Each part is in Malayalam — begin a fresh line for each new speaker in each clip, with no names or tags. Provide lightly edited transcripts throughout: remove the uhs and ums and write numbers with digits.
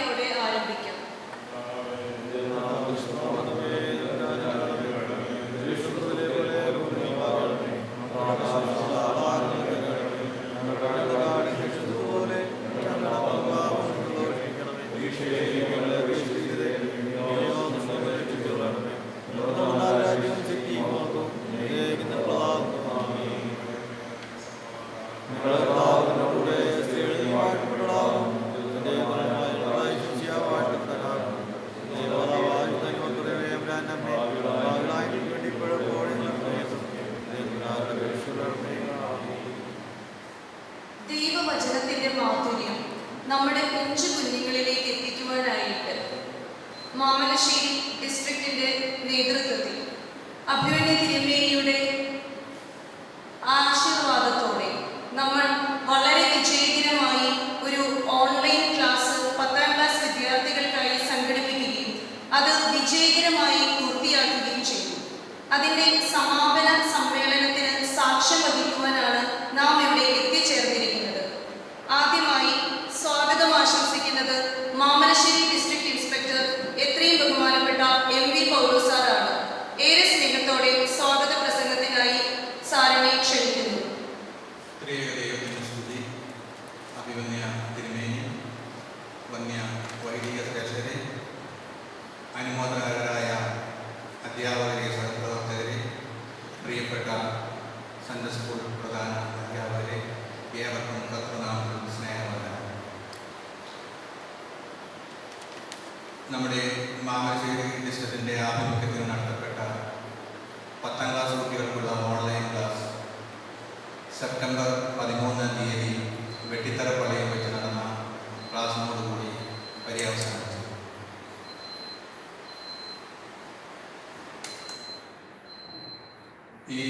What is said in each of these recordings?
പ്രാർത്ഥനയോടെ ആരംഭിക്കാം. ദൈവവചനത്തിന്റെ മാധുര്യം നമ്മുടെ കൊച്ചു കുഞ്ഞുങ്ങളിലേക്ക് എത്തിക്കുവാനായിട്ട് മാമലശ്ശേരി ഡിസ്ട്രിക്റ്റിന്റെ നേതൃത്വത്തിൽ അഭിമന്യ തിരുമേനിയുടെ ആശീർവാദത്തോടെ നമ്മൾ വളരെ വിജയകരമായി ഒരു ഓൺലൈൻ ക്ലാസ് 10ാം ക്ലാസ് വിദ്യാർത്ഥികൾക്കായി സംഘടിപ്പിക്കുകയും അത് വിജയകരമായി പൂർത്തിയാക്കുകയും ചെയ്തു. അതിൻ്റെ സമാപന സമ്മേളനത്തിന് സാക്ഷ്യം വഹിക്കുവാനാണ് നാം ഇവിടെ എത്തിച്ചേർന്നിരിക്കുന്നത്. ആദ്യമായി സ്വാഗതം ആശംസിക്കുന്നത് മാമലശ്ശേരി ഡിസ്ട്രിക്ട് ഇൻസ്പെക്ടർ എത്രയും ബഹുമാനപ്പെട്ട MV പൗലോസ് സാറാണ്. ഏറെ സ്നേഹത്തോടെ സ്വാഗത പ്രസംഗത്തിനായി സാറിനെ ക്ഷണിക്കുന്നു.
അഭിമന്യ തിരുമേനി, വന്യ വൈദിക ശ്രേഷ്ഠരെ, അനുമോദനരായ അധ്യാപകരെ, സഹപ്രവർത്തകരെ, പ്രിയപ്പെട്ട സൺഡേ സ്കൂൾ പ്രധാന അധ്യാപകരെ, ഏവർക്കും കർത്തൃനാമത്തിൽ സ്നേഹവന്ദനം. നമ്മുടെ മാമലശ്ശേരി ഡിസ്ട്രിക്റ്റിൻ്റെ ആഭിമുഖ്യത്തിൽ നടത്തപ്പെട്ട 10ാം ക്ലാസ് കുട്ടികൾക്കുള്ള ഓൺലൈൻ ക്ലാസ് സെപ്റ്റംബർ 13-ാം തീയതി വെട്ടിത്തറ പള്ളിയിൽ വെച്ച് നടന്ന ക്ലാസ്സിനോടുകൂടി പര്യവസാനിച്ചു. ഈ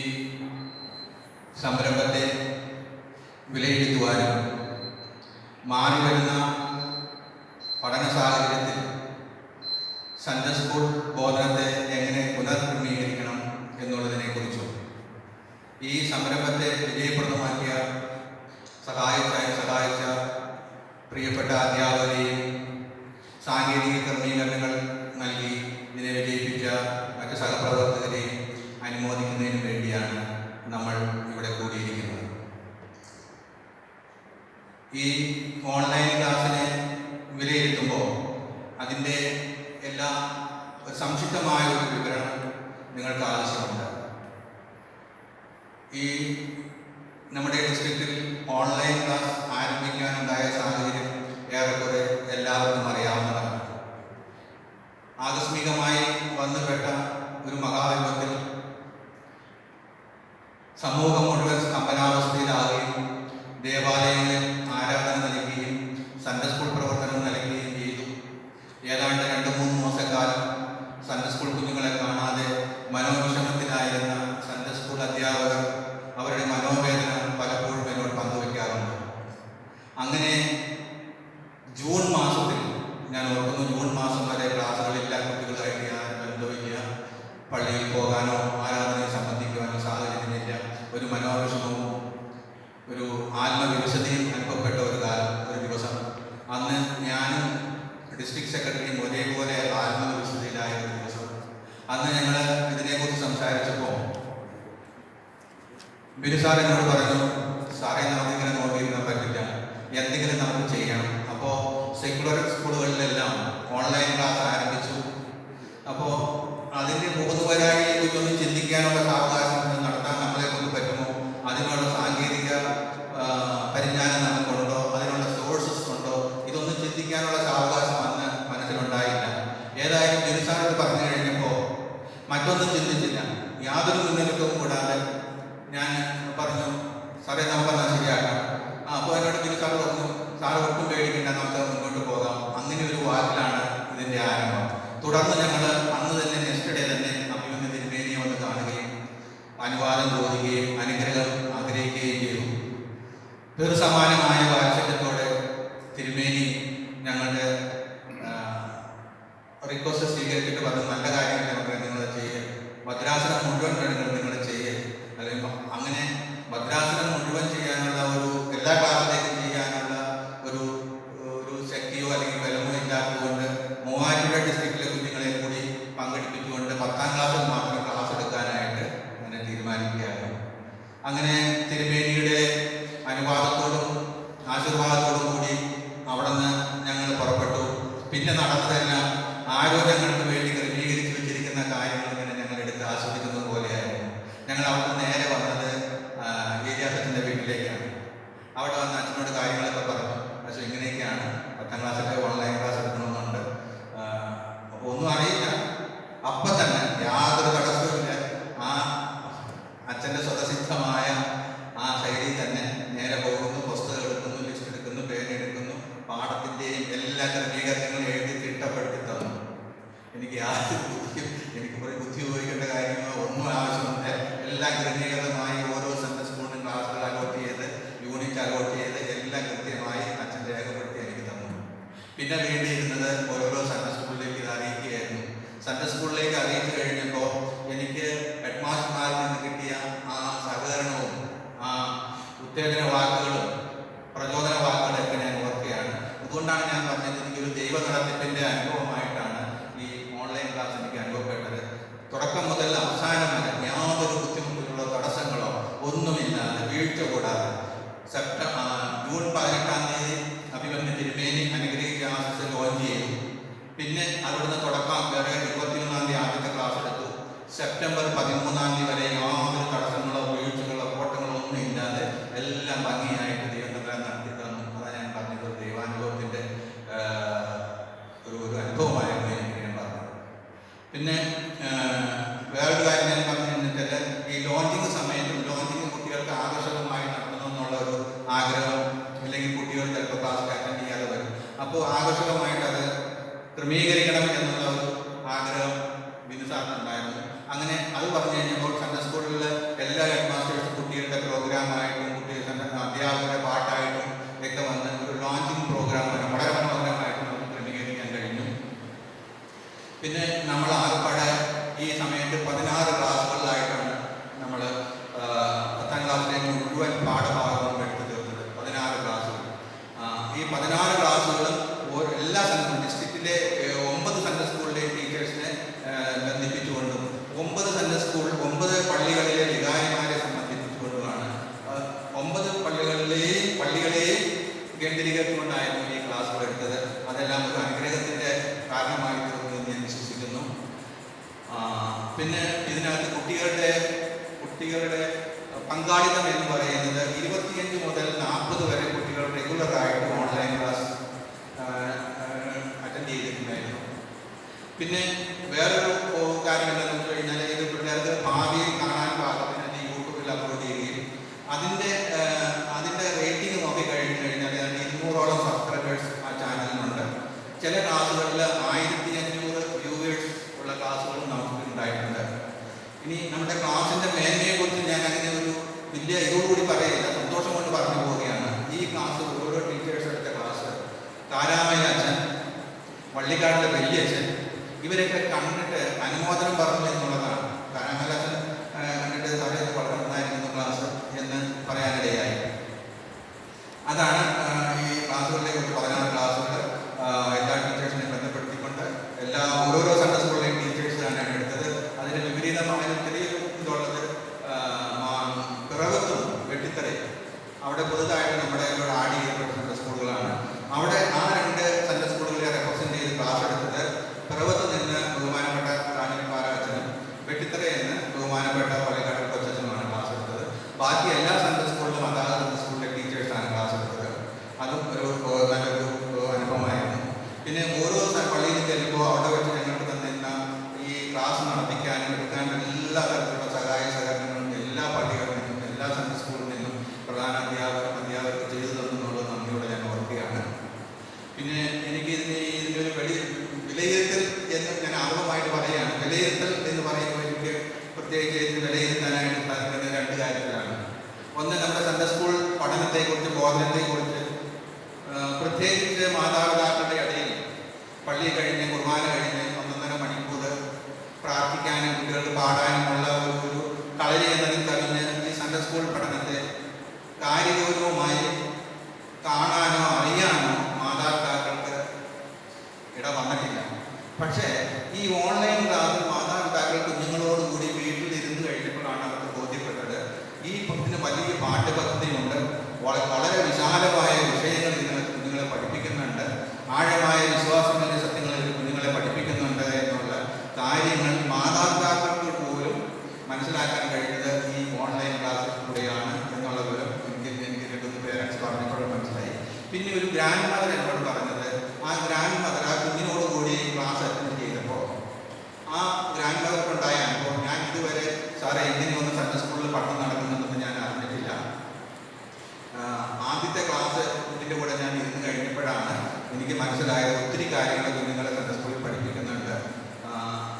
സംരംഭത്തെ വിലയിരുത്തുവാനും മാറിവരുന്ന പഠന സാഹചര്യത്തിൽ സൺഡേ സ്കൂൾ ബോധനത്തെ എങ്ങനെ പുനർക്രമീകരിക്കണം എന്നുള്ളതിനെക്കുറിച്ചും ഈ സംരംഭത്തെ വിജയപ്രദമാക്കിയ സഹായിച്ച പ്രിയപ്പെട്ട അധ്യാപകരെയും സാങ്കേതിക ക്രമീകരണങ്ങൾ നൽകി ഇതിനെ വിജയിപ്പിച്ച മറ്റ് സഹപ്രവർത്തകരെയും അനുമോദിക്കുന്നതിന് വേണ്ടിയാണ് നമ്മൾ ഇവിടെ കൂടിയിരിക്കുന്നത്. ഈ ഓൺലൈൻ ക്ലാസ്സിനെ വിലയിരുത്തുമ്പോൾ അതിൻ്റെ എല്ലാ സംക്ഷിപ്തമായ ഒരു വിവരണം നിങ്ങൾക്ക് ആവശ്യമുണ്ട്. ഈ നമ്മുടെ ഡിസ്ട്രിക്റ്റിൽ ഓൺലൈൻ ക്ലാസ് ആരംഭിക്കാനുണ്ടായ സാഹചര്യം ഏറെക്കുറെ എല്ലാവർക്കും അറിയാവുന്നതാണ്. ആകസ്മികമായി വന്നുപെട്ട ഒരു മഹാവിപത്തിൽ സമൂഹം മുഴുവൻ സ്തംഭനാവസ്ഥയിലാവുകയും ദേവാലയങ്ങളിൽ ആരാധന നൽകുകയും സൺഡേ സ്കൂൾ പ്രവർത്തനം നൽകുകയും ചെയ്തു. ഏതാണ്ട് 2-3 മാസക്കാലം സൺഡേ സ്കൂൾ കുഞ്ഞുങ്ങളെ കാണാതെ മനോവിഷമത്തിലായിരുന്ന സൺഡേ സ്കൂൾ അധ്യാപകർ അവരുടെ മനോവേദന പലപ്പോഴും എന്നോട് പങ്കുവയ്ക്കാറുണ്ട്. അങ്ങനെ ജൂൺ മാസത്തിൽ, ഞാൻ ഓർക്കുന്നു, ജൂൺ മാസം വരെ ക്ലാസ്സുകളില്ല, കുട്ടികളായിട്ട് യാതൊരു ബന്ധമില്ല, പള്ളിയിൽ പോകാനോ ആരാധനയെ സംബന്ധിക്കുവാനോ സാഹചര്യമില്ല. ഒരു മനോവിഷമവും ഒരു ആത്മവിവശതയും അനുഭവപ്പെട്ട ഒരു ദിവസം. അന്ന് ഞാനും ഡിസ്ട്രിക്ട് സെക്രട്ടറിയും ഒരേപോലെ ആത്മവിവശതയിലായ ഒരു ദിവസം. അന്ന് ഞങ്ങൾ ഇതിനെക്കുറിച്ച് സംസാരിച്ചപ്പോൾ ബിനു സാർ എന്നോട് പറഞ്ഞു, സാറേ നമുക്കിങ്ങനെ നോക്കിയിരുന്നാൻ പറ്റില്ല, എന്തെങ്കിലും നമുക്ക് ചെയ്യണം. അപ്പോൾ സെക്യുലർ സ്കൂളുകളിലെല്ലാം ഓൺലൈൻ ക്ലാസ് ആരംഭിച്ചു. അപ്പോൾ അതിൻ്റെ മുഖതുവരായി ഇതൊന്നും ചിന്തിക്കാനുള്ള സാവകാശം നടത്താൻ നമ്മളെ കൊണ്ട് പറ്റുമോ, അതിനുള്ള സാങ്കേതിക പരിജ്ഞാനം നമുക്കുണ്ടോ, അതിനുള്ള സോഴ്സസ് ഉണ്ടോ, ഇതൊന്നും ചിന്തിക്കാനുള്ള സാവകാശം അന്ന് മനസ്സിലുണ്ടായില്ല. ഏതായാലും ബിനു സാർ ഇത് പറഞ്ഞു കഴിഞ്ഞപ്പോൾ മറ്റൊന്നും ചിന്തിച്ചില്ല. യാതൊരു മുന്നൊരുക്കവും കൂടാതെ ഞാൻ പറഞ്ഞു, സാറേ നമുക്കെന്നാൽ ശരിയാക്കാം. അപ്പോൾ എന്നോട് ബിനു സാർ പറഞ്ഞു, സാറ് ഒട്ടും പേടിക്കണ്ട, നമുക്ക് മുന്നോട്ട് പോകാം. അങ്ങനെ ഒരു വാക്കിലാണ് ഇതിൻ്റെ ആരംഭം. തുടർന്ന് ഞങ്ങൾ അന്ന് തന്നെ നെക്സ്റ്റ് ഡേ തന്നെ അഭിമന്യ തിരുമേനിയെ വന്ന് കാണുകയും അനുവാദം ചോദിക്കുകയും അനുഗ്രഹം ആഗ്രഹിക്കുകയും ചെയ്തു. സമാനമായ വാത്സല്യത്തോടെ തിരുമേനി ഞങ്ങളുടെ റിക്വസ്റ്റ് സ്വീകരിച്ചിട്ട് പറഞ്ഞു, നല്ല കാര്യങ്ങൾ നിങ്ങൾ ചെയ്യുക, ഭദ്രാസനം മുഴുവൻ നിങ്ങൾ ചെയ്യുക. അല്ലെങ്കിൽ അങ്ങനെ ഭദ്രാസനം മുഴുവൻ ചെയ്യാനുള്ള എല്ലാ ക്ലാസ്സിലേക്കും ചെയ്യാനുള്ള ഒരു ശക്തിയോ അല്ലെങ്കിൽ ബലമോ ഇല്ലാത്ത ഞങ്ങൾ അവിടുന്ന് നേരെ വന്നത് ഏരിയാസത്തിൻ്റെ വീട്ടിലേക്കാണ്. അവിടെ വന്ന് അച്ഛനോട് കാര്യങ്ങളൊക്കെ പറഞ്ഞു. പക്ഷേ ഇങ്ങനെയൊക്കെയാണ് 10ാം ക്ലാസ്സിലെ ഓൺലൈൻ ക്ലാസ് എടുക്കണമെന്നുണ്ട്. അപ്പോൾ ഒന്നും അറിയില്ല. അപ്പം തന്നെ യാതൊരു തടസ്സവുമില്ല. ആ അച്ഛൻ്റെ സ്വതസിദ്ധമായ ആ ശൈലിയിൽ തന്നെ നേരെ പോകുന്നു, പുസ്തകം എടുക്കുന്നു, ലിസ്റ്റ് എടുക്കുന്നു, പേന എടുക്കുന്നു, പാഠത്തിൻ്റെയും എല്ലാ ക്രമീകരണങ്ങളും എഴുതി തിട്ടപ്പെടുത്തി തന്നു. എനിക്ക് യാതൊരു ബുദ്ധിയും എനിക്ക് കുറേ ബുദ്ധി ഉപയോഗിക്കേണ്ട കാര്യങ്ങളോ ഒന്നും ആവശ്യമില്ല. എല്ലാം ക്രമീകരണമായി ഓരോ സെൻട്രൽ സ്കൂളിനും ക്ലാസ്സുകൾ അലോട്ട് ചെയ്ത് യൂണിറ്റ് അലോട്ട് ചെയ്ത് എല്ലാം കൃത്യമായി അച്ഛൻ രേഖപ്പെടുത്തി എനിക്ക് തന്നു. പിന്നെ വേണ്ടിയിരുന്നത് ഓരോ സെൻട്രൽ സ്കൂളിലേക്ക് ഇത് അറിയിക്കുകയായിരുന്നു. സെൻട്രൽ സ്കൂളിലേക്ക് അറിയിച്ചു കഴിഞ്ഞപ്പോൾ എനിക്ക് ഹെഡ് മാസ്റ്റർമാരിൽ നിന്ന് കിട്ടിയ ആ സഹകരണവും ആ ഉത്തേജന വാക്കുകളും പ്രചോദന വാക്കുകളൊക്കെ ഞാൻ ഓർക്കുകയാണ്. അതുകൊണ്ടാണ് ഞാൻ പറഞ്ഞത് എനിക്കൊരു ദൈവ നടത്തിപ്പിൻ്റെ അനുഭവമായിട്ടാണ് ഈ ഓൺലൈൻ ക്ലാസ് എനിക്ക് അനുഭവപ്പെട്ടത്. തുടക്കം മുതൽ അവസാനം വരെ യാതൊരു ബുദ്ധിമുട്ടുകളോ തടസ്സങ്ങളോ ഒന്നുമില്ലാതെ വീഴ്ച കൂടാതെ ജൂൺ 18-ാം തീയതി അഭിമന്യ തിരുമേനി അനുഗ്രഹിച്ച ആശുപത്രി ലോഞ്ച് ചെയ്തു. പിന്നെ അവിടുന്ന് തുടക്കം വേറെ 21-ാം തീയതി ആദ്യത്തെ ക്ലാസ് എടുത്തു. സെപ്റ്റംബർ 13-ാം തീയതി വരെ യാതൊരു തടസ്സങ്ങളോ വീഴ്ചകളോ കോട്ടങ്ങളോ ഒന്നും ഇല്ലാതെ എല്ലാം ഭംഗിയായിട്ട് ദൈവം നടത്തി തന്നു. അതാണ് ഞാൻ പറഞ്ഞത് ദൈവാനുഭവത്തിൻ്റെ ഒരു അനുഭവമായിരുന്നു എനിക്ക് ഞാൻ പറഞ്ഞത്. പിന്നെ വേറൊരു കാര്യം ഞാൻ പറഞ്ഞു വെച്ചാൽ ഈ ലോഞ്ചിങ് സമയത്തും ലോഞ്ചിങ് കുട്ടികൾക്ക് ആകർഷകമായി നടത്തണമെന്നുള്ള ഒരു ആഗ്രഹം, അല്ലെങ്കിൽ കുട്ടികൾ ചിലപ്പോൾ ക്ലാസ് അറ്റൻഡ് ചെയ്യാതെ വരും. അപ്പോൾ ആകർഷകമായിട്ട് അത് ക്രമീകരിക്കണം എന്നുള്ള ഒരു ആഗ്രഹം ബിനു സാറിനുണ്ടായിരുന്നു. അങ്ങനെ അത് പറഞ്ഞു കഴിഞ്ഞപ്പോൾ സെൻട്രൽ സ്കൂളിലെ എല്ലാ ഹെഡ് മാസ്റ്റേഴ്സും കുട്ടികളുടെ പ്രോഗ്രാമായിട്ടും കുട്ടികളുടെ അധ്യാപകരുടെ പാട്ടായിട്ടും ഒക്കെ വന്ന് ഒരു ലോഞ്ചിങ് പ്രോഗ്രാം വളരെ മനോഹരമായിട്ട് നമുക്ക് ക്രമീകരിക്കാൻ കഴിഞ്ഞു. പിന്നെ നമ്മൾ ആകപ്പാടെ ഈ സമയത്ത് 16 ക്ലാസ്സുകളിലായിട്ടാണ് നമ്മൾ 10ാം ക്ലാസ്സിലെ മുഴുവൻ പാഠഭാഗവും എടുത്തു തീർത്തത്. 16 ക്ലാസ്സുകൾ. ഈ 16 ക്ലാസ്സുകളും എല്ലാ ഡിസ്ട്രിക്റ്റിലെ 9 സെൻട്രൽ സ്കൂളിലെ ടീച്ചേഴ്സിനെ ബന്ധിപ്പിച്ചുകൊണ്ടും 9 സെൻട്രൽ സ്കൂൾ 9 പള്ളികളിലെ വികാരിമാരെ സംബന്ധിപ്പിച്ചുകൊണ്ടുമാണ് 9 പള്ളികളെയും കേന്ദ്രീകരിച്ചുകൊണ്ടായിരുന്നു ഈ ക്ലാസ്സുകൾ എടുത്തത്. അതെല്ലാം ഒരു അനുഗ്രഹത്തിൻ്റെ കാരണമായി തീർന്നു എന്ന് ഞാൻ വിശ്വസിക്കുന്നു. പിന്നെ ഇതിനകത്ത് കുട്ടികളുടെ പങ്കാളിത്തം എന്ന് പറയുന്നത് 25 മുതൽ 40 വരെ കുട്ടികൾ റെഗുലറായിട്ട് ഓൺലൈൻ ക്ലാസ് അറ്റൻഡ് ചെയ്തിട്ടുണ്ടായിരുന്നു. പിന്നെ വേറൊരു കാര്യം എന്താണെന്ന് വെച്ച് കഴിഞ്ഞാൽ ഇത് പിള്ളേർക്ക് ഭാവിയിൽ കാണാൻ പാകത്തിന് യൂട്യൂബിൽ അപ്ലോഡ് ചെയ്യുകയും അതിൻ്റെ റേറ്റിംഗ് നോക്കിക്കഴിഞ്ഞു കഴിഞ്ഞാൽ 200ഓളം സബ്സ്ക്രൈബേഴ്സ് ആ ചാനലിനുണ്ട്. ചില ക്ലാസ്സുകളിൽ 1500 വ്യൂവേഴ്സ് ഉള്ള ക്ലാസ്സുകളും നമുക്ക് ഉണ്ടായിട്ടുണ്ട്. ഇനി നമ്മുടെ ക്ലാസ്സിൻ്റെ മേന്മയെക്കുറിച്ച് ഞാൻ അങ്ങനെ ഒരു വലിയ ഇതോടുകൂടി പറയില്ല, സന്തോഷം കൊണ്ട് പറഞ്ഞു പോവുകയാണ്. ഈ ക്ലാസ് ഓരോ ടീച്ചേഴ്സ് എടുത്ത ക്ലാസ് കാരാമയ അച്ഛൻ, വള്ളിക്കാടിലെ വലിയച്ഛൻ ഇവരൊക്കെ കണ്ടിട്ട് അനുമോദനം പറഞ്ഞു എന്നുള്ളതാണ്. കാരാമയ അച്ഛൻ കണ്ടിട്ട് സമയത്ത് വളരെ നന്നായിരിക്കുന്ന ക്ലാസ് എന്ന് പറയാനിടയായി. അതാണ് ഈ ക്ലാസ്സുകളിലെ കുറിച്ച് 16 ക്ലാസ്സുകൾ എല്ലാ ടീച്ചേഴ്സിനെ ബന്ധപ്പെടുത്തിക്കൊണ്ട് ഓരോരോ സെൻട്രൽ സ്കൂളിലെയും ടീച്ചേഴ്സാണ് എടുത്തത്. അതിന് വിപരീതമായ ചെറിയൊരു ഇതുള്ളത് പിറവത്തും വെട്ടിത്തറയും അവിടെ പുതുതായിട്ട് നമ്മുടെ ആഡ് ചെയ്യപ്പെട്ട സെൻട്രൽ സ്കൂളുകളാണ്. അവിടെ ആ 2 സെൻട്രൽ സ്കൂളുകളെ റെപ്രസെൻറ്റ് ചെയ്ത് ക്ലാസ് എടുത്തത് പിറവത്ത് നിന്ന് ബഹുമാനപ്പെട്ട കാഞ്ഞിരപ്പാറ അച്ഛനും വെട്ടിത്തറയിൽ നിന്ന് ബഹുമാനപ്പെട്ട പള്ളിക്കാട് കൊച്ചച്ഛനുമാണ് ക്ലാസ് എടുത്തത്. ബാക്കി എല്ലാ സെൻട്രൽ സ്കൂളിലും അതാത് സെൻട്രൽ സ്കൂളിലെ ടീച്ചേഴ്സാണ് ക്ലാസ് എടുത്തത്. അതും നല്ലൊരു അനുഭവമായിരുന്നു. പിന്നെ ഓരോ പള്ളിയിൽ ചെല്ലുമ്പോൾ അവിടെ വെച്ച് ഞങ്ങൾക്ക് തന്നിരുന്ന ഈ ക്ലാസ് നടത്തിക്കാനും എടുക്കാനും എല്ലാ തരത്തിലുള്ള സഹായ സഹകരണങ്ങളും എല്ലാ പള്ളികളിൽ നിന്നും എല്ലാ സെൻട്രൽ സ്കൂളിൽ നിന്നും പ്രധാന അധ്യാപകർക്ക് ചെയ്തു തന്നുള്ളത് നന്ദിയോടെ ഞാൻ ഓർക്കുകയാണ്. പിന്നെ എനിക്ക് ഇതിൻ്റെ ഒരു വിലയിരുത്തൽ എന്ന് ഞാൻ ആമുഖമായിട്ട് പറയുകയാണ്. വിലയിരുത്തൽ എന്ന് പറയുമ്പോൾ എനിക്ക് പ്രത്യേകിച്ച് ഇതിന് വിലയിരുത്താനായിട്ട് സാധിക്കുന്നത് 2 കാര്യത്തിലാണ്. ഒന്ന്, നമ്മുടെ സെൻട്രൽ സ്കൂൾ പഠനത്തെക്കുറിച്ച് ബോധനത്തെക്കുറിച്ച് പ്രത്യേകിച്ച് മാതാപിതാക്കളുടെ ഇടയിൽ പള്ളി കഴിഞ്ഞ് കുർബാന കഴിഞ്ഞ് 1.5 മണിക്കൂർ പ്രാർത്ഥിക്കാനും കുട്ടികൾക്ക് പാടാനുമുള്ള ഒരു കളരി എന്നതിൽ കവിഞ്ഞ് ഈ സെൻട്രൽ സ്കൂൾ പഠനത്തെ കാര്യഗൗരവമായി കാണാനോ അറിയാനോ മാതാപിതാക്കൾക്ക് ഇട വന്നിട്ടില്ല. പക്ഷേ ഈ ഓൺലൈൻ ക്ലാസ്സിൽ മാതാപിതാക്കൾ കുഞ്ഞുങ്ങളോടുകൂടി വീട്ടിലിരുന്ന് കഴിഞ്ഞപ്പോഴാണ് അവർക്ക് ബോധ്യപ്പെട്ടത് ഇതിന് വലിയ പാഠ്യപദ്ധതിയുണ്ട്, വളരെ വിശാലമായ വിഷയങ്ങൾ ഇതിനകത്ത് കുഞ്ഞുങ്ങളെ പഠിപ്പിക്കുന്നുണ്ട്, ആഴമായ വിശ്വാസങ്ങളുടെ സത്യങ്ങളിൽ കുഞ്ഞുങ്ങളെ പഠിപ്പിക്കുന്നുണ്ട് എന്നുള്ള കാര്യങ്ങൾ മാതാപിതാക്കൾക്ക് പോലും മനസ്സിലാക്കാൻ കഴിഞ്ഞത് പിന്നെ ഒരു ഗ്രാൻഡ് മദർ എന്നോട് പറഞ്ഞത്, ആ ഗ്രാൻഡ് മദർ ആ കുഞ്ഞിനോട് കൂടി ക്ലാസ് അറ്റൻഡ് ചെയ്തപ്പോൾ ആ ഗ്രാൻഡ് മദർക്കുണ്ടായ അനുഭവം, ഞാൻ ഇതുവരെ സാറേ എങ്ങനെയൊന്ന് സൺഡേ സ്കൂളിൽ പഠനം നടക്കുന്നുണ്ടെന്ന് ഞാൻ അറിഞ്ഞിട്ടില്ല. ആദ്യത്തെ ക്ലാസ് കുഞ്ഞിൻ്റെ കൂടെ ഞാൻ ഇരുന്ന് കഴിഞ്ഞപ്പോഴാണ് എനിക്ക് മനസ്സിലായത് ഒത്തിരി കാര്യങ്ങൾ കുഞ്ഞുങ്ങളെ സൺഡേ സ്കൂളിൽ പഠിപ്പിക്കുന്നുണ്ട്.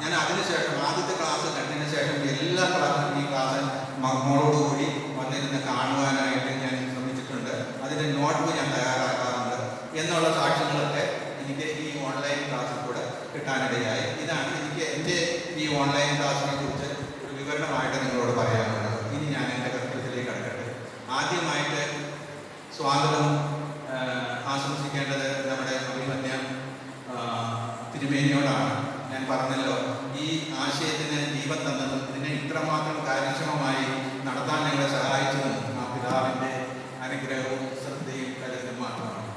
ഞാൻ അതിനുശേഷം ആദ്യത്തെ ക്ലാസ് കണ്ടതിന് ശേഷം എല്ലാ ക്ലാസ്സും ഈ ക്ലാസ് മോളോടുകൂടി വന്നിരുന്ന് കാണുവാനായിട്ട് ഞാൻ ശ്രമിച്ചിട്ടുണ്ട്. അതിൻ്റെ നോട്ട് ഞാൻ തയ്യാറാക്കാറുണ്ട് എന്നുള്ള സാക്ഷ്യങ്ങളൊക്കെ എനിക്ക് ഈ ഓൺലൈൻ ക്ലാസ്സിൽ കൂടെ കിട്ടാനിടയായി. ഇതാണ് എനിക്ക് എൻ്റെ ഈ ഓൺലൈൻ ക്ലാസ്സിനെ കുറിച്ച് ഒരു വിവരണമായിട്ട് നിങ്ങളോട് പറയാനുള്ളത്. ഇനി ഞാൻ എൻ്റെ കർത്തവ്യത്തിലേക്ക് കടക്കട്ടെ. ആദ്യമായിട്ട് സ്വാഗതം ആശംസിക്കേണ്ടത് നമ്മുടെ അഭിമന്യ തിരുമേനിയോടാണ്. ഞാൻ പറഞ്ഞല്ലോ, ഈ ആശയത്തിന് ജീവൻ തന്നതും ഇതിനെ ഇത്രമാത്രം കാര്യക്ഷമമായി നടത്താൻ ഞങ്ങളെ സഹായിച്ചതും ആ പിതാവിൻ്റെ അനുഗ്രഹവും ശ്രദ്ധയും കരുതലും മാത്രമാണ്.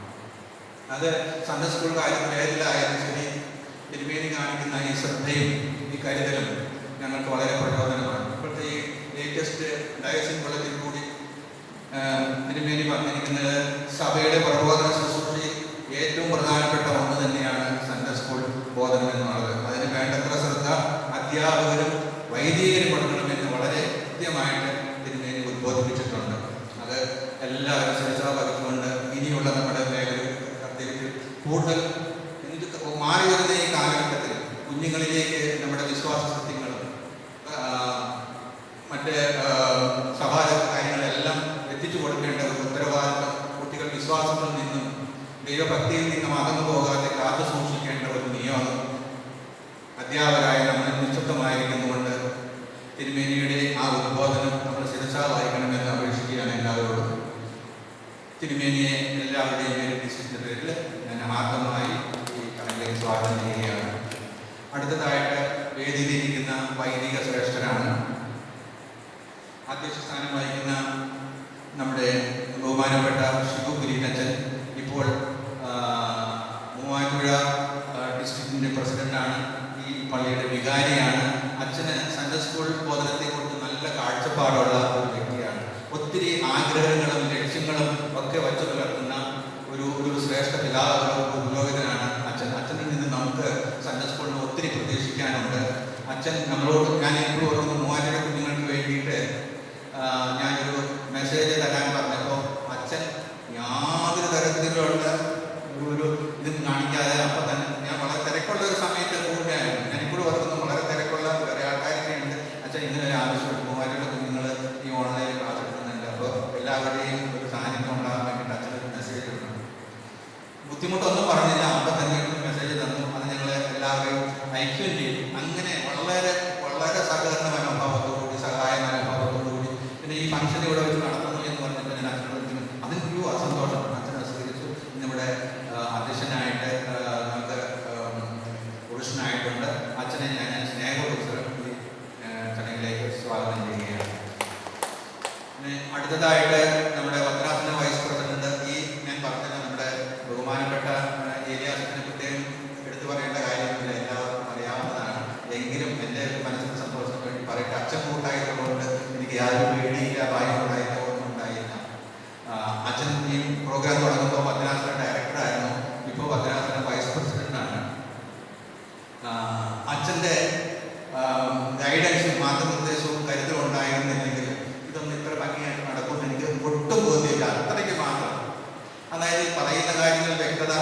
അത് സൺഡേ സ്കൂൾ കാര്യത്തിലായാലും ശരി, തിരുമേനി കാണിക്കുന്ന ഈ ശ്രദ്ധയും ഈ കരുതലും ഞങ്ങൾക്ക് വളരെ പ്രചോദനമാണ്. ഇപ്പോഴത്തെ ഈ ലേറ്റസ്റ്റ് ഡയസിൻ ബുള്ളറ്റിൽ കൂടി തിരുമേനി പറഞ്ഞിരിക്കുന്നത് സഭയുടെ പ്രബോധന ശുശ്രൂഷയിൽ ഏറ്റവും പ്രധാനപ്പെട്ട ഒന്ന് തന്നെയാണ് സൺഡേ സ്കൂൾ ബോധനം എന്നുള്ളത്. അതിന് വേണ്ടത്ര ശ്രദ്ധ അധ്യാപകരും വൈദികരും കൊടുക്കണമെന്ന് വളരെ കൃത്യമായിട്ട് തിരുമേനി ഉദ്ബോധിപ്പിച്ചിട്ടുണ്ട്. അത് എല്ലാവരും ശ്രദ്ധാപരിച്ചുകൊണ്ട് ഇനിയുള്ള നമ്മുടെ മേഖലയിൽ പ്രത്യേകിച്ച് കൂടുതൽ മാറി വരുന്ന ഈ കാലഘട്ടത്തിൽ കുഞ്ഞുങ്ങളിലേക്ക് നമ്മുടെ വിശ്വാസ സത്യങ്ങളും മറ്റ് സഭാ കാര്യങ്ങളെല്ലാം എത്തിച്ചു കൊടുക്കേണ്ട ഒരു ഉത്തരവാദിത്വം കുട്ടികൾ വിശ്വാസത്തിൽ നിന്നും ദൈവഭക്തിയിൽ നിന്നും അകന്നു പോകാതെ കാത്തു സൂക്ഷിക്കേണ്ട ഒരു നിയമം അധ്യാപകരായ നമ്മൾ നിശ്ചിതമായിരിക്കുന്നുകൊണ്ട് തിരുമേനിയുടെ ആ ഉദ്ബോധനം നമ്മൾ ശിരസാ വായിക്കണമെന്ന് അപേക്ഷിക്കുകയാണ് എല്ലാവരോടും. തിരുമേനിയെ എല്ലാവരുടെയും പേരിൽ വിശ്വസിച്ച പേരിൽ ഞാൻ ആർദ്രമായി ഈ കടലിലേക്ക് സ്വാഗതം ചെയ്യുകയാണ്. അടുത്തതായിട്ട് വേദിയിലിരിക്കുന്ന വൈദിക ശ്രേഷ്ഠരാണ്. അധ്യക്ഷ സ്ഥാനം വഹിക്കുന്ന നമ്മുടെ ബഹുമാനപ്പെട്ട ഷിബു കുര്യനച്ചൻ ഇപ്പോൾ മൂവാറ്റുപുഴ ഡിസ്ട്രിക്റ്റിൻ്റെ പ്രസിഡന്റാണ്. ഈ പള്ളിയുടെ വികാരിയാണ്. അച്ഛന് സൺഡേ സ്കൂൾ ബോധനത്തെക്കുറിച്ച് നല്ല കാഴ്ചപ്പാടുള്ള ഒരു വ്യക്തിയാണ്. ഒത്തിരി ആഗ്രഹങ്ങളും ലക്ഷ്യങ്ങളും ഒക്കെ വച്ചു പുലർത്തുന്ന ഒരു ശ്രേഷ്ഠ പിതാവ്, പുരോഹിതനാണ് അച്ഛൻ. അച്ഛനിൽ നിന്ന് നമുക്ക് സൺഡേ സ്കൂളിന് ഒത്തിരി പ്രതീക്ഷിക്കാനുണ്ട്. അച്ഛൻ നമ്മളോട്, ഞാൻ എപ്പോഴും ഓർക്കുന്നു, മൂവാറ്റുപുഴ കുഞ്ഞുങ്ങൾക്ക് വേണ്ടിയിട്ട് ഞാനൊരു മെസ്സേജ് തരാൻ പറഞ്ഞപ്പോൾ അച്ഛൻ യാതൊരു തരത്തിലുള്ള ഒരു ഇതും കാണിക്കാതെ അപ്പം തന്നെ, ഞാൻ വളരെ തിരക്കുള്ള ഒരു സമയത്ത് കൂടെയായിരുന്നു, ഞാനിപ്പോഴും ഓർക്കുന്നു, വളരെ തിരക്കുള്ള വേറെ ആൾക്കാരൊക്കെ ഉണ്ട്. അച്ഛൻ ഇങ്ങനെ ഒരു ആവശ്യമുണ്ട്, മൂവാറ്റുപുഴ കുഞ്ഞുങ്ങൾ ഈ ഓൺലൈൻ ക്ലാസ് എടുക്കുന്നുണ്ട്, അപ്പോൾ എല്ലാവരുടെയും ഒരു സാന്നിധ്യം ഉണ്ടാകാൻ വേണ്ടിയിട്ട് അച്ഛനൊരു മെസ്സേജ് ഉണ്ട്. ബുദ്ധിമുട്ടൊന്നും പറഞ്ഞില്ല, അപ്പം തന്നെ ഒരു മെസ്സേജ് തന്നു. അത് ഞങ്ങൾ എല്ലാവരെയും ഐക്യം ചെയ്തു. അങ്ങനെ വളരെ വളരെ സഹകരണ മനോഭാവത്തോടുകൂടി, സഹായ മനോഭാവത്തോടുകൂടി പിന്നെ ഈ ഫംഗ്ഷൻ ഇവിടെ വെച്ച് നടത്തുന്നു എന്ന് പറഞ്ഞപ്പോൾ ഞാൻ അച്ഛനോട് അതിനൊരു അസന്തോഷം. അച്ഛനെ സ്വീകരിച്ചു. ഇന്നിവിടെ അധ്യക്ഷനായിട്ട് നമുക്ക് പുരുഷനായിട്ടുണ്ട്. അച്ഛനെ ഞാൻ സ്നേഹപുരസ്സരം ഈ ചടങ്ങിലേക്ക് സ്വാഗതം ചെയ്യുകയാണ്. പിന്നെ അടുത്തതായിട്ട് നമ്മുടെ ഭദ്രാസന വൈസ് പ്രസിഡന്റ്, ഈ ഞാൻ പറഞ്ഞത് നമ്മുടെ ബഹുമാനപ്പെട്ട ഏരിയാസിനെ പ്രത്യേകം എടുത്തു പറയേണ്ട കാര്യമില്ല, എല്ലാവർക്കും അറിയാവുന്നതാണ്. എങ്കിലും എൻ്റെ മനസ്സിന് സന്തോഷത്തിന് വേണ്ടി പറയട്ടെ, അച്ഛൻ കൂട്ടായതുകൊണ്ട് എനിക്ക് യാതൊരു പേടിയില്ല, ഭയം ഉണ്ടായില്ല, ഒന്നും ഉണ്ടായില്ല. അച്ഛൻ ഈ പ്രോഗ്രാം തുടങ്ങുമ്പോൾ ഭദ്രാസന ഡയറക്ടറായിരുന്നു, ഇപ്പോൾ ഭദ്രാസന വൈസ് പ്രസിഡന്റാണ്. അച്ഛൻ്റെ ഗൈഡൻസും മാർഗനിർദ്ദേശവും കരുതലും ഉണ്ടായിരുന്നില്ലെങ്കിൽ ഇതൊന്നും ഇത്ര ഭംഗിയായിട്ട് നടക്കുമെന്ന് എനിക്ക് ഒട്ടും ബോധ്യമില്ല. അത്രയ്ക്ക് മാത്രം. അതായത് പറയുന്ന കാര്യങ്ങൾ വ്യക്തത,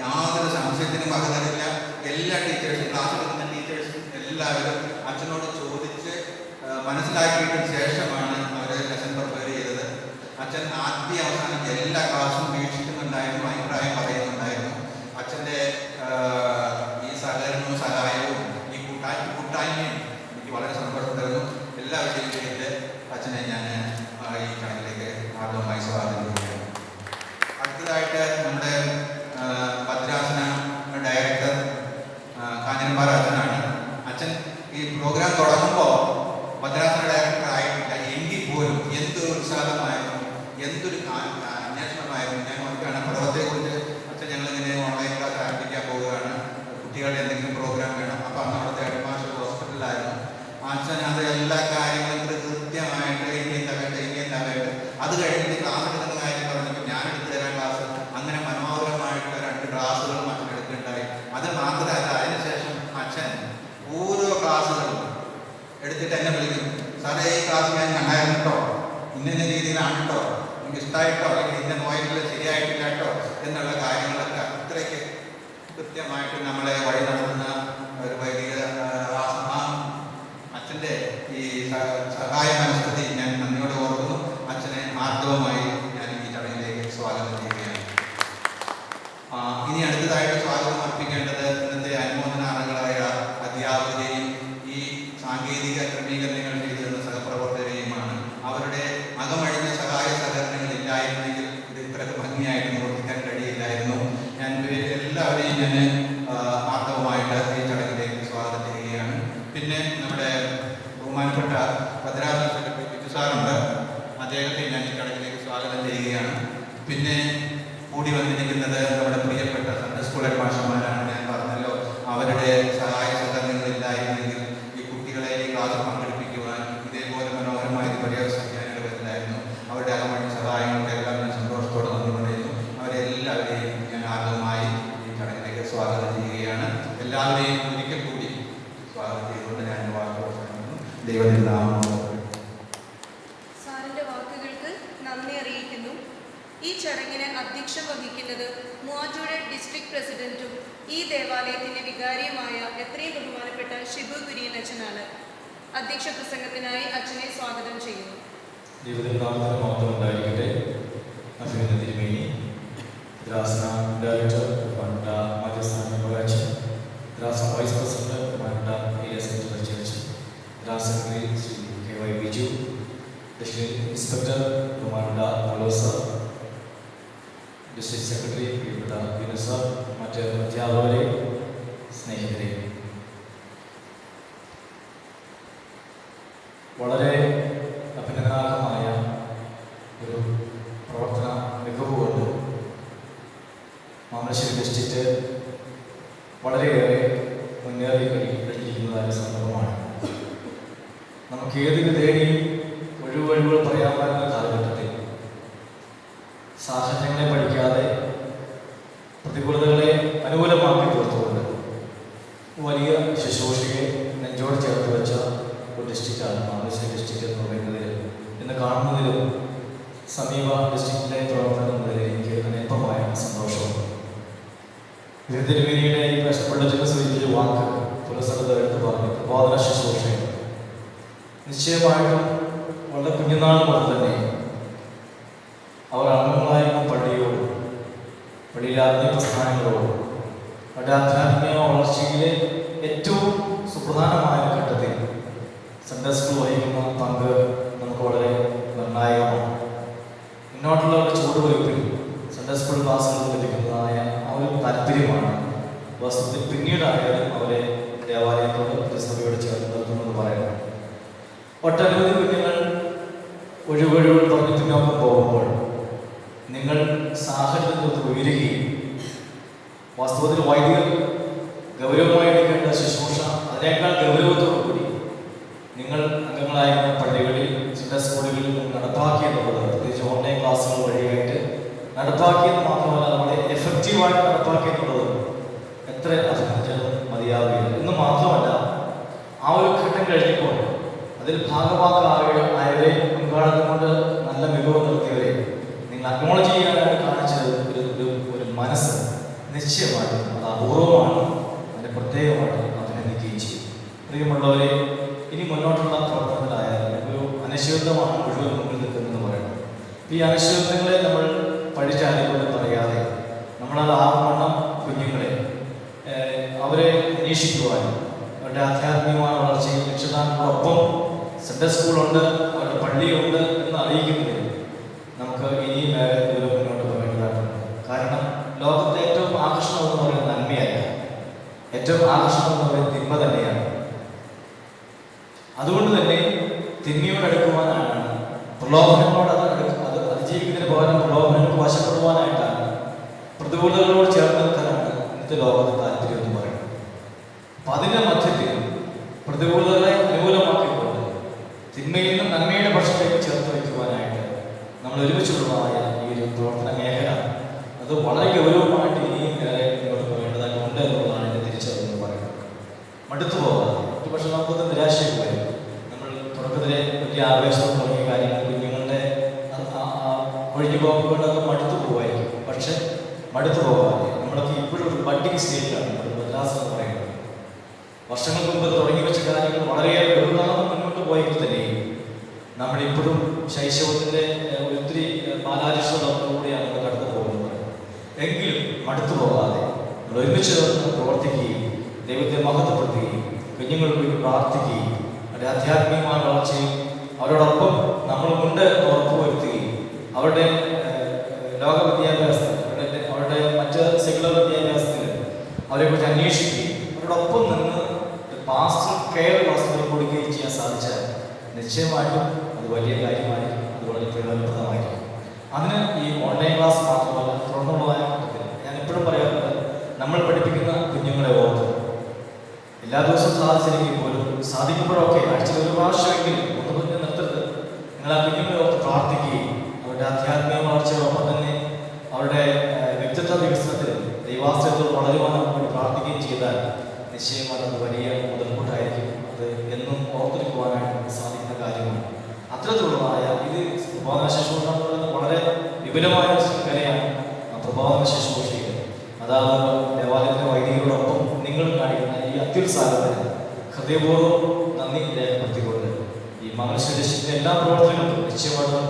യാതൊരു സംശയത്തിനും വകതരില്ല. എല്ലാ ടീച്ചേഴ്സും, ക്ലാസ് എടുക്കുന്ന ടീച്ചേഴ്സും എല്ലാവരും അച്ഛനോട് ചോദിച്ച് മനസ്സിലാക്കിയതിന് ശേഷമാണ് അവർ ലെസൺ പ്രിപ്പയർ ചെയ്തത്. അച്ഛൻ ആദ്യ അവസാനം എല്ലാ ക്ലാസ്സും വീക്ഷിക്കുന്നുണ്ടായിരുന്നു, അഭിപ്രായം പറയുന്നുണ്ടായിരുന്നു. അച്ഛൻ്റെ ഈ സഹകരണവും സഹായവും ഈ കൂട്ടായ്മയും എനിക്ക് വളരെ സന്തോഷം തരുന്നു. എല്ലാവരുടെയും പേരിൽ അച്ഛനെ ഞാൻ ഈ ചടങ്ങിലേക്ക് ആദ്യമായി സ്വാഗതം ചെയ്യുകയാണ്. അടുത്തതായിട്ട് നമ്മുടെ ഭദ്രാസന ഡയറക്ടർ കാഞ്ഞിരപ്പാറ അച്ഛനാണ്. അച്ഛൻ ഈ പ്രോഗ്രാം തുടങ്ങുമ്പോൾ ഭദ്രാസന ഡയറക്ടർ ആയിട്ടില്ല, എങ്കിൽ പോലും എന്തൊരു ഉത്സാഹമായിരുന്നു, എന്തൊരു അന്വേഷണമായിരുന്നു. ഞാൻ നോക്കുകയാണ് പഠനത്തെക്കുറിച്ച്. അച്ഛൻ ഞങ്ങളിങ്ങനെ ഓൺലൈൻ ക്ലാസ് ആരംഭിക്കാൻ പോവുകയാണ്, കുട്ടികളുടെ എന്തെങ്കിലും പ്രോഗ്രാം വേണം. അപ്പോൾ അന്ന് അവിടുത്തെ ഹെഡ്മാസ്റ്റർ ഹോസ്പിറ്റലിലായിരുന്നു. അച്ഛൻ അത് എല്ലാ കാര്യങ്ങളും കൃത്യമായിട്ട് ഇന്ന നന്നാണ് കേട്ടോ, എനിക്ക് ഇഷ്ടമായിട്ടോ, അല്ലെങ്കിൽ ഇന്ന പോയിന്റിൽ ശരിയായിട്ടില്ല കേട്ടോ എന്നുള്ള കാര്യങ്ങളൊക്കെ അത്രയ്ക്ക് കൃത്യമായിട്ട് നമ്മളെ വഴി നടത്തുന്ന ഒരു വലിയ അച്ഛൻ്റെ ഈ സഹായ മനസ്ഥിതി ഞാൻ നന്ദിയോട് ഓർക്കുന്നു. അച്ഛനെ ആർദ്രവുമായി ഞാൻ ഈ ചടങ്ങിലേക്ക് സ്വാഗതം ചെയ്യുകയാണ്. ഇനി അടുത്തതായിട്ട് സ്വാഗതം അർപ്പിക്കേണ്ടത് ഇന്നത്തെ അനുമോദനാർഹങ്ങളായ അധ്യാപകരെയും ഈ സാങ്കേതിക ക്രമീകരണങ്ങൾ ചെയ്തിരുന്ന സഹപ്രവർത്തകരെയുമാണ്. അവരുടെ അകമഴിഞ്ഞ സഹായ സഹകരണങ്ങൾ ഇല്ലായിരുന്നെങ്കിൽ ഇത് ഇത്ര ഭംഗിയായിട്ട് പ്രവർത്തിക്കാൻ കഴിയില്ലായിരുന്നു. ഞാൻ എല്ലാവരെയും ഞാൻ ആർദ്രവുമായിട്ട് ഈ ചടങ്ങിലേക്ക് സ്വാഗതം ചെയ്യുകയാണ്. പിന്നെ നമ്മുടെ ബഹുമാനപ്പെട്ട ഭദ്രാസന സെക്രട്ടറി ബിജു സാറുണ്ട്, അദ്ദേഹത്തെ ഞാൻ ഈ ചടങ്ങിലേക്ക് സ്വാഗതം ചെയ്യുകയാണ്. പിന്നെ കൂടി വന്നിരിക്കുന്നത് നമ്മുടെ പ്രിയപ്പെട്ട സൺഡേ സ്കൂൾ മാഷന്മാരാണ്. ഞാൻ പറഞ്ഞല്ലോ, അവരുടെ സഹായ സഹകരണങ്ങളില്ലായിരുന്നെങ്കിൽ ഈ കുട്ടികളെ ഈ ക്ലാസ് പങ്കെടുപ്പിക്കുവാൻ ഇതേപോലെ മനോഹരമായി പര്യവസാനിക്കാനായിട്ട് വരില്ലായിരുന്നു. അവരുടെ അകമഴി സഹായങ്ങൾക്കെല്ലാം ഞാൻ സന്തോഷത്തോടെ നന്ദി പറയുന്നു. അവരെല്ലാവരെയും ഞാൻ ആദ്യമായി ഈ ചടങ്ങിലേക്ക് സ്വാഗതം ചെയ്യുകയാണ്. എല്ലാവരെയും ഒരിക്കൽ കൂടി സ്വാഗതം ചെയ്തുകൊണ്ട് ഞാൻ വാക്കുകൾ അവസാനിക്കുന്നു. ദൈവനിർദ്ദാമം.
സാറിന്റെ വാക്കുകൾക്ക് നന്ദി അറിയിക്കുന്നു. ഈ ചടങ്ങിന് അധ്യക്ഷം വഹിക്കുന്നത് മൂവാറ്റുപുഴ ഡിസ്ട്രിക്ട് പ്രസിഡന്റും ഈ ദേവാലയത്തിന്റെ വികാരിയുമായ എത്രയും ബഹുമാനപ്പെട്ട ഷിബു കുര്യൻ അച്ഛനാണ്. അധ്യക്ഷ പ്രസംഗത്തിനായി അച്ഛനെ സ്വാഗതം ചെയ്യുന്നു.
ദൈവത്തിനാമത്തിന് മാത്രം ഉണ്ടായിരിക്കട്ടെ. അഭിനന്ദ തിരുമേനി, ദ്രാസന ഡയറക്ടർ ബഹുമാനപ്പെട്ട മാധ്യസ്ഥാന അച്ഛൻ, ദ്രാസന വൈസ് പ്രസിഡന്റ് ബഹുമാനപ്പെട്ട ചർച്ച്, ദ്രാസന Shri KY Biju, district inspector ബഹുമാനപ്പെട്ട പലോസ്, ഡിസ്ട്രിക്ട് സെക്രട്ടറി പ്രിയപ്പെട്ട വിനുസ, മറ്റ് അധ്യാപകരെ, സ്നേഹിതരെ, വളരെ അഭിനന്ദനാർഹമായ ഒരു പ്രവർത്തന മികവുകൊണ്ട് മാമലശ്ശേരി ഡിസ്ട്രിക്റ്റ് വളരെയേറെ മുന്നേറി കഴിഞ്ഞിരിക്കുന്നതായ സന്ദർഭമാണ്. നമുക്ക് ഏത് വിധേനയും ഒഴിവുകൾ പറയാവുന്ന കാലഘട്ടത്തിൽ സാഹചര്യങ്ങളെ പഠിക്കാതെ പ്രതികൂലതകളെ അനുകൂലമാക്കി തീർത്തുകൊണ്ട് വലിയ ശുശ്രൂഷയെ നെഞ്ചോട് ചേർത്ത് വെച്ച ഒരു ഡിസ്ട്രിക്റ്റാണ് മാമലശ്ശേരി ഡിസ്ട്രിക്റ്റ് എന്ന് പറയുന്നതിൽ. ഇന്ന് കാണുന്നതിലും സമീപ ഡിസ്ട്രിക്റ്റിലെ പ്രവർത്തനം എന്നതിൽ എനിക്ക് അനേകമായ സന്തോഷമുണ്ട്. തിരുമേനിയുടെ ഈ കഷ്ടപ്പെട്ട സൂചിപ്പിച്ച വാക്ക് പുരസ്കൃത എടുത്ത് പറഞ്ഞു പ്രബോധന ശുശ്രൂഷയാണ്. നിശ്ചയമായിട്ടും വളരെ കുഞ്ഞുനാൾ മുതൽ തന്നെ അവർ അംഗങ്ങളായിരുന്ന പള്ളിയോടും പള്ളിയിലെ ആത്മീയ പ്രസ്ഥാനങ്ങളോടും അവരുടെ ആധ്യാത്മിക വളർച്ചയിലെ ഏറ്റവും സുപ്രധാനമായ ഘട്ടത്തിൽ സൺഡേ സ്കൂൾ വഹിക്കുന്ന പങ്ക് നമുക്ക് വളരെ നിർണായകമാണ്. മുന്നോട്ടുള്ള ഒരു ചുവടുവയ്പ്പിൽ സൺഡേ സ്കൂൾ ക്ലാസ്സുകൾ ലഭിക്കുന്നതായ ആ ഒരു താല്പര്യമാണ് വസ്തുത്തിൽ പിന്നീടായാലും അവരെ ദേവാലയത്തോട് പ്രതിസഭയോട് ചേർന്ന് നിർത്തുമെന്ന് പറയുന്നത്. ഒട്ടനവധി കുഞ്ഞുങ്ങൾ ഒഴിവൊഴിവുകൾ പറഞ്ഞ് പിന്നോക്കം പോകുമ്പോൾ നിങ്ങൾ സാഹചര്യത്തിൽ ഉയരുകയും വാസ്തവത്തിൽ വൈദികർ ഗൗരവമായി എടുക്കേണ്ട ശുശ്രൂഷ അതിനേക്കാൾ ഗൗരവത്തോടു കൂടി നിങ്ങൾ അംഗങ്ങളായിരുന്ന പള്ളികളിൽ സൺഡേ സ്കൂളുകളിൽ നടപ്പാക്കിയെന്നുള്ളത്, പ്രത്യേകിച്ച് ഓൺലൈൻ ക്ലാസ്സുകൾ വഴിയായിട്ട് നടപ്പാക്കിയെന്ന് മാത്രമല്ല നമ്മളെ എഫക്റ്റീവായിട്ട് നടപ്പാക്കിയെന്നുള്ളത് എത്ര അഭിനന്ദിച്ചാലും മതിയാവുകയില്ല. എന്ന് മാത്രമല്ല, ആ ഒരു ഘട്ടം കഴിഞ്ഞപ്പോൾ അതിൽ ഭാഗമാക്കായവരെ മുൻകാലം കൊണ്ട് നല്ല മികവ് നിർത്തിയവരെ നിങ്ങൾ അക്നോളജ് ചെയ്യാനായിട്ട് കാണിച്ചത് ഒരു മനസ്സ് നിശ്ചയമായിട്ടും അത് അപൂർവമാണ്. അതിൻ്റെ പ്രത്യേകമായിട്ട് അഭിനന്ദിക്കുകയും ചെയ്യും. പ്രിയമുള്ളവരെ, ഇനി മുന്നോട്ടുള്ള പ്രവർത്തനത്തിലായാലും ഒരു അനിശ്ചിതത്വമാണ് മുഴുവൻ മുന്നിൽ നിൽക്കുന്നതെന്ന് പറയുന്നത്. ഈ അനിശ്ചിതത്വങ്ങളെ നമ്മൾ പഠിച്ചാലും പറയാതെ നമ്മളത് ആവണ്ണം കുഞ്ഞുങ്ങളെ അവരെ അന്വേഷിക്കുവാനും അവരുടെ ആധ്യാത്മികമായ വളർച്ചയിൽ രക്ഷിതാക്കളോടൊപ്പം സൺഡേ സ്കൂളുണ്ട്, അവരുടെ പള്ളിയുണ്ട് എന്ന് അറിയിക്കുന്നതിൽ നമുക്ക് ഇനിയും വേറെ ദൂരം മുന്നോട്ട് പോകേണ്ടതായിട്ടുണ്ട്. കാരണം ലോകത്തെ ഏറ്റവും ആകർഷണം എന്ന് പറയുന്നത് നന്മയല്ല, ഏറ്റവും ആകർഷണം എന്ന് പറയുന്നത് തിന്മ തന്നെയാണ്. അതുകൊണ്ട് തന്നെ തിന്മയോട് അടുക്കുവാനാണ്, പ്രലോഭനങ്ങളോട് അത് അതിജീവിക്കുന്നതിന് പകരം പ്രലോഭനങ്ങൾക്ക് വശപ്പെടുവാനായിട്ടാണ്, പ്രതികൂലതകളോട് ചേർന്ന് നിൽക്കാനാണ് ഇന്നത്തെ ലോകത്തെ താല്പര്യം എന്ന് പറയുന്നത്. അപ്പം അതിൻ്റെ മധ്യത്തിൽ പ്രതികൂലതകളെ അനുകൂലമാക്കിക്കൊണ്ട് തിന്മയിൽ നിന്ന് നന്മയുടെ പക്ഷത്തേക്ക് ചേർത്ത് വയ്ക്കുവാനായിട്ട് നമ്മൾ ഒരുമിച്ചുള്ളതായ ഈ ഒരു പ്രവർത്തന മേഖല അത് വളരെ ഗൗരവമായിട്ട് ഇനിയും വേറെ മുന്നോട്ട് പോകേണ്ടതായിട്ടുണ്ട് എന്നുള്ളതാണ് എൻ്റെ തിരിച്ചറിവെന്ന് പറയുന്നത്. മടുത്തു പോകാതെ ഒരു പക്ഷേ നമുക്കൊന്ന് നിരാശയൊക്കെ വരും. നമ്മൾ തുടക്കത്തിലെ വലിയ ആവേശം തുടങ്ങിയ കാര്യങ്ങൾ കുഞ്ഞുങ്ങളുടെ ആ ഒഴിഞ്ഞു പോകുമ്പോഴൊക്കെ മടുത്തു പോവായിരിക്കും. പക്ഷെ മടുത്തു പോകാതെ നമ്മളൊക്കെ ഇപ്പോഴും ഒരു ബഡ്ഡിങ് സ്റ്റേജിലാണ് നമ്മുടെ മദ്രാസ് എന്ന് പറയുന്നത്. വർഷങ്ങൾക്ക് മുമ്പ് തുടങ്ങി വെച്ച കാര്യങ്ങൾ വളരെയേറെ ബഹുനാളം മുന്നോട്ട് പോയെങ്കിൽ തന്നെയും നമ്മളിപ്പോഴും ശൈശവത്തിൻ്റെ ഒത്തിരി ബാലാരിഷ്ടതയോടുകൂടിയാണ് നമ്മൾ കടന്നു പോകുന്നത്. എങ്കിലും മടുത്തു പോകാതെ നമ്മൾ ഒരുമിച്ച് പ്രവർത്തിക്കുകയും ദൈവത്തെ മഹത്വപ്പെടുത്തുകയും കുഞ്ഞുങ്ങൾക്ക് വേണ്ടി പ്രാർത്ഥിക്കുകയും അവരുടെ ആധ്യാത്മികമായ വളർച്ചയും അവരോടൊപ്പം നമ്മളുമുണ്ട് ഉറപ്പുവരുത്തുകയും അവരുടെ ലോക വിദ്യാഭ്യാസത്തിൽ അവരുടെ മറ്റ് സെക്യുലർ വിദ്യാഭ്യാസത്തിൽ അവരെക്കുറിച്ച് അന്വേഷിക്കുകയും അവരോടൊപ്പം നിന്ന് പാസ്റ്റർ കെയർ ക്ലാസുകൾ കൊടുക്കുകയും ചെയ്യാൻ സാധിച്ചാൽ നിശ്ചയമായിട്ടും അത് വലിയ കാര്യമായിരിക്കും. അത് വളരെ പ്രയോജനപ്രദമായിരിക്കും. അതിന് ഈ ഓൺലൈൻ ക്ലാസ് മാത്രമല്ല, തുടർന്നുള്ളതായ ഘട്ടത്തിൽ ഞാൻ എപ്പോഴും പറയാറുണ്ട്, നമ്മൾ പഠിപ്പിക്കുന്ന കുഞ്ഞുങ്ങളെ ഓർത്ത് എല്ലാ ദിവസവും സാധിച്ചില്ലെങ്കിൽ പോലും സാധിക്കുമ്പോഴൊക്കെ ആഴ്ചയിൽ ഒരു പ്രാവശ്യമെങ്കിലും ഒന്ന് പറഞ്ഞ് നിർത്തരുത്. നിങ്ങൾ ആ കുഞ്ഞുങ്ങളെ ഓർത്ത് പ്രാർത്ഥിക്കുകയും അവരുടെ ആധ്യാത്മിക വളർച്ചയോടൊപ്പം തന്നെ അവരുടെ വ്യക്തിത്വ വികസനത്തിലും ദൈവാശ്രയത്തോട് വളരുവാൻ വേണ്ടി പ്രാർത്ഥിക്കുകയും ചെയ്താൽ നിശ്ചയമായി അത് വലിയ മുതൽക്കൂട്ടായിരിക്കും. അത് എന്നും ഓർത്തെടുക്കുവാനായിട്ട് സാധിക്കുന്ന കാര്യമാണ്. അത്തരത്തിലുള്ളതായ ഇത് പ്രബോധന ശുശ്രൂഷ വളരെ വിപുലമായ ശൃംഖലയാണ്. പ്രബോധന ശുശ്രൂഷയിൽ അതായത് ദേവാലയത്തിലെ വൈദികരോടൊപ്പം നിങ്ങൾ കാണിക്കുന്ന ഈ അത്യുത്സാഹത്തിന് ഹൃദയപൂർവ്വം നന്ദി രേഖപ്പെടുത്തിക്കൊണ്ട് ഈ മംഗളശ്വരേശിന്റെ എല്ലാ പ്രവർത്തനങ്ങൾക്കും നിശ്ചയമായിട്ടും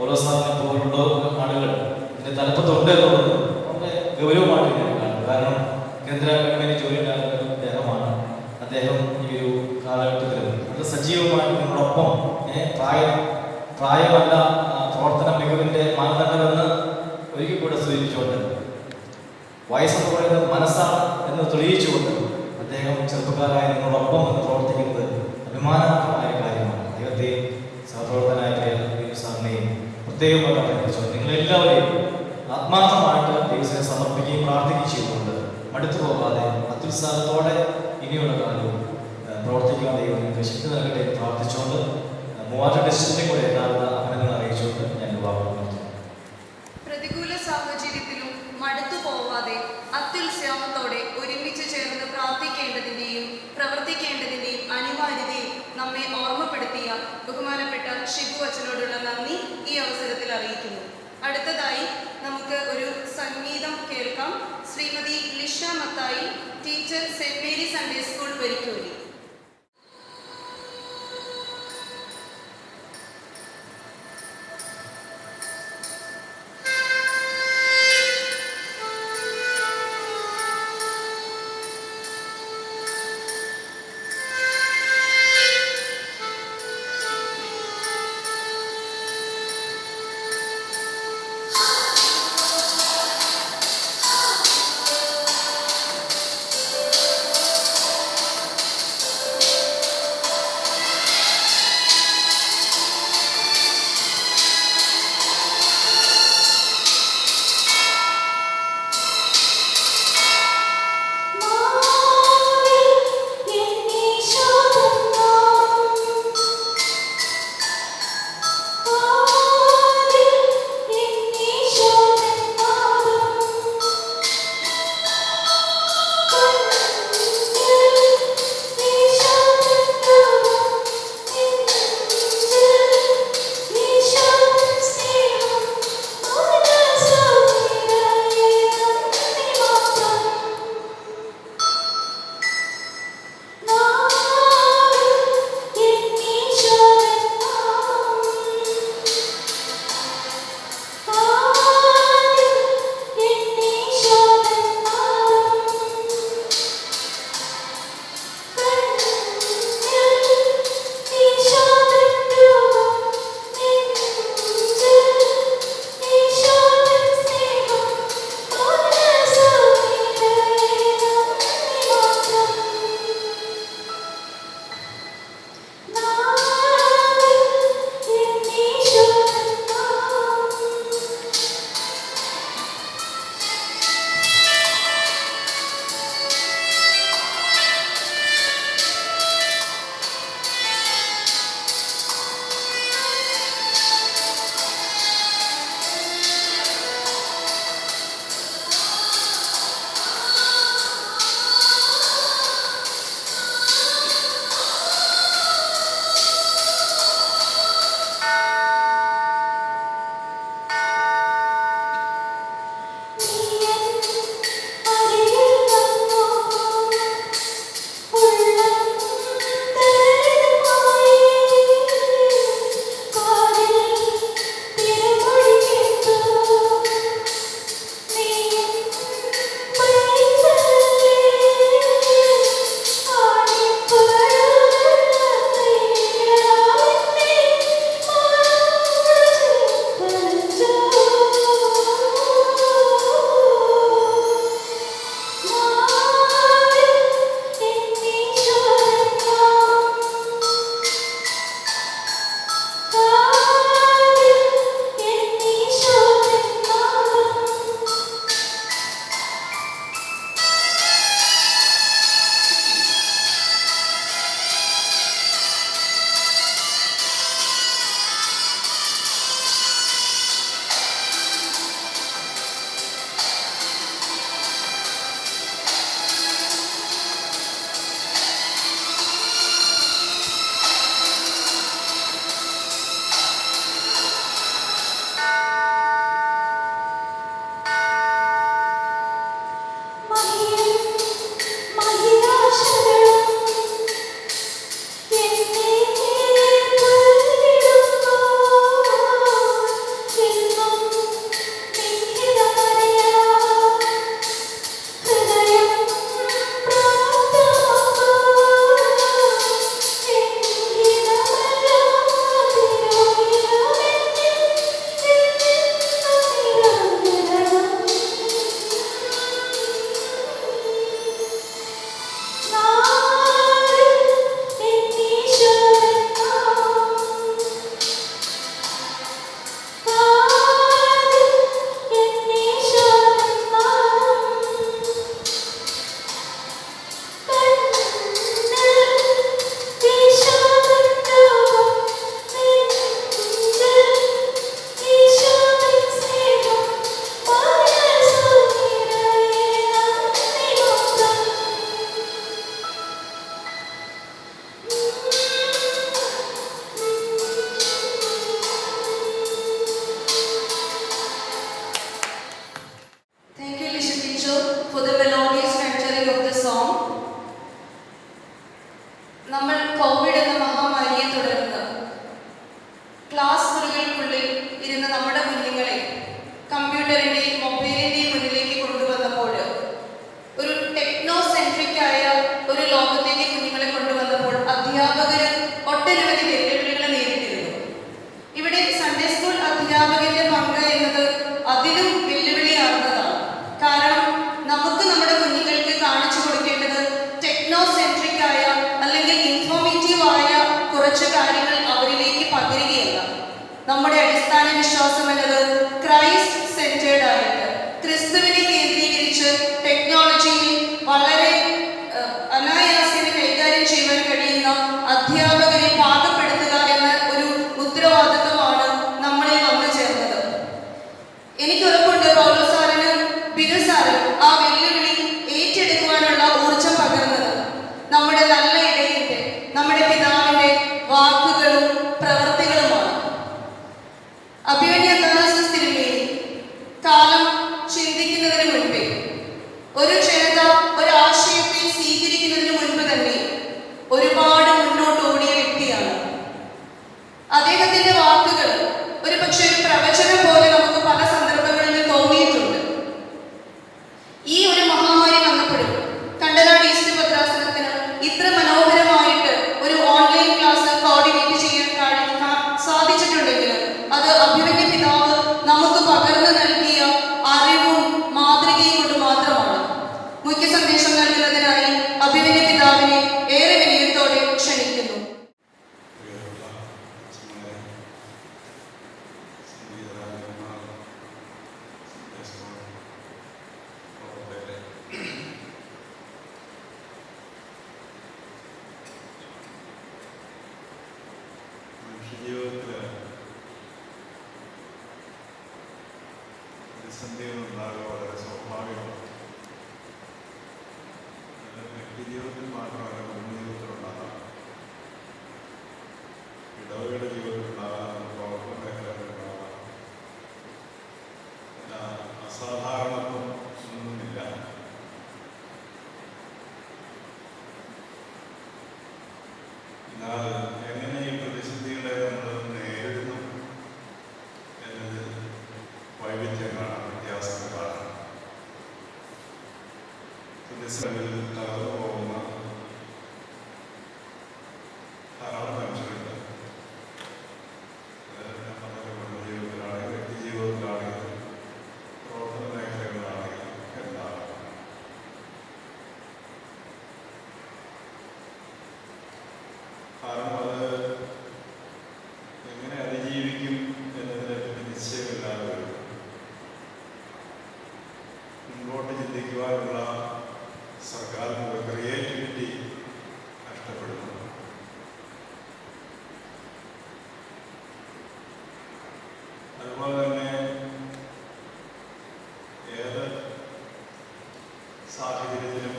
ഓരോ സാറിനെ പോലുള്ള ആളുകൾ ഇതിന്റെ തലപ്പത്തുണ്ട് എന്നുള്ളത് വളരെ ഗൗരവമായിട്ട് ഞാൻ കാണുന്നു. കാരണം കേന്ദ്ര ഗവൺമെന്റ് ജോലിയിലാകുന്ന അദ്ദേഹമാണ്. അദ്ദേഹം ഈ ഒരു കാലഘട്ടത്തിലും വളരെ സജീവമായിട്ട് നിങ്ങളൊപ്പം പ്രായമല്ല പ്രവർത്തന മികവിന്റെ മാനദണ്ഡമെന്ന് ഒരിക്കൽ കൂടെ സൂചിപ്പിച്ചുകൊണ്ട് വയസ്സെന്ന് പറയുന്നത് മനസ്സാണ് എന്ന് തെളിയിച്ചുകൊണ്ട് അദ്ദേഹം ചെറുപ്പക്കാരായ നിങ്ങളൊപ്പം നിന്ന് പ്രവർത്തിക്കുന്നത് അഭിമാനാർഹമായ കാര്യമാണ്. ദൈവത്തെയും സഹപ്രവർത്തനായ സാറിനെയും പ്രത്യേകമായി പഠിപ്പിച്ചു നിങ്ങളെല്ലാവരെയും ആത്മാർത്ഥമായിട്ട് ദൈവത്തെ സമർപ്പിക്കുകയും പ്രാർത്ഥിക്കുകയും ചെയ്തുകൊണ്ട് മടുത്തു പോകാതെ അത്യുത്സാഹത്തോടെ ഇനിയുള്ള കാലവും പ്രവർത്തിക്കാൻ ദൈവം ശക്തി നൽകട്ടെ പ്രാർത്ഥിച്ചുകൊണ്ട് മൂവാറ്റ ഡിസ്ട്രിക്റ്റിനെ കൂടെ എല്ലാവിധ അഭിനന്ദനങ്ങൾ അറിയിച്ചുകൊണ്ട് ഞാൻ വിവാഹം നടത്തുന്നു.
പ്രതികൂല സാഹചര്യത്തിലും മടുത്തു പോവാതെ അത്യുത്സാഹത്തോടെ ഒരുമിച്ച് ചേർന്ന് പ്രാർത്ഥിക്കേണ്ടതിൻ്റെയും പ്രവർത്തിക്കേണ്ടതിൻ്റെയും അനിവാര്യതയും നമ്മെ ഓർമ്മപ്പെടുത്തിയ ബഹുമാനപ്പെട്ട ഷിബു അച്ഛനോടുള്ള നന്ദി ഈ അവസരത്തിൽ അറിയിക്കുന്നു. അടുത്തതായി നമുക്ക് ഒരു സംഗീതം കേൾക്കാം. Shrimati Lisha Mathai, teacher, saint Mary Sunday school, Varikoli. Class മുറികൾക്കുള്ളിൽ ഇരുന്ന നമ്മുടെ കുഞ്ഞുങ്ങളെ കമ്പ്യൂട്ടറിൻ്റെയും മൊബൈലിൻ്റെയും മുന്നിലേക്ക് കൊണ്ടുവന്നപ്പോൾ, ഒരു ടെക്നോസെൻട്രിക് ആയ ഒരു ലോകത്തേക്ക് കുഞ്ഞുങ്ങളെ കൊണ്ടുവന്നപ്പോൾ അധ്യാപകർ ഒട്ടനവധി വെല്ലുവിളികൾ നേരിട്ടിരുന്നു. ഇവിടെ സൺഡേ സ്കൂൾ അധ്യാപകന്റെ പങ്ക് എന്നത് അതിലും വെല്ലുവിളിയാർന്നതാണ്. കാരണം നമുക്ക് നമ്മുടെ കുഞ്ഞുങ്ങൾക്ക് കാണിച്ചു കൊടുക്കേണ്ടത് ടെക്നോസെൻട്രിക് ആയ അല്ലെങ്കിൽ ഇൻഫോർമേറ്റീവ് ആയ കുറച്ച് കാര്യങ്ങൾ അവരിലേക്ക് പകരുകയല്ല. നമ്മുടെ അടിസ്ഥാന വിശ്വാസം എന്നത് ക്രൈസ്റ്റ് സെന്റേർഡ് ആയിട്ട്, ക്രിസ്തുവിനെ കേന്ദ്രീകരിച്ച് ടെക്നോളജിയിൽ വളരെ അനായാസേന കൈകാര്യം ചെയ്യാൻ കഴിയുന്ന അധ്യാപകരെ പാകപ്പെടുത്തുക എന്ന ഒരു ഉത്തരവാദിത്വമാണ് നമ്മളിൽ വന്നു ചേർന്നത്. എനിക്ക് ഉറപ്പുണ്ട് പൗലോസ് സാറിനും ബിനു സാറിനും ആ വെല്ലുവിളി ഏറ്റെടുക്കുവാനുള്ള ഊർജം പകർന്നത് നമ്മുടെ നല്ല ഇടയന്റെ, നമ്മുടെ പിതാവിന്റെ വാക്കുകളും പ്രവൃത്തികളുമാണ്. അഭിമന്യ അത്താനാസിയോസ് തിരുമേനി കാലം ചിന്തിക്കുന്നതിന് മുൻപേ, ഒരു ജനത ഒരാശയത്തെ സ്വീകരിക്കുന്നതിന് മുൻപ് തന്നെ ഒരുപാട് മുന്നോട്ട് ഓടിയ വ്യക്തിയാണ്. അദ്ദേഹത്തിന്റെ വാക്കുകൾ ഒരു പക്ഷേ ഒരു പ്രവചനം പോലെ നമുക്ക് പല സന്ദർഭങ്ങളിൽ തോന്നിയിട്ടുണ്ട്. ഈ ഒരു മഹാമാരി വന്നപ്പോഴും കണ്ടനാട് ഈസ്റ്റ് ഭദ്രാസനത്തിന് ഇത്ര മനോഹരമായിട്ട് ഒരു ഓൺലൈൻ ക്ലാസ് കോർഡിനേറ്റ് ചെയ്യാൻ സാധിച്ചിട്ടുണ്ടെങ്കിൽ അത് അഭിമന്യ പിതാവ് നമുക്ക് പകർന്നു നൽകിയ അറിവും മാതൃകയും കൊണ്ട് മാത്രമാണ്. മുഖ്യ സന്ദേശം നൽകുന്നതിനായി അഭിമന്യ പിതാവിനെ ഏറെ വിനയത്തോടെ ക്ഷണിക്കുന്നു.
ജീവിതത്തിൽ പ്രതിസന്ധികൾ ഉണ്ടാകുക വളരെ സ്വാഭാവികമാണ്. വ്യക്തി ജീവിതത്തിൽ മാത്രമല്ല, കുടുംബ ജീവിതത്തിലുണ്ടാകാം, ഇടവകയുടെ ജീവിതത്തിലുണ്ടാകാം, പ്രവർത്തന മേഖലകളിലുണ്ടാകാം. അസാധാരണത്വം ഒന്നുമില്ല. എന്നാൽ എങ്ങനെ ഈ പ്രതിസന്ധികളെ നമ്മൾ നേരിടുന്നു എന്നത് വൈവിധ്യങ്ങളാണ്, വ്യത്യാസങ്ങളാണ്. പ്രതിസന്ധികളിൽ തകർന്നു പോകുന്ന ധാരാളം മനുഷ്യരുണ്ട്. കുടുംബ ജീവിതത്തിലാണെങ്കിലും വ്യക്തി ജീവിതത്തിലാണെങ്കിലും പ്രവർത്തന മേഖലകളിലാണെങ്കിലും എന്താണ് കാരണം അത് എങ്ങനെ അതിജീവിക്കും എന്നതിനെ പറ്റി നിശ്ചയമില്ലാതെ വരും. മുൻപോട്ട് ചിന്തിക്കുവാനുള്ള സർക്കാരിൻ്റെ ക്രിയേറ്റിവിറ്റി നഷ്ടപ്പെടുന്നു. അതുപോലെ തന്നെ ഏത് സാഹചര്യത്തിലും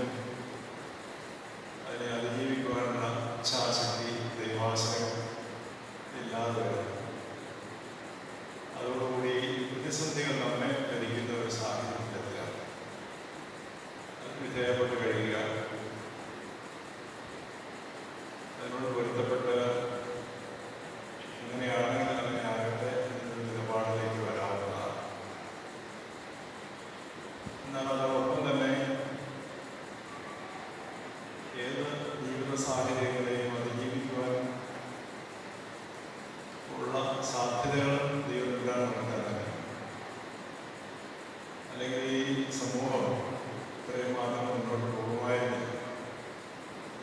അതിനെ അതിജീവിക്കുവാനുള്ള ഇച്ഛാശക്തി, ദൈവാശ്രയം ഇല്ലാതെ വരും. അതോടുകൂടി പ്രതിസന്ധികൾ നമ്മെ ഭരിക്കുന്ന ഒരു സാഹചര്യത്തിലെത്തുകയാണ്. അതിന് വിധേയപ്പെട്ട് കഴിയുക, അതിനോട് പൊരുത്തപ്പെട്ട് ഇങ്ങനെയാണെങ്കിൽ അങ്ങനെ ആകട്ടെ എന്നൊരു നിലപാടിലേക്ക് വരാവുന്നതാണ്. എന്നാൽ അതോടൊപ്പം തന്നെ ഏത് ജീവിത സാഹചര്യങ്ങളെയും അതിജീവിക്കുവാൻ ഉള്ള സാധ്യതകളും ദൈവത്തിലാണ് നമുക്ക് തന്നെ. അല്ലെങ്കിൽ ഈ സമൂഹം ഇത്രയും മാത്രം മുന്നോട്ട് പോകുമായിരുന്നില്ല.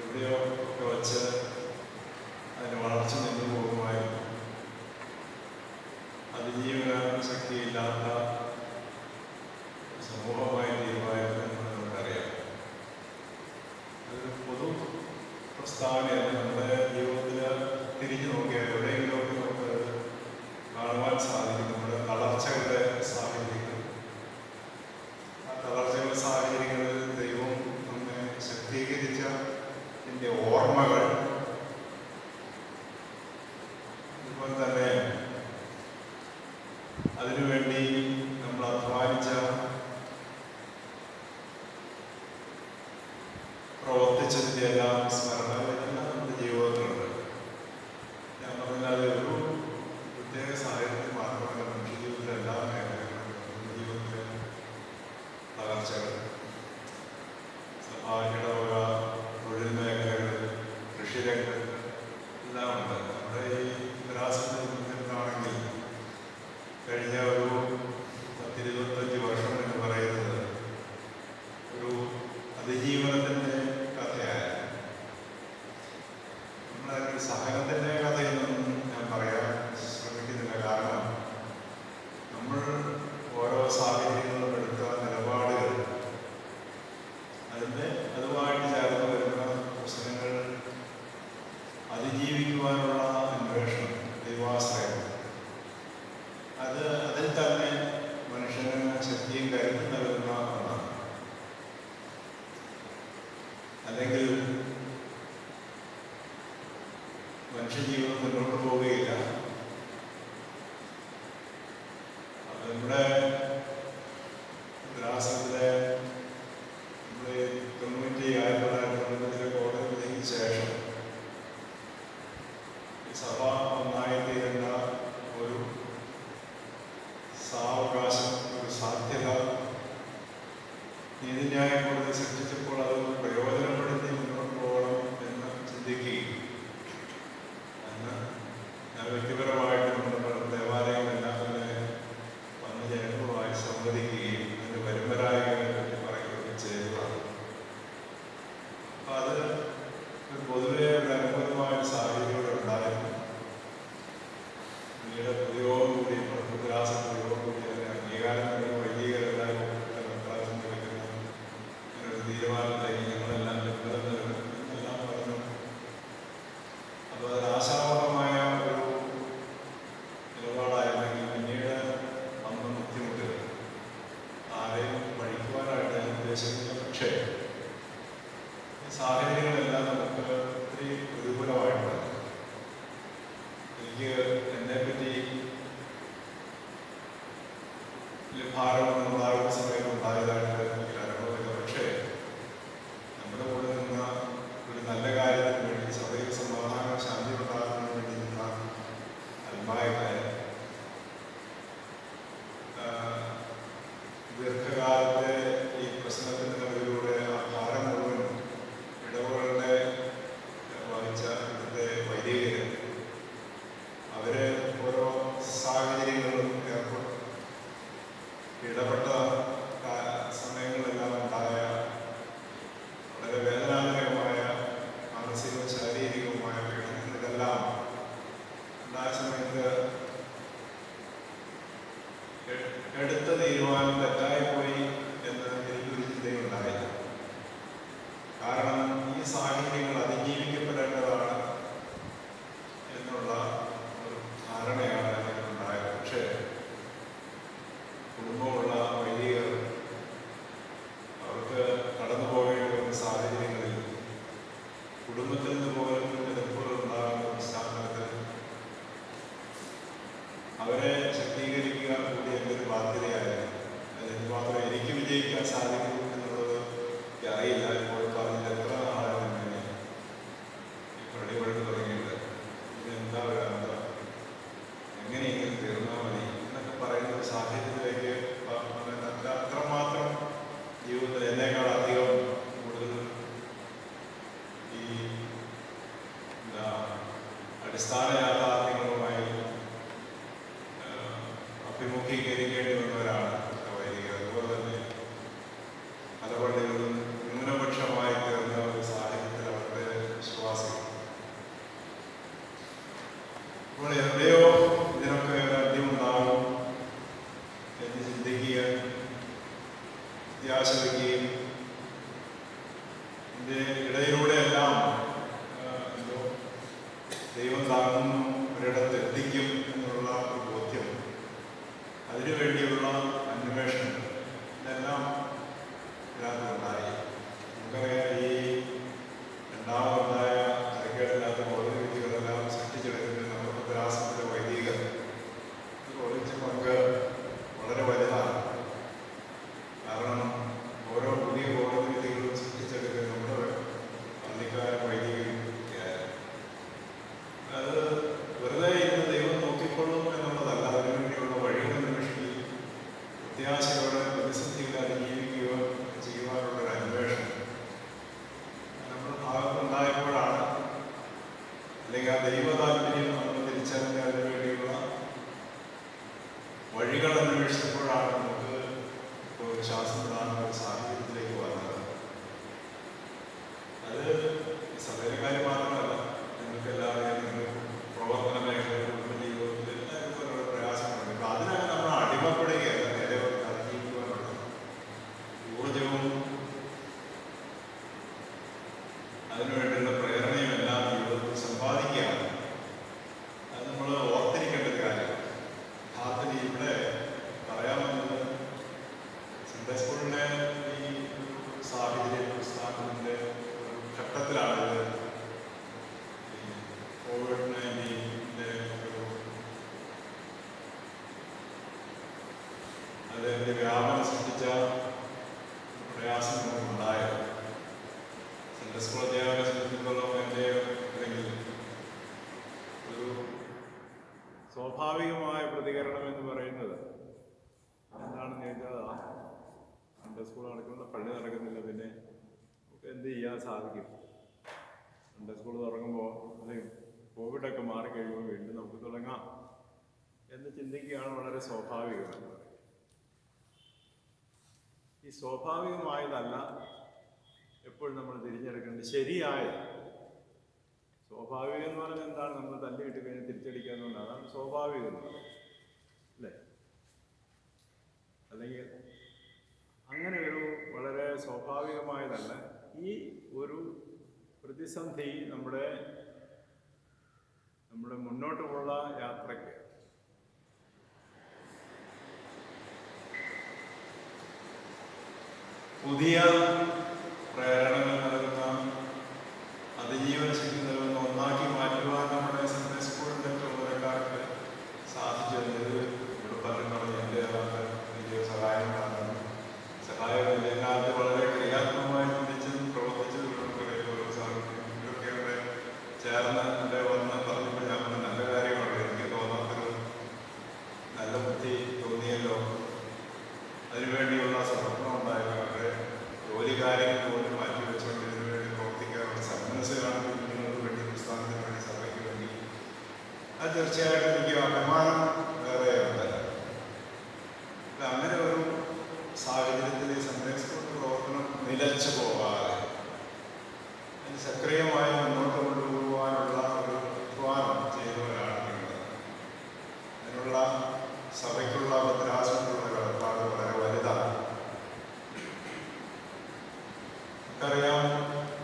എവിടെയോ ഒക്കെ വച്ച് അതിന് വളർച്ച നിന്നു പോകുമായിരുന്നു. അതിജീവന ശക്തിയില്ലാത്ത സമൂഹമായി തീരുമാനമായിരുന്നു എന്ന് നമുക്കറിയാം. അതൊരു പൊതു പ്രസ്താവനയല്ല. നമ്മുടെ ജീവിതത്തിൽ തിരിഞ്ഞു നോക്കിയാൽ എവിടെയെങ്കിലുമൊക്കെ നമുക്ക് കാണുവാൻ സാധിക്കും നമ്മുടെ തളർച്ചകളുടെ സാഹചര്യങ്ങൾ. ആ തളർച്ചകളുടെ സാഹചര്യങ്ങളിൽ ദൈവം നമ്മെ ശക്തീകരിച്ച ഓർമ്മകൾ, അതുപോലെ തന്നെ അതിനുവേണ്ടി നമ്മൾ അധ്വാനിച്ച, പ്രവർത്തിച്ചതിൻ്റെ എല്ലാം സ്മരണകളെല്ലാം നമ്മുടെ ജീവിതത്തിലുണ്ട്. ഞാൻ പറഞ്ഞാൽ ഒരു പ്രത്യേക സാഹചര്യത്തിൽ മാത്രമല്ല മനുഷ്യജീവിതത്തിലെ എല്ലാ മേഖലകളിലും ജീവിതത്തിലെ തകർച്ചകൾ, ഇടവക, തൊഴിൽ മേഖലകൾ, കൃഷിരംഗത്ത് എല്ലാം ഉണ്ട്. നമ്മുടെ ഈ നിരാശനാണെങ്കിൽ കഴിഞ്ഞ ഒരു 10-25 വർഷം എന്ന് പറയുന്നത് ഒരു അതിജീവനത്തിൻ്റെ കഥയായ നമ്മളൊരു സഹനത്തിൻ്റെ കഥയെന്നൊന്നും ഞാൻ പറയാൻ ശ്രമിക്കുന്നില്ല. കാരണം നമ്മൾ ഓരോ സാഹചര്യങ്ങളും എടുത്ത നിലപാടുകൾ, അതുമായിട്ട് ചേർന്ന് വരുന്ന പ്രശ്നങ്ങൾ അതിജീവിക്കുവാനുള്ള അന്വേഷണം, ദൈവാശ്രയം, അതിൽ തന്നെ മനുഷ്യന് ശക്തിയും കരുത്തും നൽകുന്ന ഒന്നാണ്. അല്ലെങ്കിൽ മനുഷ്യജീവിതം മുന്നോട്ട് പോവുകയില്ല. നമ്മുടെ ദ്രാസത്തിലെ 1990 കോടതി വിധിക്ക് ശേഷം ഈ സഭ ഒന്നായി തീരേണ്ട ഒരു സാവകാശം, ഒരു സാധ്യത നീതിന്യായ കോടതി സൃഷ്ടിച്ചപ്പോൾ അത് പ്രയോജനപ്പെടുത്തി മുന്നോട്ട് പോകണം എന്ന് ചിന്തിക്കുകയും അന്ന് ഞാൻ വ്യക്തിപരമായിട്ട് നമ്മുടെ ദേവാലയങ്ങളെല്ലാം തന്നെ വന്ന് ജനങ്ങളുമായി സംവദിക്കുകയും അതിൻ്റെ വരുമ്പരായകളെ പറ്റി പറയുകയൊക്കെ ചെയ്തതാണ്. അപ്പം അത് ഒരു പൊതുവെ ഒരു അനുകൂലമായ സാഹചര്യം ഉണ്ടായിരുന്നു. പിന്നീട് പുതിയോടും കൂടി പ്രഭുദാസ പുതിയോടും കൂടി അതിന് അംഗീകാരം നൽകി വൈദികരെല്ലാം ചിന്തിക്കുന്ന അങ്ങനൊരു തീരുമാനത്തിലേക്ക് ഞങ്ങളെല്ലാം പിന്തുണ നൽകും എന്നെല്ലാം പറഞ്ഞു. അപ്പോൾ അത് ആശാവഹമായ ഒരു നിലപാടായിരുന്നെങ്കിൽ പിന്നീട് വന്ന ബുദ്ധിമുട്ടുകൾ ആരെയും പഠിക്കുവാനായിട്ട് ഞാൻ ഉദ്ദേശിക്കുന്നില്ല. പക്ഷേ ഈ സാഹചര്യങ്ങളെല്ലാം നമുക്ക് ഒത്തിരി പ്രതികൂലമായിട്ടുണ്ട്. എനിക്ക് എന്നെപ്പറ്റി ഭാരമൊന്നും ഉണ്ടാകുന്ന സമയത്ത് ഉണ്ടായതായിട്ട് എനിക്ക് അനുഭവമില്ല. പക്ഷേ നമ്മുടെ കൂടെ നിന്ന ഒരു നല്ല കാര്യത്തിന് വേണ്ടി, സഭയിൽ സമാധാനം, ശാന്തി ഉണ്ടാകുന്നതിന് വേണ്ടി നിന്ന അൽമായക്കാർ ദീർഘകാലത്തെ ഈ പ്രശ്നത്തിൻ്റെ നടുവിലൂടെ ആ ഭാരം മുഴുവൻ ഇടവുകളുടെ വഹിച്ച ഇവിടുത്തെ വൈദികർ, അവര് ഓരോ സാഹചര്യങ്ങളിലും ഇടപെട്ട സമയങ്ങളിലെല്ലാം ഉണ്ടായ വളരെ വേദനാജനകമായ മാനസികവും ശാരീരികവുമായ പീഡനങ്ങൾ, ഇതെല്ലാം ഉണ്ടായ സമയത്ത് എടുത്ത തീരുമാനം തെറ്റായിപ്പോയി എന്ന് എനിക്കൊരു ചിന്തയുണ്ടായി. കാരണം ഈ സാഹചര്യങ്ങൾ അതിജീവിക്കപ്പെടേണ്ടതാണ് എന്നുള്ള ഒരു ധാരണയാണ് എനിക്കുണ്ടായത്. പക്ഷേ കുടുംബമുള്ള വൈദികർ അവർക്ക് കടന്നു പോകേണ്ടി വരുന്ന സാഹചര്യങ്ങളിൽ കുടുംബത്തിൽ നിന്ന് പോലും എതിർപ്പുകൾ ഉണ്ടാകുന്ന പശ്ചാത്തലത്തിൽ അവരെ ശക്തീകരിക്കുക കൂടി എൻ്റെ ഒരു ബാധ്യതയായിരുന്നു. അതിന് മാത്രം എനിക്ക് വിജയിക്കാൻ സാധിക്കൂ എന്നുള്ളത് അറിയില്ല. ഇപ്പോൾ പറഞ്ഞിട്ട് എത്ര നാളായിരുന്നു ഇങ്ങനെ ഈ പള്ളിപഴുത്ത് തുടങ്ങിയിട്ട് ഇതെന്താ ഒരു അന്തം, എങ്ങനെയെങ്കിലും തീർന്നാൽ മതി എന്നൊക്കെ പറയുന്ന ഒരു സാഹചര്യത്തിലേക്ക് അത്രമാത്രം ജീവിതത്തിൽ എന്നേക്കാൾ അധികം കൂടുതൽ ഈ അടിസ്ഥാന യാഥാർത്ഥ്യങ്ങളുമായി അഭിമുഖീകരിക്കേണ്ടി വന്നവരാണ് വൈദികർ. അതുപോലെ തന്നെ പലപള്ളികളും ന്യൂനപക്ഷമായി തീർന്ന ഒരു സാഹചര്യത്തിൽ അവരുടെ വിശ്വാസം. അപ്പോൾ എവിടെയോ ഇതിനൊക്കെ ഒരു അന്ത്യമുണ്ടാകും എന്ന് ചിന്തിക്കുകയും പ്രത്യാശ വയ്ക്കുകയും ഇതിൻ്റെ ഇടയിലൂടെയെല്ലാം എന്തോ ദൈവം താങ്ങുന്നു, ഒരിടത്ത് എത്തിക്കും എന്നുള്ള ഒരു ബോധ്യം, അതിനുവേണ്ടിയുള്ള അന്വേഷണം, ഇതെല്ലാം ഇതിനകത്തുണ്ടായി. നമുക്കറിയാം, ഈ രണ്ടാമതുണ്ടായ തരക്കേടില്ലാത്ത കോടതി വിധികളെല്ലാം സൃഷ്ടിച്ചെടുക്കുന്ന നമ്മുടെ ദ്രാസത്തിലെ വൈദികർ വഹിച്ച പങ്ക് വളരെ വലുതാണ്. കാരണം വഴികൾ അന്വേഷിച്ചപ്പോഴാണ് നമുക്ക് ഇപ്പോൾ ഒരു ശ്വാസം വിടാനുള്ള ഒരു സാഹചര്യത്തിലേക്ക് വന്നത്. അത് സഭയിലെ കാര്യം മാത്രമല്ല, നിങ്ങൾക്ക് എല്ലാവരെയും നിങ്ങൾ പ്രവർത്തന മേഖലയിൽ കുടുംബ ജീവിതത്തിൽ എല്ലാവർക്കും ഓരോ പ്രയാസങ്ങളുണ്ട്. അപ്പോൾ അതിനൊക്കെ നമ്മൾ അടിമപ്പെടുകയല്ല, നേരെ അതിജീവിക്കുവാനുള്ള ഊർജവും അതിനുവേണ്ടിയുള്ള പ്രേരണയും എല്ലാം ജീവിതത്തിൽ സമ്പാദിക്കുകയാണ്. അത് നമ്മൾ ഓർത്തിരിക്കേണ്ട ഒരു കാര്യമാണ്. യഥാർത്ഥത്തിൽ ഇവിടെ പറയാൻ വന്നത് സൺഡേ സ്കൂളിൻ്റെ ഈ ഒരു സാഹചര്യം സ്ഥാപനത്തിൻ്റെ ഒരു ഘട്ടത്തിലാണ് ഈ COVID-19 ഒരു അതിൻ്റെ വ്യാപനം സൃഷ്ടിച്ച പ്രയാസം ഉണ്ടായത്. സൺഡേ സ്കൂൾ അധ്യാപകരെ സംബന്ധിച്ചിടത്തോളം എൻ്റെ അല്ലെങ്കിൽ ഒരു സ്വാഭാവികമായ പ്രതികരണം എന്ന് പറയുന്നത് എന്താണെന്ന് ചോദിച്ചാൽ, സൺഡേ സ്കൂൾ നടക്കുന്നില്ല, പള്ളി നടക്കുന്നില്ല, പിന്നെ നമുക്ക് എന്ത് ചെയ്യാൻ സാധിക്കും? സൺഡേ സ്കൂൾ തുടങ്ങുമ്പോൾ അല്ലെങ്കിൽ കോവിഡൊക്കെ മാറിക്കഴിയുമ്പോൾ വീണ്ടും നമുക്ക് തുടങ്ങാം എന്ന് ചിന്തിക്കുകയാണ് വളരെ സ്വാഭാവികമെന്ന് പറയും. ഈ സ്വാഭാവികമായതല്ല എപ്പോഴും നമ്മൾ തിരിഞ്ഞെടുക്കേണ്ടത്, ശരിയായത്. സ്വാഭാവികം എന്ന് പറഞ്ഞാൽ എന്താണ്? നമ്മൾ തല്ലിയിട്ട് കഴിഞ്ഞ് തിരിച്ചടിക്കാന്നുണ്ട്, അതാണ് സ്വാഭാവികം എന്ന് പറയുന്നത്, അല്ലേ? അല്ലെങ്കിൽ അങ്ങനെ ഒരു വളരെ സ്വാഭാവികമായതല്ല. ഈ ഒരു പ്രതിസന്ധി നമ്മുടെ മുന്നോട്ടുള്ള യാത്രയ്ക്ക് പുതിയ പ്രേരണകൾ നൽകുന്ന, അതിജീവന ശക്തി നൽകുന്ന ഒന്നാക്കി മാറ്റുവാൻ നമ്മുടെ സൺഡേ സ്കൂളിൻ്റെ ചുമതലക്കാർക്ക് സാധിച്ചത് ഇവിടെ പലരും പറഞ്ഞു. എൻ്റെ വലിയ സഹായങ്ങളാണ്. സഹായങ്ങൾ എല്ലാവരും വളരെ ക്രിയാത്മകമായി ചിന്തിച്ചതും പ്രവർത്തിച്ചതും ഇവരൊക്കെ ചേർന്ന് എൻ്റെ വന്ന് പറഞ്ഞപ്പോൾ ഞാൻ പറഞ്ഞ നല്ല കാര്യമാണ്. എനിക്ക് തോന്നാത്തൊരു നല്ല ബുദ്ധി തോന്നിയല്ലോ. അതിനുവേണ്ടിയുള്ള സമർപ്പണം ഉണ്ടായിരുന്നു. അവരുടെ ജോലി കാര്യങ്ങൾ പോലും മാറ്റി വെച്ചുകൊണ്ട് ഇതിനു വേണ്ടി പ്രവർത്തിക്കാനുള്ള സന്മനസ് കാണിക്കും. നിങ്ങൾക്ക് വേണ്ടി, പ്രസ്ഥാനത്തിന് വേണ്ടി, സഭയ്ക്ക് വേണ്ടി. അത് തീർച്ചയായിട്ടും എനിക്ക് അഭിമാനം വേറെയുണ്ട്. അങ്ങനെ ഒരു സാഹചര്യത്തിൽ സൺഡേ സ്കൂൾ പ്രവർത്തനം നിലച്ചു പോകാതെ സക്രിയമായി മുന്നോട്ട് കൊണ്ടുപോകാനുള്ള ഒരു അധ്വാനം ചെയ്തവരാണ് നിങ്ങൾ. അതിനുള്ള സഭയ്ക്കുള്ള ഭദ്രാസനത്തിലുള്ള കടപ്പാട് വളരെ വലുതാണ്. നമുക്കറിയാം,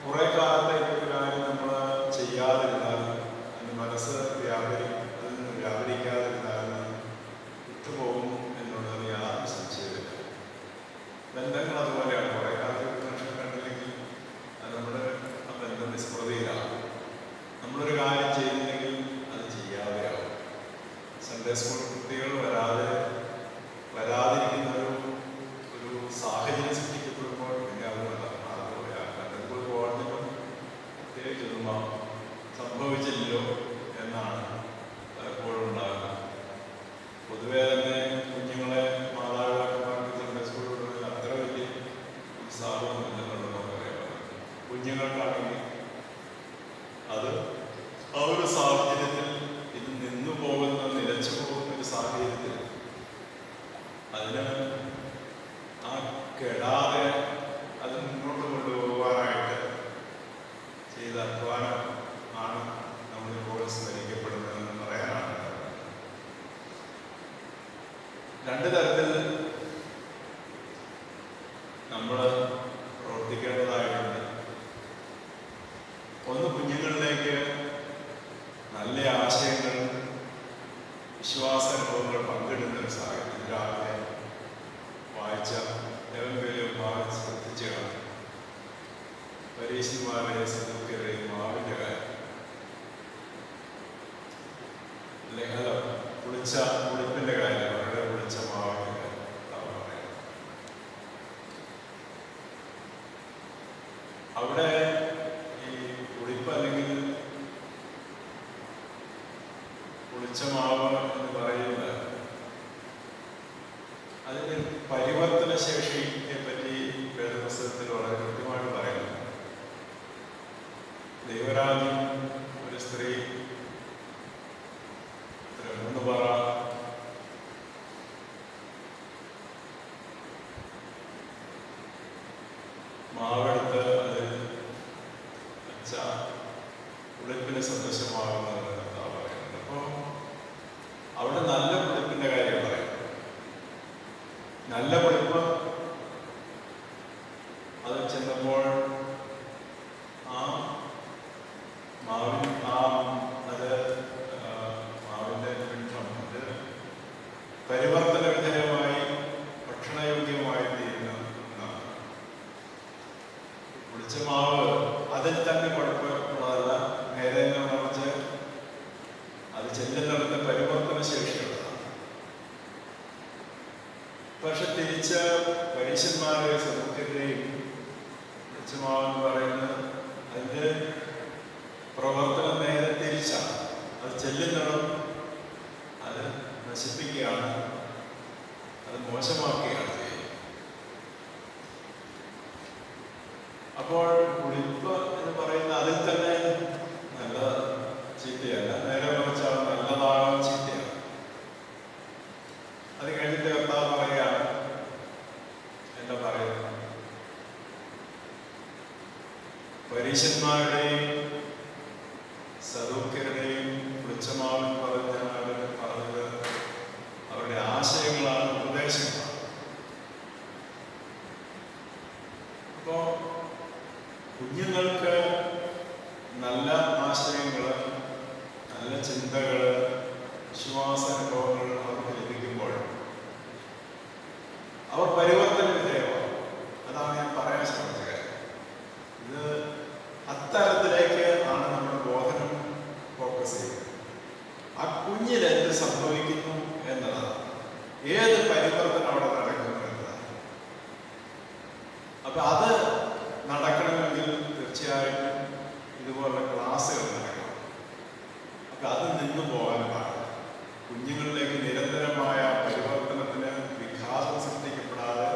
കുറെ കാലത്തേക്ക് ഒരു കാര്യം നമ്മൾ ചെയ്യാതിരുന്നാൽ, അതിന് മനസ്സ് അതിൽ നിന്ന് വ്യാപരിക്കാതിരുന്നാൽ വിട്ടുപോകും എന്നുള്ളത് യാതൊരു സംശയമില്ല. ബന്ധങ്ങൾ അതുപോലെയാണ്. കുറെ കാലത്തേക്ക് മനുഷ്യൻ കണ്ടില്ലെങ്കിൽ അത് നമ്മുടെ ആ ബന്ധം വിസ്മൃതിയിലാണ്. നമ്മളൊരു കാര്യം ചെയ്യുന്നെങ്കിൽ അത് ചെയ്യാതെയാവും. സൺഡേ സ്കൂൾ കുട്ടികൾ വരാതിരിക്കുന്ന ഒരു സാഹചര്യം സൃഷ്ടിക്കപ്പെടുമ്പോൾ പിന്നെ അതുപോലെ കോടതികൾ പ്രത്യേകിച്ചൊന്നും സംഭവിച്ചില്ലല്ലോ എന്നാണ് പലപ്പോഴും ഉണ്ടാകുന്നത്. പൊതുവേ തന്നെ കുഞ്ഞുങ്ങളെ മാതാപിതാക്കന്മാർക്ക് സൺഡേ സ്കൂളുകളിൽ അത്ര വലിയ ഉത്സാഹമൊന്നുമില്ലെന്നുള്ളത് നമുക്കറിയാം. കുഞ്ഞുങ്ങൾക്കാണെങ്കിൽ അത് ആ ഒരു സാഹചര്യത്തിൽ ഇത് നിന്നു പോകുന്ന, നിലച്ചു പോകുന്ന ഒരു സാഹചര്യത്തിൽ അതിന് ആ കെടാതെ അത് മുന്നോട്ട് കൊണ്ടുപോകാനായിട്ട് ചെയ്ത അധ്വാനം ആണ് നമ്മളിപ്പോൾ സ്മരിക്കപ്പെടുന്നതെന്ന് പറയാനാണ്. രണ്ട് തരത്തിൽ നമ്മൾ പ്രവർത്തിക്കേണ്ടതായിട്ടുണ്ട്. ഒന്ന്, കുഞ്ഞുങ്ങളിലേക്ക് നല്ല ആശയങ്ങൾ, വിശ്വാസാനുഭവങ്ങൾ പങ്കിടുന്ന ഒരു സാഹചര്യം. രാവിലെ വായിച്ച ഏവെങ്കിലും ഭാഗം ശ്രദ്ധിച്ച് കാണും. പരീക്ഷന്മാരെ സദൂക്യരുടെയും മാവിൻ്റെ കാര്യം, അല്ലെങ്കിൽ പുളിപ്പിൻ്റെ കാര്യം, അവരുടെ പുളിച്ച മാവിൻ്റെ കാര്യം പറയാം. അവിടെ ഈ പുളിപ്പ് അല്ലെങ്കിൽ പുളിച്ച മാവ് എന്ന് പറയുന്നത് അതിൻ്റെ പരിവർത്തന ശേഷിയെ പറ്റി വേദപുസ്തകത്തിൽ വളരെ കൃത്യമായിട്ട് പറയുന്നു. ദൈവരാജ്യം ഒരു സ്ത്രീ 3 പറ മാവെടുത്ത് അത് വെച്ച പുളിപ്പിന് സദൃശമാകുന്നതെന്ന് കർത്താവ് പറയുന്നത്. അപ്പോൾ അവിടെ നല്ല പുളിപ്പിൻ്റെ കാര്യം പറയും. നല്ല പുളിപ്പ് അത് ചെന്നപ്പോൾ ആ മാവിൻ്റെ പിണ്ഡം അത് പരിവർത്തന വിധേയമായി ഭക്ഷണയോഗ്യമായി തീരുന്ന ഒന്നാണ്. പുളിച്ച മാവ് അതിൽ തന്നെ കുഴപ്പമുള്ളതല്ല, നേരെ മറിച്ച് അത് ചെല്ലുന്നിടത്ത് പരിവർത്തന ശേഷിയുള്ളതാണ്. പക്ഷെ തിരിച്ച് പരീശന്മാരെ സദൂക്യരെയും പുളിച്ച മാവെന്ന് പറയുന്നത് അതിൻ്റെ പ്രവർത്തനം നേരെ തിരിച്ചാണ്. അത് ചെല്ലുന്നിടം അത് നശിപ്പിക്കുകയാണ്, അത് മോശമാക്കുകയാണ് ചെയ്യുന്നത്. അപ്പോൾ പുളിപ്പ് എന്ന് പറയുന്ന അതിൽ തന്നെ നല്ല ചീത്തയല്ല, നേരെ മറിച്ചാണ് നല്ലതാണോ ചീത്തയാണ്. അത് കഴിഞ്ഞിട്ട് കർത്താവ് പറയുകയാണ്, എന്താ പറയുന്നത്, പരീശന്മാരുടെയും സദൂക്യരുടെയും പുളിച്ചമാവൻ പറഞ്ഞത് അവരുടെ ആശയങ്ങളാണ്, ഉപദേശങ്ങളാണ്. അപ്പോൾ കുഞ്ഞുങ്ങൾക്ക് നല്ല ആശയങ്ങൾ, നല്ല ചിന്തകൾ, വിശ്വാസാനുഭവങ്ങൾ അവർക്ക് ലഭിക്കുമ്പോൾ അവർ പരിവർത്തന വിധേയമാണ്. അതാണ് ഞാൻ പറയാൻ ശ്രമിച്ച കാര്യം. ഇത് അത്തരത്തിലേക്ക് ആണ് നമ്മുടെ ബോധനം ഫോക്കസ് ചെയ്യുന്നത്. ആ കുഞ്ഞിൽ എന്ത് സംഭവിക്കുന്നു എന്നതാണ്, ഏത് പരിവർത്തനം അവിടെ നടക്കുന്നു എന്നതാണ്. അപ്പൊ അത് നടക്കണമെങ്കിൽ തീർച്ചയായിട്ടും ഇതുപോലുള്ള ക്ലാസ്സുകൾ നടക്കണം. അപ്പൊ അത് നിന്നു പോകാൻ പാടില്ല. കുഞ്ഞുങ്ങളിലേക്ക് നിരന്തരമായ പരിവർത്തനത്തിന് വികാസം സൃഷ്ടിക്കപ്പെടാതെ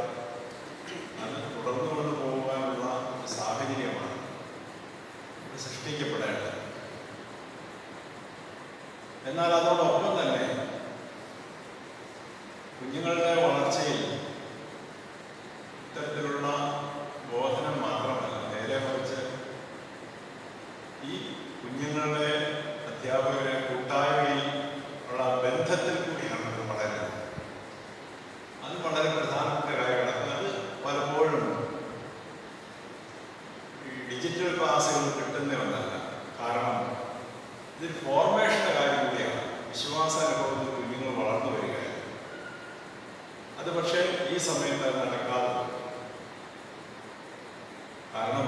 അത് തുടർന്നു കൊണ്ടുപോകാനുള്ള സാഹചര്യമാണ് സൃഷ്ടിക്കപ്പെടേണ്ടത്. എന്നാൽ അതോടൊപ്പം തന്നെ കുഞ്ഞുങ്ങളുടെ വളർച്ചയിൽ ഇത്തരത്തിലുള്ള ബോധനം മാത്രമല്ല, നേരെ മറിച്ച് ഈ കുഞ്ഞുങ്ങളുടെ അധ്യാപകരെ കൂട്ടായ്മയിൽ ഉള്ള ബന്ധത്തിൽ കൂടിയാണ് അത് വളരുന്നത്. അത് വളരെ പ്രധാനപ്പെട്ട കാര്യമാണ്. അത് പലപ്പോഴും ഈ ഡിജിറ്റൽ ക്ലാസ്സുകൾ കിട്ടുന്ന ഒന്നല്ല. കാരണം ഇത് ഫോർമേഷൻ്റെ കാര്യം കൂടിയാണ്. വിശ്വാസാനുഭവത്തിൽ കുഞ്ഞുങ്ങൾ വളർന്നു വരികയാണ്. അത് പക്ഷേ ഈ സമയത്ത് അത് നടക്കാതെ, കാരണം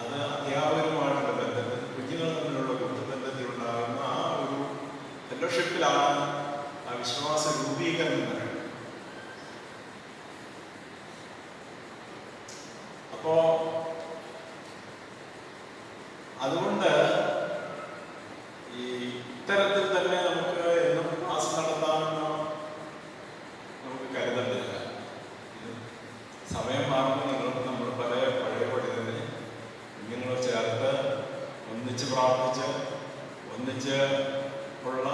അത് അധ്യാപകരുമായിട്ടുള്ള ബന്ധത്തിൽ, കുഞ്ഞുങ്ങൾ തമ്മിലുള്ള ബന്ധത്തിലുണ്ടാകുന്ന ആ ഒരു ഫെലോഷിപ്പിലാണ് ആ വിശ്വാസ രൂപീകരണം നടക്കുന്നത്. അപ്പോ അതുകൊണ്ട് ഈ ഇത്തരത്തിൽ തന്നെ നമുക്ക് എന്നും ക്ലാസ് നടത്താമെന്ന് നമുക്ക് കരുതേണ്ടതില്ല. സമയം മാറുമ്പോൾ നമ്മൾ പഴയ പടി തന്നെ കുഞ്ഞുങ്ങളെ ചേർത്ത് ഒന്നിച്ച് പ്രാർത്ഥിച്ച് ഒന്നിച്ച് ഉള്ള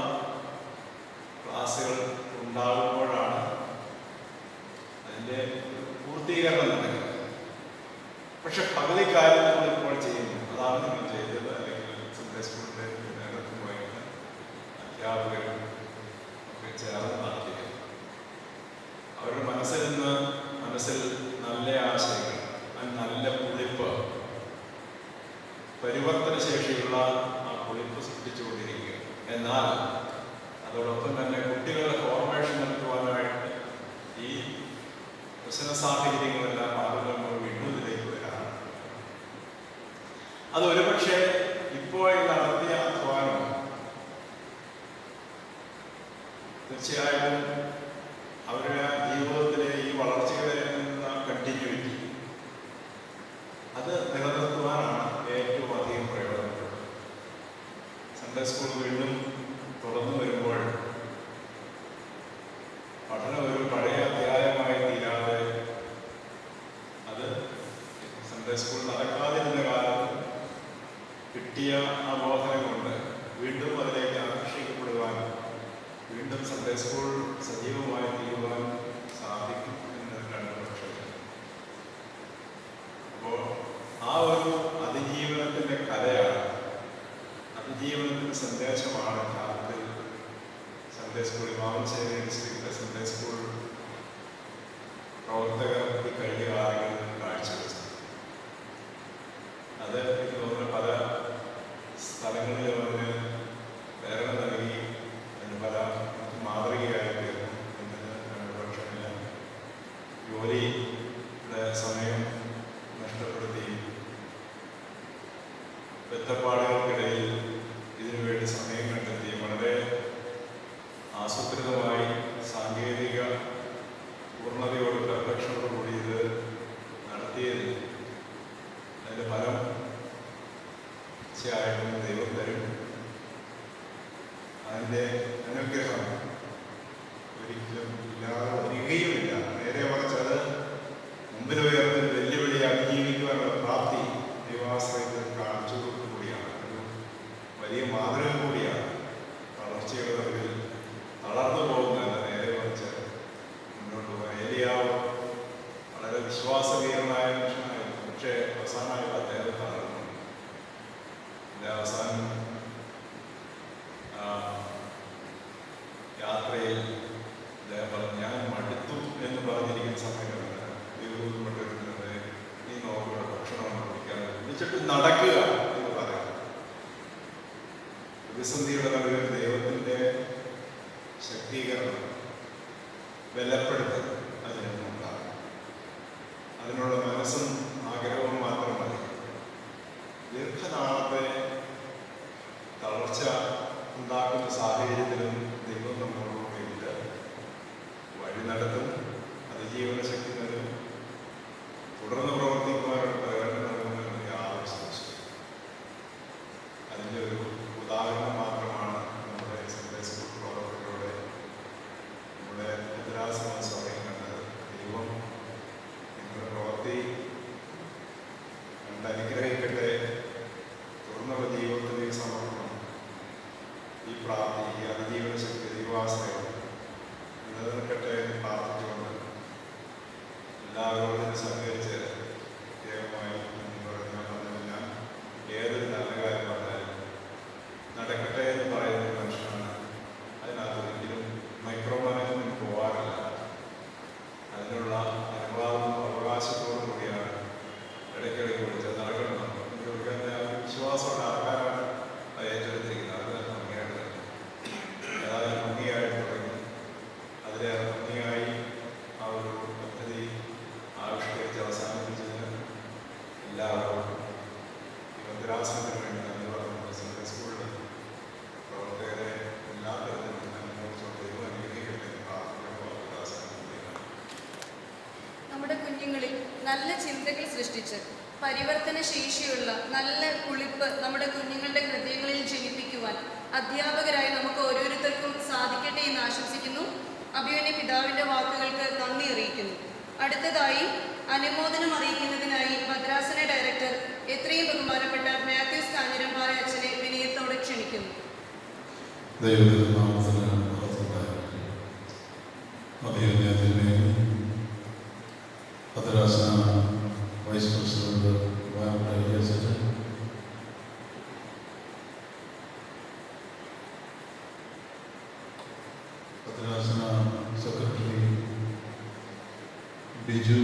ക്ലാസ്സുകൾ ഉണ്ടാകുമ്പോഴാണ് അതിൻ്റെ പൂർത്തീകരണം നടക്കുന്നത്. പക്ഷെ പകുതി കാര്യം നമ്മൾ ഇപ്പോൾ ചെയ്യുന്നു. അതാണ് നിങ്ങൾ ചെയ്തത്. അല്ലെങ്കിൽ സൺഡേ സ്കൂളിൻ്റെ നേതൃത്വമായിട്ട് അധ്യാപകരും ഒക്കെ ചേർന്ന് നടത്തിയത്. അവരുടെ മനസ്സിൽ നല്ല ആശയങ്ങൾ, നല്ല പുളിപ്പ്, പരിവർത്തന ശേഷിയുള്ള ആ പുളിപ്പ് സൃഷ്ടിച്ചുകൊണ്ടിരിക്കുക. എന്നാൽ അതോടൊപ്പം തന്നെ കുട്ടികളുടെ ഫോർമേഷൻ നടത്തുവാനായിട്ട് ഈ പ്രശ്ന സാഹചര്യങ്ങളെല്ലാം മാറുമ്പോൾ വീണ്ടും ഇതിലേക്ക് വരാം. അത് ഒരുപക്ഷെ ഇപ്പോൾ നടത്തിയ അധ്വാനം തീർച്ചയായും അവരുടെ ജീവിതത്തിലെ ഈ വളർച്ചയുടെ കണ്ടിന്യൂറ്റി അത് നിലനിർത്തുവാനാണ് ഏറ്റവും അധികം പ്രയോജനപ്പെടുന്നത്. സൺഡേ സ്കൂൾ വീണ്ടും തുറന്നു വരുമ്പോൾ പഠനം ഒരു പഴയ അധ്യായമായി തീരാതെ, അത് സൺഡേ സ്കൂൾ നടക്കാതിരുന്ന കാലത്ത് കിട്ടിയ ആ ബോധനം കൊണ്ട് വീണ്ടും അതിലേക്ക് ആകർഷിക്കപ്പെടുവാനും വീണ്ടും സൺഡേ സ്കൂൾ സജീവമായി തീരുവാൻ സാധിക്കും എന്ന് രണ്ട് പക്ഷം. അപ്പോൾ താമരശ്ശേരി ഡിസ്ട്രിക്ട് സൺഡേ സ്കൂൾ പ്രവർത്തകർ ഈ കഴിഞ്ഞ കാലങ്ങളിൽ കാഴ്ചവെച്ചത്. അത് എനിക്ക് തോന്നുന്ന പല സ്ഥലങ്ങളിൽ അവന് പ്രേരണ നൽകി, അതിന് പല മാതൃകയായി തീർന്നു എന്നതിന് പക്ഷമില്ല. ജോലിയുടെ സമയം നഷ്ടപ്പെടുത്തി ബന്ധപ്പാടുകൾക്കിടയിൽ ഇതിനുവേണ്ടി സമയം കണ്ടെത്തി വളരെ ആസൂത്രിതമായി സാങ്കേതിക പൂർണ്ണതയോട് പെർഫെക്ഷനോടുകൂടി ഇത് നടത്തിയത് അതിൻ്റെ ഫലം തീർച്ചയായിട്ടും ദൈവം തരും. അതിൻ്റെ അനുഗ്രഹം ഒരിക്കലും ഇല്ലാതെ വരികയുമില്ല. നേരെ മറിച്ച് അത് മുമ്പിൽ ഉയർന്നൊരു വെല്ലുവിളി അതിജീവിക്കുവാനുള്ള പ്രാപ്തി ദൈവാശ്രയത്തിൽ കാണിച്ചു കൂടിയാണ്. ഒരു വലിയ മാതൃക കൂടിയാണ്. തളർച്ചയുടെ നടുവിൽ തളർന്നു പോകുന്നതല്ല, നേരെ മറിച്ച് മുന്നോട്ട് പോകാൻ. ഏലിയാവ് വളരെ വിശ്വാസവീരനായ മനുഷ്യനായിരുന്നു. പക്ഷേ അവസാനമായിട്ട് അദ്ദേഹം തളർന്നു. എൻ്റെ അവസാനം യാത്രയിൽ അദ്ദേഹം പറഞ്ഞു, ഞാൻ മടുത്തു എന്ന് പറഞ്ഞിരിക്കുന്ന സമയത്ത് ദൈവപ്പെട്ടിരുന്നത് ഈ നോക്കുള്ള ഭക്ഷണം കുടിക്കാൻ വിളിച്ചിട്ട് നടക്കുക എന്ന് പറയാം. പ്രതിസന്ധിയുടെ നടുവിൽ ദൈവത്തിൻ്റെ ശക്തീകരണം, ബലപ്പെടുത്തൽ അതിനുണ്ടാകും. അതിനുള്ള മനസ്സും ആഗ്രഹവും മാത്രം മതി. ദീർഘനാളത്തെ തളർച്ച ഉണ്ടാക്കുന്ന സാഹചര്യത്തിലും ദൈവം നമ്മളോടുകൂടിയില്ല. വഴി നടത്തും, അതിജീവന ശക്തി നൽകും, തുടർന്ന് പ്രവർത്തിക്കുവാനുള്ള പ്രേരണ നൽകുമെന്ന് യാതൊരു സംശയം. അതിൻ്റെ ഒരു ഉദാഹരണം മാത്രമാണ് നമ്മുടെ സൺഡേ സ്കൂൾ പ്രവർത്തകരുടെ നമ്മുടെ ഭദ്രാസന സഭയിൽ കണ്ടത്. ദൈവം നിങ്ങളുടെ പ്രവൃത്തി കണ്ടനുഗ്രഹിക്കട്ടെ. തുടർന്നുള്ള ജീവിതത്തിലേക്ക് സമർപ്പണം, ഈ പ്രാപ്തി, ഈ അതിജീവന ശക്തി, ദൈവാശ്രയം നിലനിൽക്കട്ടെ എന്ന് പ്രാർത്ഥിച്ചുകൊണ്ട് എല്ലാവരോടും സഹകരിച്ച് പ്രത്യേകമായി പറഞ്ഞാൽ ഏതൊരു നല്ല കാര്യം പറഞ്ഞാലും നടക്കട്ടെ എന്ന് പറയുന്ന മനുഷ്യനാണ്. അതിനകത്ത് ഒരിക്കലും മൈക്രോ മാനേജ്മെന്റ് പോകാറില്ല. അതിനുള്ള അനുവാദവും അവകാശത്തോടും കൂടിയാണ് ഇടയ്ക്കിടയ്ക്ക് വിളിച്ചത് നടക്കണം. വിശ്വാസമുള്ള ആൾക്കാരാണ് അത് ഏറ്റെടുത്തിരിക്കുന്നത്. അത് ഭംഗിയായിട്ട് ഏതായാലും ഭംഗിയായിട്ട് തുടങ്ങി. അതിലേറെ ഭംഗിയായി ആ ഒരു പദ്ധതി ആവിഷ്കരിച്ച് അവസാനിപ്പിച്ചതിന് എല്ലാവരും ഭദ്രാസനത്തിന് വേണ്ടി നന്ദി പറഞ്ഞു. സൺഡേ സ്കൂളിൽ പ്രവർത്തകരെ എല്ലാ തരത്തിലും അനുഭവിച്ചുകൊണ്ട് ദൈവം അനുഗ്രഹിക്കട്ടെ എന്ന് പ്രാർത്ഥിക്കുമ്പോൾ ഭദ്രാസനം
നമ്മുടെ കുഞ്ഞുങ്ങളിൽ നല്ല ചിന്തകൾ സൃഷ്ടിച്ച് പരിവർത്തന ശേഷിയുള്ള നല്ല കുളിപ്പ് നമ്മുടെ കുഞ്ഞുങ്ങളുടെ ഹൃദയങ്ങളിൽ ജനിപ്പിക്കുവാൻ അധ്യാപകരായി നമുക്ക് ഓരോരുത്തർക്കും സാധിക്കട്ടെ എന്ന് ആശംസിക്കുന്നു. അഭിമന്യ പിതാവിൻ്റെ വാക്കുകൾക്ക് നന്ദി അറിയിക്കുന്നു. അടുത്തതായി അനുമോദനം അറിയിക്കുന്നതിനായി ഭദ്രാസന ഡയറക്ടർ എത്രയും ബഹുമാനപ്പെട്ട മാത്യൂസ് കാഞ്ഞിരംപാറ അച്ഛനെ വിനയത്തോടെ ക്ഷണിക്കുന്നു.
ഭദ്രാസന വൈസ് പ്രസിഡന്റ് ഭദ്രാസന സെക്രട്ടറി ബിജു,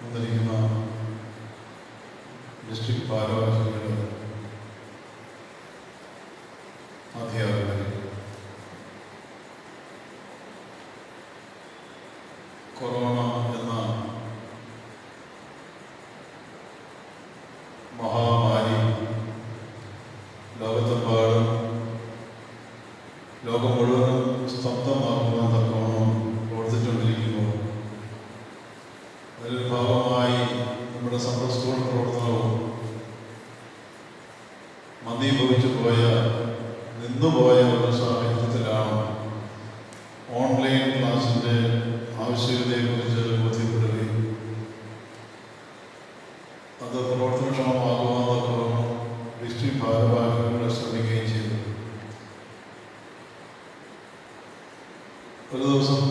വന്നിരിക്കുന്ന ഡിസ്ട്രിക്ട് ഭാരവാഹികൾ, അധ്യാപകർ, കൊറോണ എന്ന മഹാമാരി ലോകത്തെമ്പാടും ലോകം മുഴുവനും സ്തബ്ധമാക്കുവാൻ തക്കവണ്ണം പ്രവർത്തിച്ചുകൊണ്ടിരിക്കുമ്പോൾ അതിലൊരു ഭാഗമായി നമ്മുടെ സൺഡേ സ്കൂൾ പ്രവർത്തനവും മന്ദീഭവിച്ചു പോയ, നിന്നുപോയ ഒരു സാഹചര്യത്തിലാണ് ഓൺലൈൻ ക്ലാസിൻ്റെ ആവശ്യകതയെക്കുറിച്ച് ബോധ്യപ്പെടുകയും അത് പ്രവർത്തനക്ഷമമാകുവാൻ തക്കവണ്ണം ഡിസ്ട്രിക്ട് ഭാരവാഹികളെ ശ്രമിക്കുകയും ചെയ്തു. ഒരു ദിവസം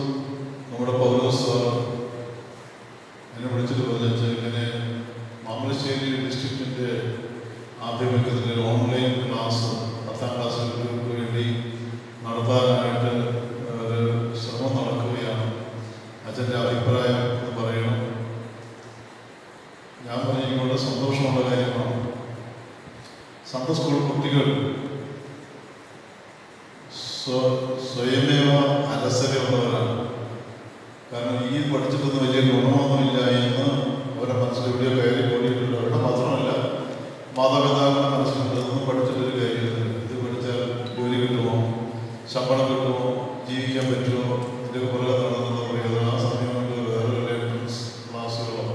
നമ്മുടെ പൗലോസ് സാർ എന്നെ വിളിച്ചിട്ട് പറഞ്ഞു, ഇങ്ങനെ മാമലശ്ശേരി ഡിസ്ട്രിക്റ്റിൻ്റെ ആഭിമുഖ്യത്തിൽ ഓൺലൈൻ ക്ലാസ് 10ാം ക്ലാസ്സുകൾക്ക് വേണ്ടി നടത്താനായിട്ട് ഒരു ശ്രമം നടക്കുകയാണ്. അച്ഛൻ്റെ അഭിപ്രായം എന്ന് പറയണം. ഞാൻ പറഞ്ഞുകൊണ്ട് സന്തോഷമുള്ള കാര്യമാണ്. സൺഡേ സ്കൂൾ കുട്ടികൾ സ്വയമേവ അലസരയുള്ളവരാണ്. കാരണം ഈ പഠിച്ചിട്ടൊന്നും വലിയ ഗുണമൊന്നുമില്ല എന്ന് അവരുടെ മനസ്സിലെവിടെയോ കയറി കൂടിയിട്ടുണ്ട്. അവരുടെ മാത്രമല്ല, മാതാപിതാക്കളുടെ മനസ്സിലുണ്ട് ഇതൊന്നും പഠിച്ചിട്ടൊരു കാര്യമില്ല, ഇത് പഠിച്ചാൽ ജോലി കിട്ടുമോ, ശമ്പളം കിട്ടുമോ, ജീവിക്കാൻ പറ്റുമോ, ഇതിൻ്റെ പുറകെ നടന്നത് പറയുന്നത്. ആ സമയം കൊണ്ട് വേറെ എൻട്രൻസ് ക്ലാസ്സുകളോ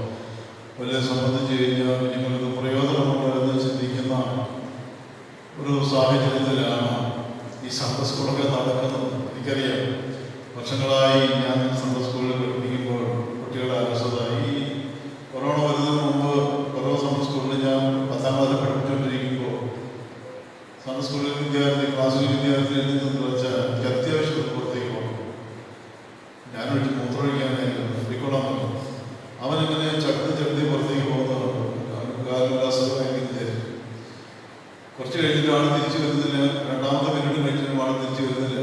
വലിയ സംബന്ധിച്ച് കഴിഞ്ഞാൽ നിങ്ങളിത് പ്രയോജനമുണ്ടോ എന്ന് ചിന്തിക്കുന്ന ഒരു സാഹചര്യത്തിലാണ് ഈ സൺഡേ സ്കൂളൊക്കെ നടക്കുന്നത്. എനിക്കറിയാം, വർഷങ്ങളായി ഞാൻ സൺഡേ സ്കൂളിൽ പഠിപ്പിക്കുമ്പോൾ കുട്ടികളെ അലസത. ഈ കൊറോണ വരുന്നതിന് മുമ്പ് കൊറോണ സൺഡേ സ്കൂളിൽ ഞാൻ 10ാം ക്ലാസ്സിൽ പഠിപ്പിച്ചുകൊണ്ടിരിക്കുമ്പോൾ സൺഡേ സ്കൂളിൽ ക്ലാസ്സിൽ വിദ്യാർത്ഥി എഴുതുന്നത് വെച്ചാൽ എനിക്ക് അത്യാവശ്യം പുറത്തേക്ക് പോകണം. ഞാനൊഴിച്ച് മൂത്രമൊഴിക്കാനായിരുന്നു കുട്ടിക്കോളാൻ പറ്റും. അവനിങ്ങനെ ചട്ടി പുറത്തേക്ക് പോകുന്നതാണ്. കാലുല്ലാസമായിരിക്കുന്നത്. കുറച്ച് കഴിഞ്ഞിട്ട് ആൾ തിരിച്ചു വരുന്നില്ല. രണ്ടാമത്തെ പീരീഡ് കഴിഞ്ഞിട്ടും ആൾ തിരിച്ചു വരുന്നില്ല.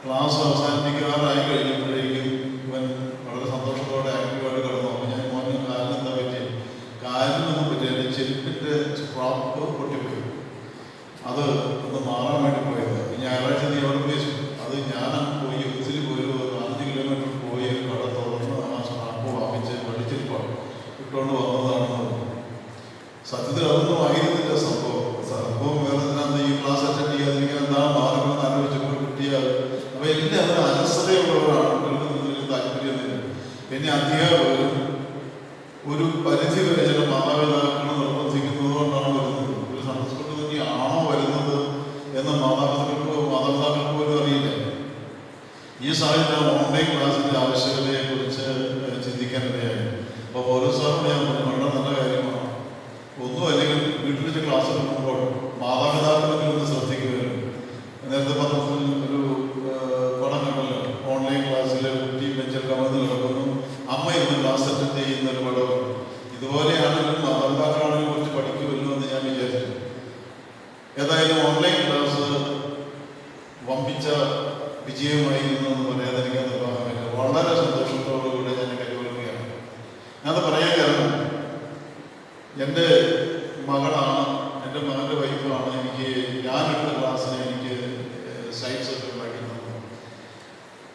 ക്ലാസ് അവസാനിപ്പിക്കാറായി കഴിഞ്ഞപ്പോഴേക്കും ഇവൻ വളരെ സന്തോഷത്തോടെ ആക്റ്റീവായിട്ട് കിടന്നു. അപ്പോൾ ഞാൻ മോനെ കാലിന് എന്താ പറ്റി? കാലിനൊന്നും പറ്റിയ എൻ്റെ ചെരുപ്പിൻ്റെ സ്ട്രാപ്പ് പൊട്ടിപ്പോയി. അത് ഒന്ന് മാറാൻ വേണ്ടി പോയത്. ഞായറാഴ്ച നീ എവിടെ പോയി? അത് ഞാൻ പോയി ഒത്തിരി പോയി 5 കിലോമീറ്റർ പോയി ഒരു കട തുറന്ന് ആ സ്ട്രാപ്പ് വാങ്ങിച്ച് പഠിച്ചിരിപ്പാണ് ഇട്ടുകൊണ്ട് വന്നതാണെന്ന്. സത്യത്തിൽ അതൊന്നും ആയിരുന്നില്ല സംഭവം. വേറെ എന്തിനാണ് ഈ ക്ലാസ് അറ്റൻഡ് ചെയ്യാതിരിക്കാൻ എന്താണ് മാർഗമെന്ന് ആലോചിച്ചപ്പോൾ കിട്ടിയാൽ. അപ്പോൾ എല്ലാവരും അലസതയുള്ളവരാണ്. കുട്ടികൾക്ക് താല്പര്യമൊന്നുമില്ല. പിന്നെ അധ്യാപകരും ഒരു പരിധി വരെ ചില മാതാപിതാക്കളെ നിർബന്ധിക്കുന്നത് കൊണ്ടാണ് വരുന്നത്. ഒരു സൺഡേ സ്കൂളിൽ തന്നെയാണോ വരുന്നത് എന്ന് മാതാപിതാക്കൾക്ക് പോലും അറിയില്ല. ഈ സാഹചര്യം ഓൺലൈൻ ക്ലാസ്സിൻ്റെ ആവശ്യകതയെക്കുറിച്ച് ചിന്തിക്കാനിടയായി. അപ്പോൾ ഓരോ സാറും ഞാൻ വളരെ നല്ല കാര്യമാണ്. ഒന്നും അല്ലെങ്കിൽ വീട്ടിൽ വെച്ച് ക്ലാസ് എടുക്കുമ്പോൾ മാതാപിതാക്കളെങ്കിലും ഒന്ന് ശ്രദ്ധിക്കുകയാണ്. നേരത്തെ പത്രത്തിൽ ഒരു പടം കണ്ടല്ലോ, ഓൺലൈൻ ക്ലാസ്സിൽ കുട്ടി ബെഞ്ചിൽ കമഴ്ന്ന് കിടക്കുന്നു, അമ്മ ഇന്ന് ക്ലാസ് അറ്റൻഡ് ചെയ്യുന്ന ഒരു പടം. ഇതുപോലെയാണെങ്കിലും മാതാപിതാക്കളാണെങ്കിലും കുറച്ച് പഠിക്കുമല്ലോ എന്ന് ഞാൻ വിചാരിച്ചു. ഏതായാലും ഓൺലൈൻ ക്ലാസ് വമ്പിച്ച വിജയമായിരുന്നു എന്ന് പറയാതെ എനിക്ക് നിർവാഹമില്ല. വളരെ സന്തോഷത്തോടുകൂടി ഞാൻ കൈകൊള്ളുകയാണ്. ഞാനത് പറയാൻ കാരണം എൻ്റെ മകളാണ്, എൻ്റെ മകൻ്റെ വൈഫാണ് എനിക്ക് ഞാനെടുത്ത ക്ലാസ്സിന് എനിക്ക് സൈറ്റ്സ് ഒക്കെ ഉണ്ടാക്കി തന്നത്.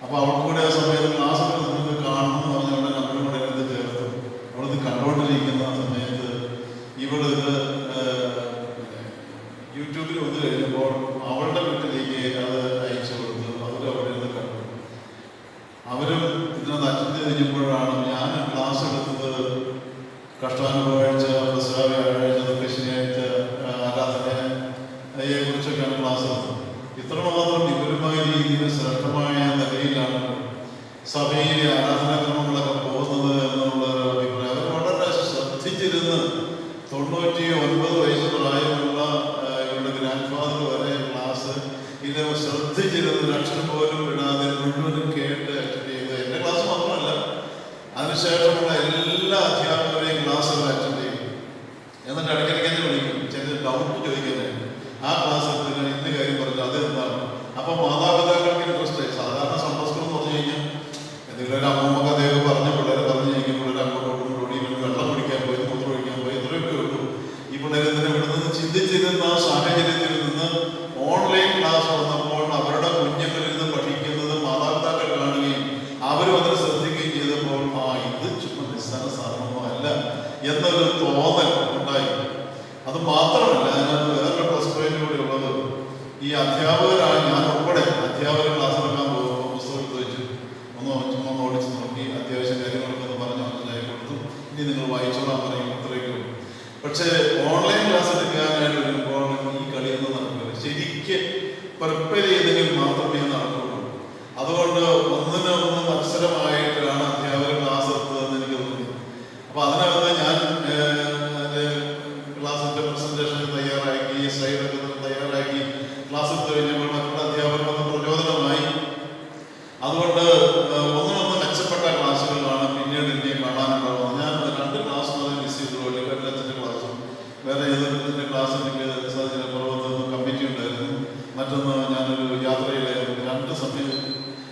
അപ്പോൾ അവൾക്ക് കൂടെ ആ സമയത്ത് ക്ലാസ്സിൽ നിങ്ങൾക്ക് കാണണം എന്ന് പറഞ്ഞുകൊണ്ട് നമ്മളും കൂടെ എടുത്ത് ചേർത്ത് അവളിത് കണ്ടുകൊണ്ടിരിക്കുന്ന സമയത്ത് ഇവിടെ ഇത് യൂട്യൂബിൽ വന്നു കഴിഞ്ഞപ്പോൾ അവളുടെ വീട്ടിലേക്ക് അത് അയച്ചു കൊടുത്തു. അവരും അവിടെ നിന്ന് കണ്ടു. അവരും ഇതിനകത്ത് അറ്റൻഡ് കഴിഞ്ഞപ്പോഴാണ് ഞാൻ ക്ലാസ് എടുത്തത് കഷ്ടാനുഭവാഴ്ച, വ്യാഴാഴ്ച, ശനിയാഴ്ച ആരാധനയെ കുറിച്ചൊക്കെയാണ് ക്ലാസ് എടുത്തത്. ഇത്രമാത്രം വിപുലമായ രീതിയിൽ ശ്രദ്ധമായ നിലയിലാണ്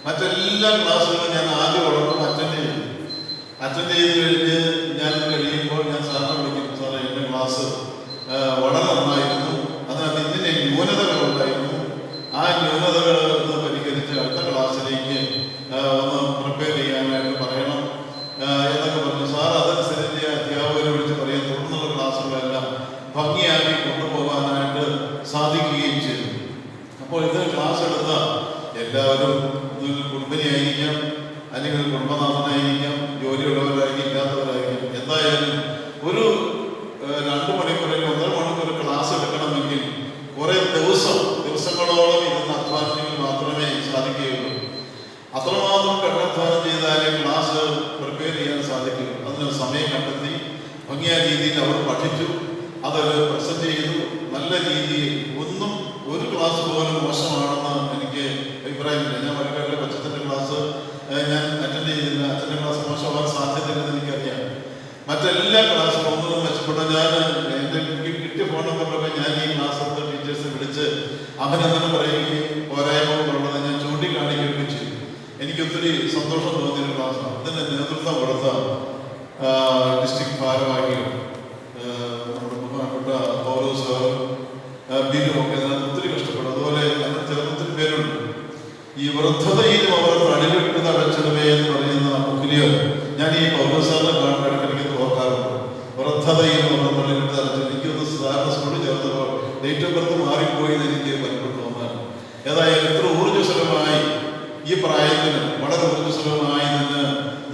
മറ്റെല്ലാ ക്ലാസ്സുകളും ഞാൻ ആദ്യം ഉടനെ അറ്റൻഡ് ചെയ്ത് കഴിഞ്ഞ് ഞാൻ കഴിയുമ്പോൾ ഞാൻ സാറിനെ വിളിക്കും, സാറേ എൻ്റെ ക്ലാസ് വളരെ നന്നായിരുന്നു, അതിനകത്ത് ഇന്ന ന്യൂനതകളുണ്ടായിരുന്നു, ആ ന്യൂനതകൾ ഒന്ന് പരിഹരിച്ച് അടുത്ത ക്ലാസ്സിലേക്ക് ഒന്ന് പ്രിപ്പയർ ചെയ്യാനായിട്ട് പറയണം എന്നൊക്കെ പറഞ്ഞു. സാർ അതനുസരിച്ച് അധ്യാപകരെ വിളിച്ച് പറയും. തുടർന്നുള്ള ക്ലാസ്സുകളെല്ലാം ഭംഗിയാക്കി കൊണ്ടുപോകാനായിട്ട് സാധിക്കുകയും ചെയ്തു. അപ്പോൾ ഇത് ക്ലാസ് എടുത്ത എല്ലാവരും ഒരു കുടുംബിനിയായിരിക്കാം, അല്ലെങ്കിൽ കുടുംബനാഥനായിരിക്കാം, ജോലിയുള്ളവരായിരിക്കും, ഇല്ലാത്തവരായിരിക്കും. എന്തായാലും ഒരു 2 മണിക്കൂർ അല്ലെങ്കിൽ 1.5 മണിക്കൂർ ക്ലാസ് എടുക്കണമെങ്കിൽ കുറേ ദിവസങ്ങളോളം ഇരുന്ന് അധ്വാനത്തിൽ മാത്രമേ സാധിക്കുകയുള്ളൂ. അത്രമാത്രം കഠിനാധ്വാനം ചെയ്താലേ ക്ലാസ് പ്രിപ്പയർ ചെയ്യാൻ സാധിക്കും. അതിന് സമയം കണ്ടെത്തി ഭംഗിയായ രീതിയിൽ അവർ പഠിച്ചു, അതൊരു പ്രസന്റ് ചെയ്തു. നല്ല രീതിയിൽ ഒരു ക്ലാസ് പോലും മോശമാണെന്ന് എനിക്ക് അഭിപ്രായമില്ല. ഞാൻ വടക്കാട്ടിലെ കൊച്ചത്തിൻ്റെ ക്ലാസ് ഞാൻ അറ്റൻഡ് ചെയ്തില്ല. അച്ഛൻ്റെ ക്ലാസ് മോശമാകാൻ സാധ്യതയില്ലെന്ന് എനിക്കറിയാം. മറ്റെല്ലാ ക്ലാസ്സും ഒന്നും മെച്ചപ്പെട്ട എനിക്ക് കിട്ടിയ ഫോൺ നമ്പറിലൊക്കെ ഞാൻ ഈ ക്ലാസ് എടുത്ത ടീച്ചേഴ്സിനെ വിളിച്ച് അഭിനന്ദനം പറയുകയും പോരായ്മകളുള്ളത് ഞാൻ ചൂണ്ടിക്കാണിക്കുകയും ചെയ്തു. എനിക്ക് ഒത്തിരി സന്തോഷം തോന്നിയൊരു ക്ലാസ്സാണ്. ഇതിന് നേതൃത്വം കൊടുത്ത ഡിസ്ട്രിക്ട് ഭാരവാഹികൾ, നമ്മുടെ ബഹുമാനപ്പെട്ട പൗലോസ് സാറും ബിനു ഒക്കെ ഇതിനകത്ത് ഒത്തിരി കഷ്ടപ്പെടും. അതുപോലെ അങ്ങനെ ചെറുപ്പത്തിന് പേരുണ്ട്. ഈ വൃദ്ധതയിലും അവർ തടിലിട്ട് തടച്ചിടുമേ എന്ന് പറയുന്ന മുഖ്ലിയോ ഞാൻ ഈ പൗലോസ് സാറിനെ കാണുമ്പോൾ ഇടയ്ക്കിടയ്ക്ക് ഓർക്കാറുണ്ട്. വൃദ്ധതയിലും അവർ തടിലിട്ട് തടച്ചിടും. എനിക്കൊന്ന് സാറിന് സ്കൂളിൽ ചേർന്നപ്പോൾ ഡേറ്റ് ഓഫ് ബർത്ത് മാറിപ്പോയി എന്ന് എനിക്ക് പലപ്പോഴും തോന്നാറ്. ഏതായാലും ഇത്ര ഊർജ്ജസ്വലമായി ഈ പ്രായത്തിന് വളരെ ഊർജ്ജസ്വലമായി തന്നെ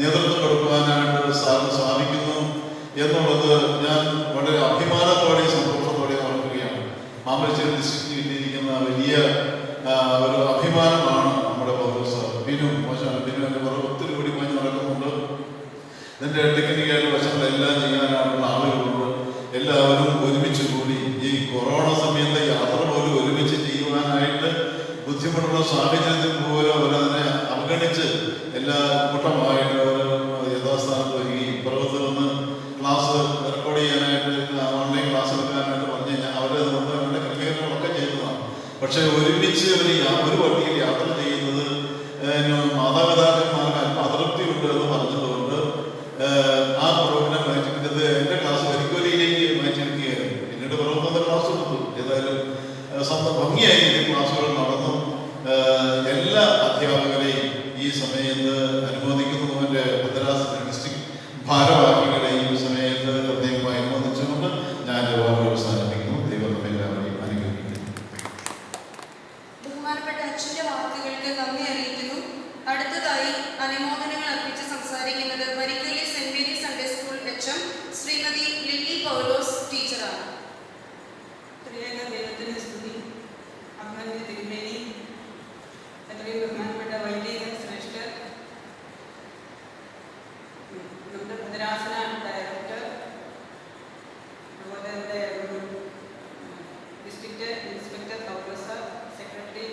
നേതൃത്വം കൊടുക്കുവാനായിട്ട് സാറിന് സാധിക്കുന്നു എന്നുള്ളത് ഞാൻ വളരെ അഭിമാനത്തോടെയും സന്തോഷത്തോടെയും ഓർക്കുകയാണ്. മാമ്പഴശ്ശേരി ഡിസ്ട്രിക്റ്റിൽ കിട്ടിയിരിക്കുന്ന വലിയ ഒരു അഭിമാനമാണ് നമ്മുടെ പൗലോസ് സാർ. ബിനു മോശമാണ്. ബിനുവിൻ്റെ പുറത്ത് ഒത്തിരി കൂടി മഞ്ഞ് നടക്കുന്നുണ്ട്. ഇതിൻ്റെ ടെക്നിക്കായിട്ട് വശങ്ങളെല്ലാം ചെയ്യാനായിട്ടുള്ള ആളുകളുണ്ട്. എല്ലാവരും ഒരുമിച്ച് കൂടി ഈ കൊറോണ സമയത്ത് യാത്ര പോലും ഒരുമിച്ച് ചെയ്യുവാനായിട്ട് ബുദ്ധിമുട്ടുള്ള സാഹചര്യത്തിൽ പോലും അവരതിനെ അവഗണിച്ച് എല്ലാ കൂട്ടമായിട്ട് യഥാസ്ഥാനത്ത് വരികയും പുറത്ത് വന്ന് ക്ലാസ് റെക്കോർഡ് ചെയ്യാനായിട്ട് ഓൺലൈൻ ക്ലാസ് എടുക്കാനായിട്ട് പറഞ്ഞു കഴിഞ്ഞാൽ അവരത് കൊണ്ട് അവരുടെ ക്രമീകരണങ്ങളൊക്കെ ചെയ്തതാണ്. പക്ഷേ ഒരുമിച്ച് ഒരു വണ്ടിയിൽ യാത്ര ചെയ്യുന്നത് മാതാപിതാക്കന്മാർക്ക് അല്പം അതൃപ്തിയുണ്ട് എന്ന് പറഞ്ഞതുകൊണ്ട് ആ പ്രോഗ്രാം മാറ്റിയെടുത്തത് എൻ്റെ ക്ലാസ് വരിക്കോലിയിലേക്ക് മാറ്റിയെടുക്കുകയായിരുന്നു. പിന്നീട് പുറത്തുനിന്ന് ക്ലാസ് കൊടുത്തു. ഏതായാലും ഭംഗിയായി ക്ലാസ്സുകൾ നടന്നു. എല്ലാ അധ്യാപകരെയും ഈ സമയത്ത് അനുമോദിക്കുന്നു. എൻ്റെ മദ്രാസ് ഡിസ്ട്രിക്ട് ഭാരവാഹികളെയും ഈ സമയത്ത് പ്രത്യേകമായി അനുമോദിച്ചുകൊണ്ട് ഞാൻ വാക്കുകൾ അവസാനിപ്പിക്കുന്നു. ദൈവം എല്ലാവരെയും അനുഗ്രഹിക്കുന്നു.
ബഹുമാനപ്പെട്ട അച്ഛൻ്റെ വാക്കുകൾക്ക് നന്ദി അറിയിക്കുന്നു. അടുത്തതായി അനുമോദനങ്ങൾ അർപ്പിച്ച് സംസാരിക്കുന്നത് Varikoli saint Mary's Sunday school HM Shrimati Lily Paulose ടീച്ചറാണ്.
ദൈവത്തിന് സ്തുതി. അമ്മന്റെ തിരുമേനി, അത്രയും ബഹുമാനപ്പെട്ട വൈദിക ശ്രേഷ്ഠർ, നമ്മുടെ ഭദ്രാസന ഡയറക്ടർ, അതുപോലെ നമ്മുടെ ഡിസ്ട്രിക്ട് ഇൻസ്പെക്ടർ പൗലോസ്, സെക്രട്ടറി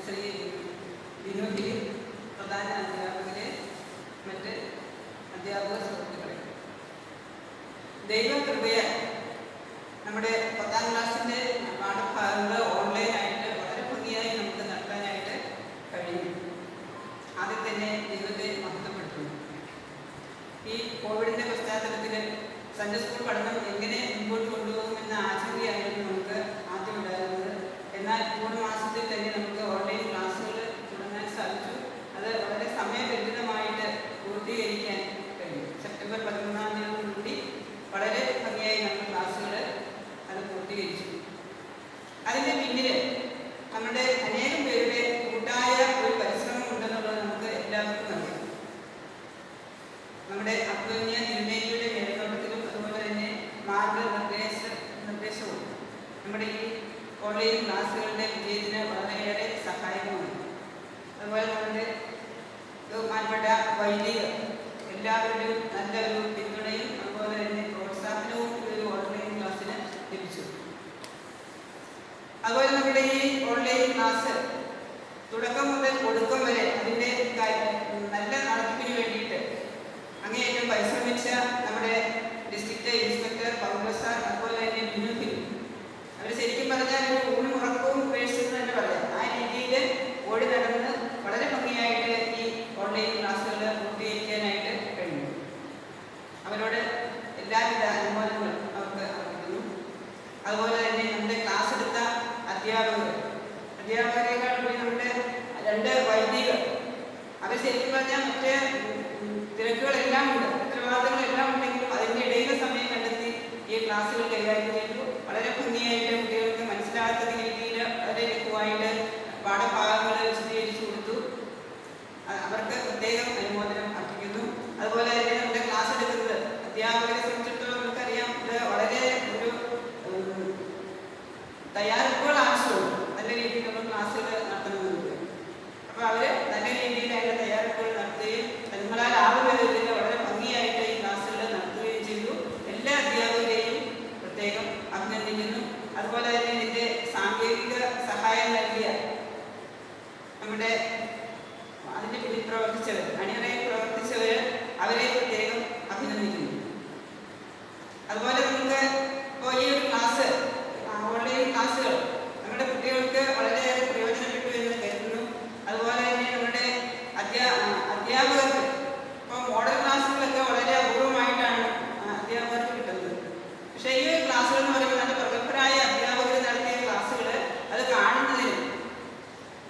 ശ്രീ ബിനു, പ്രധാന അധ്യാപകരെ, മറ്റ് അധ്യാപക സുഹൃത്തുക്കളെ, ദൈവകൃപയാൽ നമ്മുടെ 10ാം ക്ലാസ്സിൻ്റെ പാഠഭാഗങ്ങൾ ഓൺലൈനായിട്ട് വളരെ ഭംഗിയായി നമുക്ക് നടത്താനായിട്ട് കഴിയും. ആദ്യം തന്നെ ദൈവത്തെ മഹത്വപ്പെടുത്തുന്നു. ഈ കോവിഡിൻ്റെ പശ്ചാത്തലത്തിൽ സൺഡേ സ്കൂൾ പഠനം എങ്ങനെ മുമ്പോട്ട് കൊണ്ടുപോകുമെന്ന ആശങ്കയായിരുന്നു നമുക്ക് ആദ്യം ഉണ്ടായിരുന്നത്. എന്നാൽ ജൂൺ മാസത്തിൽ തന്നെ നമുക്ക് ഓൺലൈൻ ക്ലാസ്സുകൾ തുടങ്ങാൻ സാധിച്ചു. അത് വളരെ സമയബന്ധിതമായിട്ട് പൂർത്തീകരിക്കാൻ കഴിയും. സെപ്റ്റംബർ 11-ാം തീയതിയോടുകൂടി വളരെ ഭംഗിയായി നമ്മൾ ക്ലാസ്സുകൾ അത് പൂർത്തീകരിച്ചു. അതിൻ്റെ പിന്നിൽ നമ്മുടെ അനേകം പേരുടെ കൂട്ടായ ഒരു പരിശ്രമം ഉണ്ടെന്നുള്ളത് നമുക്ക് എല്ലാവർക്കും അറിയാം. നമ്മുടെ അഭിമന്യ തിരുമേനിയുടെ മേൽനോട്ടത്തിലും അതുപോലെ തന്നെ നിർദ്ദേശവും നമ്മുടെ ഈ ഓൺലൈൻ ക്ലാസ്സുകളുടെ വിജയത്തിന് വളരെയേറെ സഹായകമാണ്. അതുപോലെ നമ്മുടെ ബഹുമാനപ്പെട്ട വൈദികർ എല്ലാവരുടെയും നല്ലൊരു പിന്തുണയും അതുപോലെ തന്നെ പ്രോത്സാഹനവും ഒരു ഓൺലൈൻ ക്ലാസ്സിന് ലഭിച്ചു. അതുപോലെ നമ്മുടെ ഈ ഓൺലൈൻ ക്ലാസ് തുടക്കം മുതൽ ഒടുക്കം വരെ അതിൻ്റെ നല്ല നടത്തിപ്പിന് വേണ്ടിയിട്ട് അങ്ങേയറ്റം പരിശ്രമിച്ച നമ്മുടെ ഡിസ്ട്രിക്ട് ഇൻസ്പെക്ടർ പൗലോസ് സാർ, അതുപോലെ തന്നെ ബിനു, അവർ ശരിക്കും പറഞ്ഞാൽ ഒരു ഊണും ഉറക്കവും ഉപേക്ഷിച്ചെന്ന് തന്നെ പറയാം. ആ രീതിയിൽ ഓടി നടന്ന് വളരെ ഭംഗിയായി അവരുടെ ശരിക്കും പറഞ്ഞാൽ മറ്റേ തിരക്കുകളെല്ലാം ഉണ്ട്, ഉത്തരവാദിത്തങ്ങളെല്ലാം ഉണ്ടെങ്കിലും അതിൻ്റെ ഇടയിൽ സമയം കണ്ടെത്തി ഈ ക്ലാസ്സുകൾ കൈകാര്യം ചെയ്തു. വളരെ ഭംഗിയായിട്ട് കുട്ടികൾക്ക് മനസ്സിലാകാത്ത രീതിയിൽ വളരെ ലഘുവായിട്ട് പാഠഭാഗങ്ങൾ വിശദീകരിച്ചു കൊടുത്തു. അവർക്ക് പ്രത്യേകം അനുമോദനം അർപ്പിക്കുന്നു. അതുപോലെ തന്നെ നമ്മുടെ ക്ലാസ് എടുക്കുന്നത് അധ്യാപകരെ സംബന്ധിച്ചിടത്തോളം നമുക്കറിയാം, ഇത് വളരെ ഒരു തയ്യാറെടുപ്പുകൾ ആവശ്യമുണ്ട്. നല്ല രീതിയിൽ നമ്മൾ ക്ലാസ്സുകൾ നടത്തണമെന്നുണ്ട്. അപ്പോൾ അവർ നല്ല രീതിയിൽ അതിൻ്റെ തയ്യാറെടുപ്പുകൾ നടത്തുകയും തങ്ങളാൽ ആവുന്ന രീതിയിൽ വളരെ ഭംഗിയായിട്ട് ഈ ക്ലാസ്സുകൾ നടത്തുകയും ചെയ്തു. എല്ലാ അധ്യാപകരെയും പ്രത്യേകം അഭിനന്ദിക്കുന്നു. അതുപോലെ തന്നെ ഇതിൻ്റെ സാങ്കേതിക സഹായം നൽകിയ നമ്മുടെ അതിൻ്റെ പിന്നിൽ പ്രവർത്തിച്ചവർ, അണിയറയിൽ പ്രവർത്തിച്ചവർ, അവരെ പ്രത്യേകം അഭിനന്ദിക്കുന്നു. അതുപോലെ നമുക്ക് ഇപ്പോൾ ഈ ഒരു ക്ലാസ്, ഓൺലൈൻ ക്ലാസ്സുകൾ നമ്മുടെ കുട്ടികൾക്ക് വളരെയേറെ പ്രയോജനപ്പെട്ടു എന്ന് കരുതുന്നു. അതുപോലെ തന്നെ നമ്മുടെ അധ്യാപകർക്ക് ഇപ്പോൾ മോഡൽ ക്ലാസ്സുകളൊക്കെ വളരെ അപൂർവമായിട്ടാണ് അധ്യാപകർക്ക് കിട്ടുന്നത്. പക്ഷേ ഈ ക്ലാസ്സുകൾ എന്ന് പറയുമ്പോൾ നല്ല പ്രഗത്ഭരായ അധ്യാപകർ നടത്തിയ ക്ലാസ്സുകൾ അത് കാണുന്നതിനും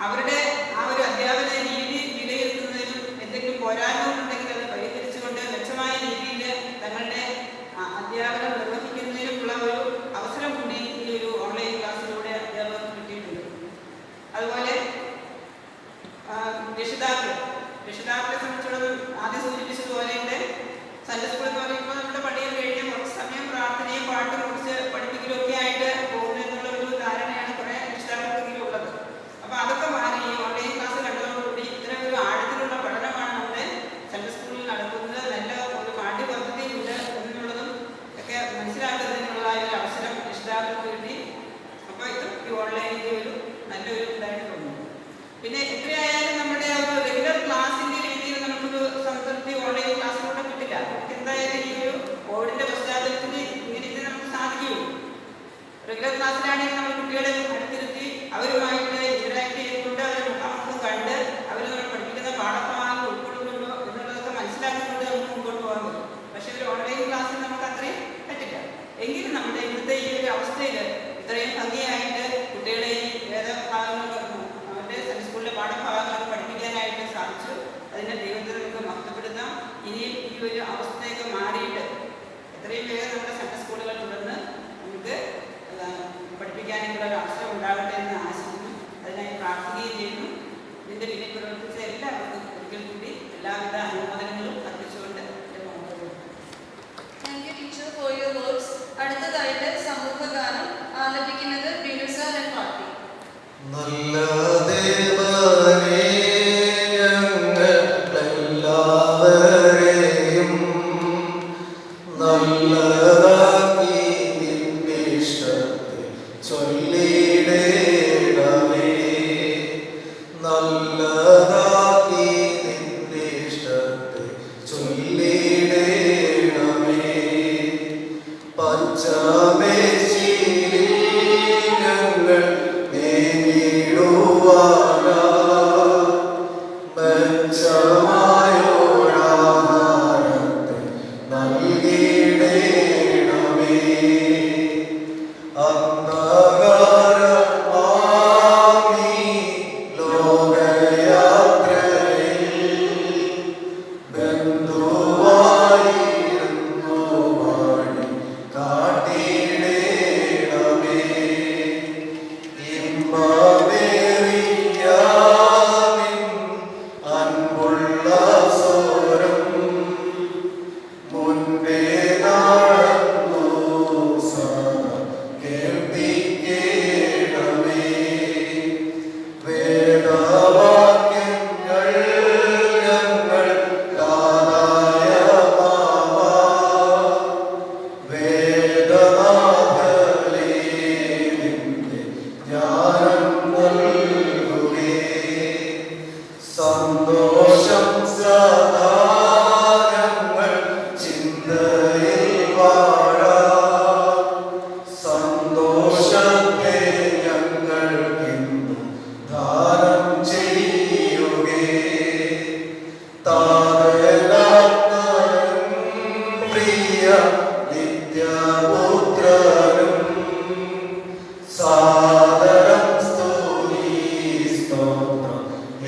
അവരുടെ ആ ഒരു അധ്യാപന രീതി വിലയിരുത്തുന്നതിനും എന്തെങ്കിലും പോരായ്മകളുണ്ടെങ്കിൽ അത് പരിഹരിച്ചുകൊണ്ട് മെച്ചമായ രീതിയിൽ തങ്ങളുടെ അധ്യാപനം നിർവഹിക്കുന്നതിനുമുള്ള ഒരു അവസരം കൂടി ഈ ഒരു ഓൺലൈൻ ക്ലാസ്സിലൂടെ അധ്യാപകർക്ക് കിട്ടിയിട്ടുണ്ട്. അതുപോലെ രക്ഷിതാക്കളെ സംബന്ധിച്ചിടത്തോളം ആദ്യം സൂചിപ്പിച്ചതുപോലെ ഇവിടെ സൺഡേ സ്കൂൾ എന്ന് പറയുമ്പോൾ നമ്മുടെ പള്ളിയിൽ കഴിഞ്ഞ കുറച്ച് സമയം പ്രാർത്ഥനയും പാട്ടും കുറിച്ച് പഠിപ്പിക്കലും ഒക്കെ ആയിട്ട് പോകുന്നു എന്നുള്ള ഒരു ധാരണയാണ് കുറേ രക്ഷിതാക്കൾക്കെങ്കിലും ഉള്ളത്. അപ്പോൾ അതൊക്കെ മാറി ഈ ഓൺലൈൻ ക്ലാസ് കണ്ടതോടുകൂടി ഇത്തരം ഒരു ആഴത്തിലുള്ള പഠനമാണ് നമ്മുടെ സൺഡേ സ്കൂളിൽ നടക്കുന്നത്. നല്ല ഒരു പാഠ്യപദ്ധതിയുണ്ട് എന്നുള്ളതും ഒക്കെ മനസ്സിലാക്കുന്നതിനുള്ളതായ ഒരു അവസരം രക്ഷിതാക്കൾക്ക് കിട്ടി. അപ്പോൾ ഇത് ഈ ഓൺലൈനിൻ്റെ ഒരു നല്ലൊരു ഇതായിട്ട് തോന്നുന്നു. പിന്നെ എത്രയായാലും നമ്മുടെ ഒരു റെഗുലർ ക്ലാസ്സിൻ്റെ രീതിയിൽ നമുക്കൊരു സംതൃപ്തി ഓൺലൈൻ ക്ലാസ്സിലൂടെ കിട്ടില്ല. എന്തായാലും ഈ ഒരു കോവിഡിൻ്റെ പശ്ചാത്തലത്തിൽ ഇങ്ങനെ നമുക്ക് സാധിക്കുകയുള്ളൂ. റെഗുലർ ക്ലാസ്സിലാണെങ്കിൽ നമ്മൾ കുട്ടികളെ അടുത്തിരുത്തി അവരുമായിട്ട് ഇന്ററാക്ട് ചെയ്തുകൊണ്ട് അവരെ മുഖാമുഖം കണ്ട് അവർ നമ്മൾ പഠിപ്പിക്കുന്ന പാഠഭാഗങ്ങൾ ഉൾക്കൊള്ളുന്നുണ്ടോ എന്നുള്ളതൊക്കെ മനസ്സിലാക്കിക്കൊണ്ട് നമുക്ക് മുമ്പോട്ട് പോകാൻ പറ്റും. പക്ഷേ ഒരു ഓൺലൈൻ ക്ലാസ്സിൽ നമുക്ക് അത്രയും പറ്റില്ല. എങ്കിലും നമ്മുടെ ഇന്നത്തെ ഈ ഒരു അവസ്ഥയിൽ ഇത്രയും ഭംഗിയായിട്ട് കുട്ടികളെ ഈ വേദഭാഗങ്ങൾ അവരുടെ സ്കൂളിലെ പാഠഭാഗങ്ങളൊക്കെ പഠിപ്പിക്കാനായിട്ട് സാധിച്ചു. അതിൻ്റെ ദൈവത്തെ നമുക്ക് മഹത്വപ്പെടുത്താം. ഇനിയും ഈ ഒരു അവസ്ഥയൊക്കെ മാറിയിട്ട് എത്രയും വേഗം നമ്മുടെ സൺഡേ സ്കൂളുകൾ തുടർന്ന് നമുക്ക് പഠിപ്പിക്കാനുള്ള ഒരു അവസരം ഉണ്ടാകട്ടെ എന്ന് ആശിക്കുന്നു. അതിനായി പ്രാർത്ഥിക്കുകയും ചെയ്യുന്നു. ഇതിൻ്റെ പിന്നിൽ പ്രവർത്തിച്ച എല്ലാവർക്കും ഒരിക്കൽ കൂടി എല്ലാവിധ അനുമോദനങ്ങളും അർപ്പിച്ചുകൊണ്ട് എൻ്റെ മഹത്വം.
Thank you teacher for your words. അടുത്തതായിട്ട് സമൂഹഗാനം ആലപിക്കുന്നത് ബിനുസാർ ആൻഡ് പാർട്ടി.
നല്ല ദേവനേ ഞങ്ങളെല്ലാവരെയും നല്ലതാക്കി നിന്റെ ഇഷ്ടത്തെ ചൊല്ലിടേണമേ. നല്ലതാക്കി നിന്റെ ഇഷ്ടത്തെ ചൊല്ലിടേണമേ. പച്ചമേശിയിൽ ഞങ്ങൾ നേടിടുവാനാ മെച്ചമായോരാഹാരത്തെ നൽകിടേണമേ. അന്ധകാരമാമീ ലോകയാത്രയിൽ ബന്ധുവായിരുന്നു വഴി കാട്ടിടേണമേ. ഇമ്പമേറിയ നിൻ അൻപുള്ള സ്വരം മുൻപേ നടന്നു സദാ കേൾപ്പിക്കണമേ. വേദവാക്യങ്ങൾ ഞങ്ങൾ കാതായമാവാ. വേദനാഥലേ നിന്റെ ജ്ഞാനം നൽകുകേ. സന്തോഷം സദാ ഞങ്ങൾ ചിന്തയിൽ വാഴാം. സന്തോഷത്തെ ഞങ്ങൾക്കിന്നും ദാനം ചെയ്യുകേ. താതനാത്മനും പ്രിയ നിത്യപുത്രനും സാദരം സ്തുതി സ്തോത്രം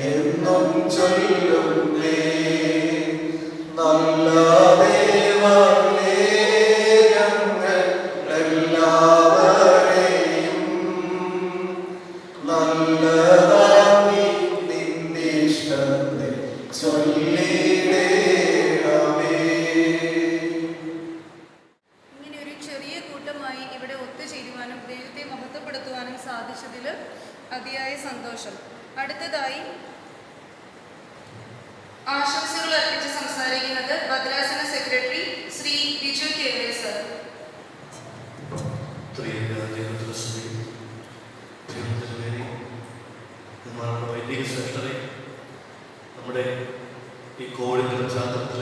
എന്നും ചൊല്ലുന്നേ നല്ല ദേവനേ ഞങ്ങൾ എല്ലാവരെയും നല്ലതാക്കി നിന്നിഷ്ടത്തെ ചൊല്ലിടേണമേ.
ഇങ്ങനെ ഒരു ചെറിയ കൂട്ടമായി ഇവിടെ ഒത്തുചേരുവാനും ദൈവത്തെ മഹത്വപ്പെടുത്തുവാനും സാധിച്ചതിൽ അതിയായ സന്തോഷം. അടുത്തതായി ആശംസകൾ അർപ്പിച്ച് സംസാരിക്കുന്നത് ഭദ്രാസന secretary Shri Biju K sir.
വൈദിക സെക്രട്ടറി, നമ്മുടെ ഈ കോവിഡിൻ്റെ പശ്ചാത്തലത്തിൽ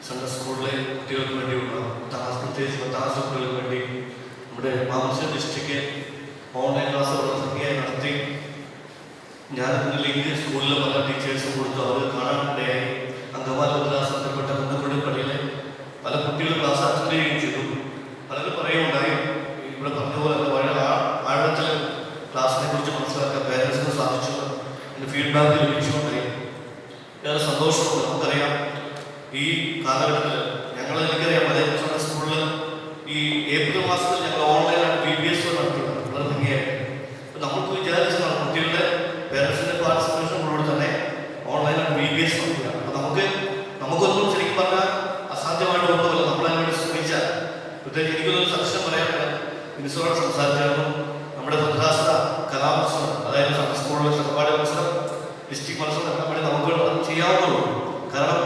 സൺഡേ സ്കൂളിലെ കുട്ടികൾക്ക് വേണ്ടിയുള്ള പ്രത്യേകിച്ച് 10 ക്ലാസ് കുട്ടികൾക്ക് വേണ്ടി നമ്മുടെ മാമശ്ശേരി ഡിസ്ട്രിക്റ്റ് ഓൺലൈൻ ക്ലാസ് വളരെ ഭംഗിയായി നടത്തി. ഞാനിതിൻ്റെ ലിങ്ക് സ്കൂളിലെ പല ടീച്ചേഴ്സും കൊടുത്തു. അവർ കാണാനിടയായി. അങ്കമാലി ഭദ്രാസനത്തിൽപ്പെട്ട കുന്നക്കുടി പള്ളിയിലെ പല കുട്ടികളും ക്ലാസ് അറ്റൻഡ് ചെയ്യുകയും ചെയ്തു. പലരും പറയുകയുണ്ടായി, ഇവിടെ പറഞ്ഞ പോലെ വളരെ ആഴത്തിൽ ക്ലാസ്സിനെ കുറിച്ച് മനസ്സിലാക്കാൻ പേരൻസിന് സാധിച്ചു. എൻ്റെ ഫീഡ്ബാക്ക് ലഭിച്ചുകൊണ്ടായി. ഏറെ സന്തോഷമുണ്ട്. നമുക്കറിയാം ഈ കാലഘട്ടത്തിൽ എനിക്കറിയാം അതേപോലെ സ്കൂളിൽ ഈ ഏപ്രിൽ മാസത്തിൽ ഞങ്ങൾ ഓൺലൈനായിട്ട് PBS നടത്തിയിട്ടുണ്ട്. വളരെ ഭംഗിയായിട്ട്. അപ്പോൾ നമുക്ക് വിചാരിച്ചതാണ് കുട്ടികളുടെ പേരൻസിൻ്റെ പാർട്ടിസിപ്പേഷനോട് തന്നെ ഓൺലൈനായിട്ട് PBS നടത്തുക. അപ്പോൾ നമുക്കൊന്നും ശരിക്കും പറഞ്ഞാൽ അസാധ്യമായിട്ട് ഒന്നുമില്ല. നമ്മളതിന് വേണ്ടി ശ്രമിച്ചാൽ. പ്രത്യേകിച്ച് എനിക്കൊരു സജഷൻ പറയാനുണ്ട്. മിനിസ്റ്ററോട് സംസാരിച്ചായിരുന്നു. നമ്മുടെ ഭദ്രാസന കലാമത്സരം, അതായത് സ്കൂളിലെ ചെറുപാട് മത്സരം, ഡിസ്ട്രിക്ട് മത്സരം എല്ലാം വേണ്ടി നമുക്ക് ചെയ്യാവുന്നുള്ളൂ. കാരണം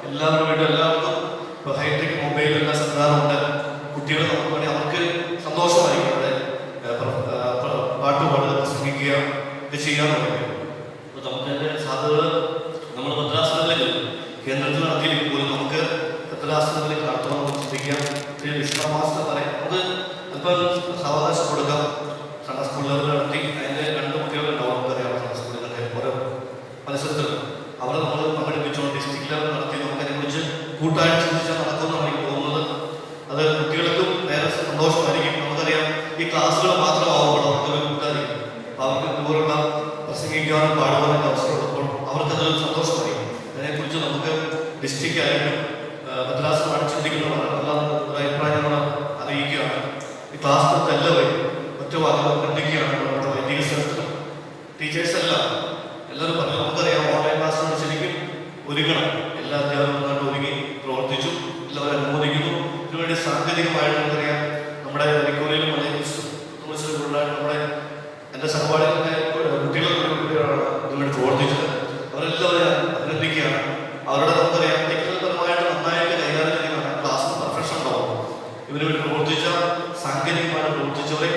എല്ലാവർക്കും ഇപ്പോൾ ഹൈടെക് മൊബൈൽ എല്ലാ സംവിധാനമുണ്ട്. കുട്ടികൾ നമുക്ക് വേണ്ടി അവർക്ക് സന്തോഷമായിരിക്കും അവിടെ പാട്ട് പാടുക, പ്രസംഗിക്കുക ഇത് ചെയ്യാറുണ്ട്. അപ്പോൾ നമുക്ക് അതിൻ്റെ സാധ്യതകൾ നമ്മൾ ഭദ്രാസനത്തിലേക്ക് കേന്ദ്രത്തിൽ നടത്തിയില്ലെങ്കിൽ പോലും നമുക്ക് ഭദ്രാസനത്തിലേക്ക് നടത്തണം ചിന്തിക്കാം. വിശ്വാസമാസം പറയാം. നമുക്ക് അല്പം സാവകാശം കൊടുക്കാം. സൺഡേ സ്കൂൾ ലെവൽ നടത്തി അതിൻ്റെ 2 കുട്ടികളുണ്ടാവും. നമുക്കറിയാം സൺഡേ സ്കൂളിലൊക്കെ ഓരോ മത്സരത്തിലും അവരെ നമ്മൾ പങ്കെടുപ്പിച്ചുകൊണ്ട് ഡിസ്ട്രിക്ട് ലെവൽ നടത്തി നമുക്ക് അതിനെക്കുറിച്ച് കൂട്ടായിട്ട് ചിന്തിച്ചാൽ നടക്കുമെന്നാണ് എനിക്ക് തോന്നുന്നത്. അത് കുട്ടികൾക്കും വേറെ സന്തോഷമായിരിക്കും. നമുക്കറിയാം ഈ ക്ലാസ്സുകൾ മാത്രമാവുമ്പോൾ അവർക്കൊരു കൂട്ടായിരിക്കും. അപ്പോൾ അവർക്ക് ഇതുപോലുള്ള പ്രസംഗിക്കാനും പാടുവാനൊക്കെ അവസരമുള്ളപ്പോൾ അവർക്കതൊരു സന്തോഷമായിരിക്കും. അതിനെക്കുറിച്ച് നമുക്ക് ഡിസ്ട്രിക്റ്റ് ആയാലും ഭദ്രാസനമാണ് ചിന്തിക്കുന്നതാണ്. ഒരു അഭിപ്രായം നമ്മൾ അറിയിക്കുകയാണ്. ഈ ക്ലാസ് എടുത്ത് എല്ലാവരും ഒറ്റ വാക്കുകൾ കണ്ടിക്കുകയാണ്. നമ്മുടെ വൈദിക സെക്രട്ടറി ടീച്ചേഴ്സ് എല്ലാവരും പറഞ്ഞു. നമുക്കറിയാം ഓൺലൈൻ ക്ലാസ്സിനോട് ശരിക്കും ഒരുങ്ങണം. എല്ലാ അധ്യാപകരും ഒരുങ്ങി പ്രവർത്തിച്ചു. എല്ലാവരും അനുമോദിക്കുന്നു. ഇതിനുവേണ്ടി സാങ്കേതികമായിട്ട് നമുക്കറിയാം നമ്മുടെ വരിക്കോലയിലും നമ്മുടെ എൻ്റെ സഹപാഠികളുടെ കുട്ടികളാണ് ഇതിനുവേണ്ടി പ്രവർത്തിച്ചത്. അവരെല്ലാവരും അഭിനന്ദിക്കുകയാണ്. അവരുടെ നമുക്കറിയാം ടെക്നിക്കൽ പരമായിട്ട് നന്നായിട്ട് കൈകാര്യം ചെയ്യുകയാണ്. ക്ലാസ്സിൽ പെർഫെക്ഷൻ ഉണ്ടാവും. ഇവര് വേണ്ടി പ്രവർത്തിച്ച സാങ്കേതികമായിട്ട് പ്രവർത്തിച്ചവരെ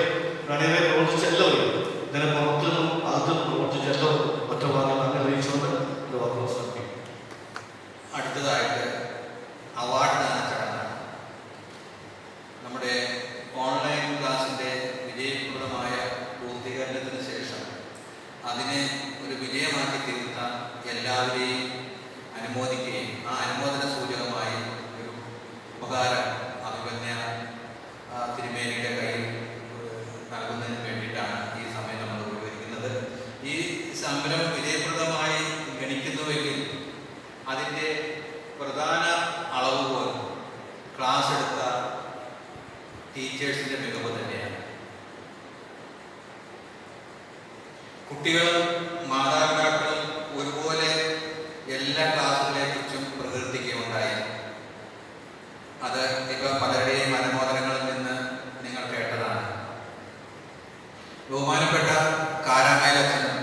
അണിയറെ പ്രവർത്തിച്ച എല്ലാവരും ഇതിനെ പുറത്തു നിന്നും അകത്തും പ്രവർത്തിച്ച എല്ലാവരും ഒറ്റ ഭാഗം അങ്ങനെ അറിയിച്ചുകൊണ്ട് ഒരു വാക്കുകൾ ശ്രമിക്കും.
അടുത്തതായിട്ട് അവാർഡ് ദാന ചടങ്ങാണ്. നമ്മുടെ ഓൺലൈൻ ക്ലാസിൻ്റെ വിജയപ്രദമായ പൂർത്തീകരണത്തിന് ശേഷം അതിനെ ഒരു വിജയമാക്കി തീർത്ത എല്ലാവരെയും അനുമോദിക്കുകയും ആ അനുമോദന സൂചകമായി ഒരു ഉപകാരം അഭിമന്യ തിരുമേനിയുടെ കയ്യിൽ നൽകുന്നതിന് വേണ്ടിയിട്ടാണ് ഈ സമയം നമ്മൾ ഉപയോഗിക്കുന്നത്. ഈ സംരംഭം വിജയപ്രദമായി ഗണിക്കുന്നുവെങ്കിൽ അതിൻ്റെ പ്രധാന അളവുകോൽ ക്ലാസ് എടുത്ത ടീച്ചേഴ്സിൻ്റെ മികവ് തന്നെയാണ്. കുട്ടികളും മാതാപിതാക്കളും ഒരുപോലെ എല്ലാ ക്ലാസ്സുകളെക്കുറിച്ചും പ്രകീർത്തിക്കുകയുണ്ടായി. അത് ഇപ്പോൾ പലരുടെയും അനുമോദനങ്ങളിൽ നിന്ന് നിങ്ങൾ കേട്ടതാണ്. ബഹുമാനപ്പെട്ട കാരാമേൽ അച്ഛനും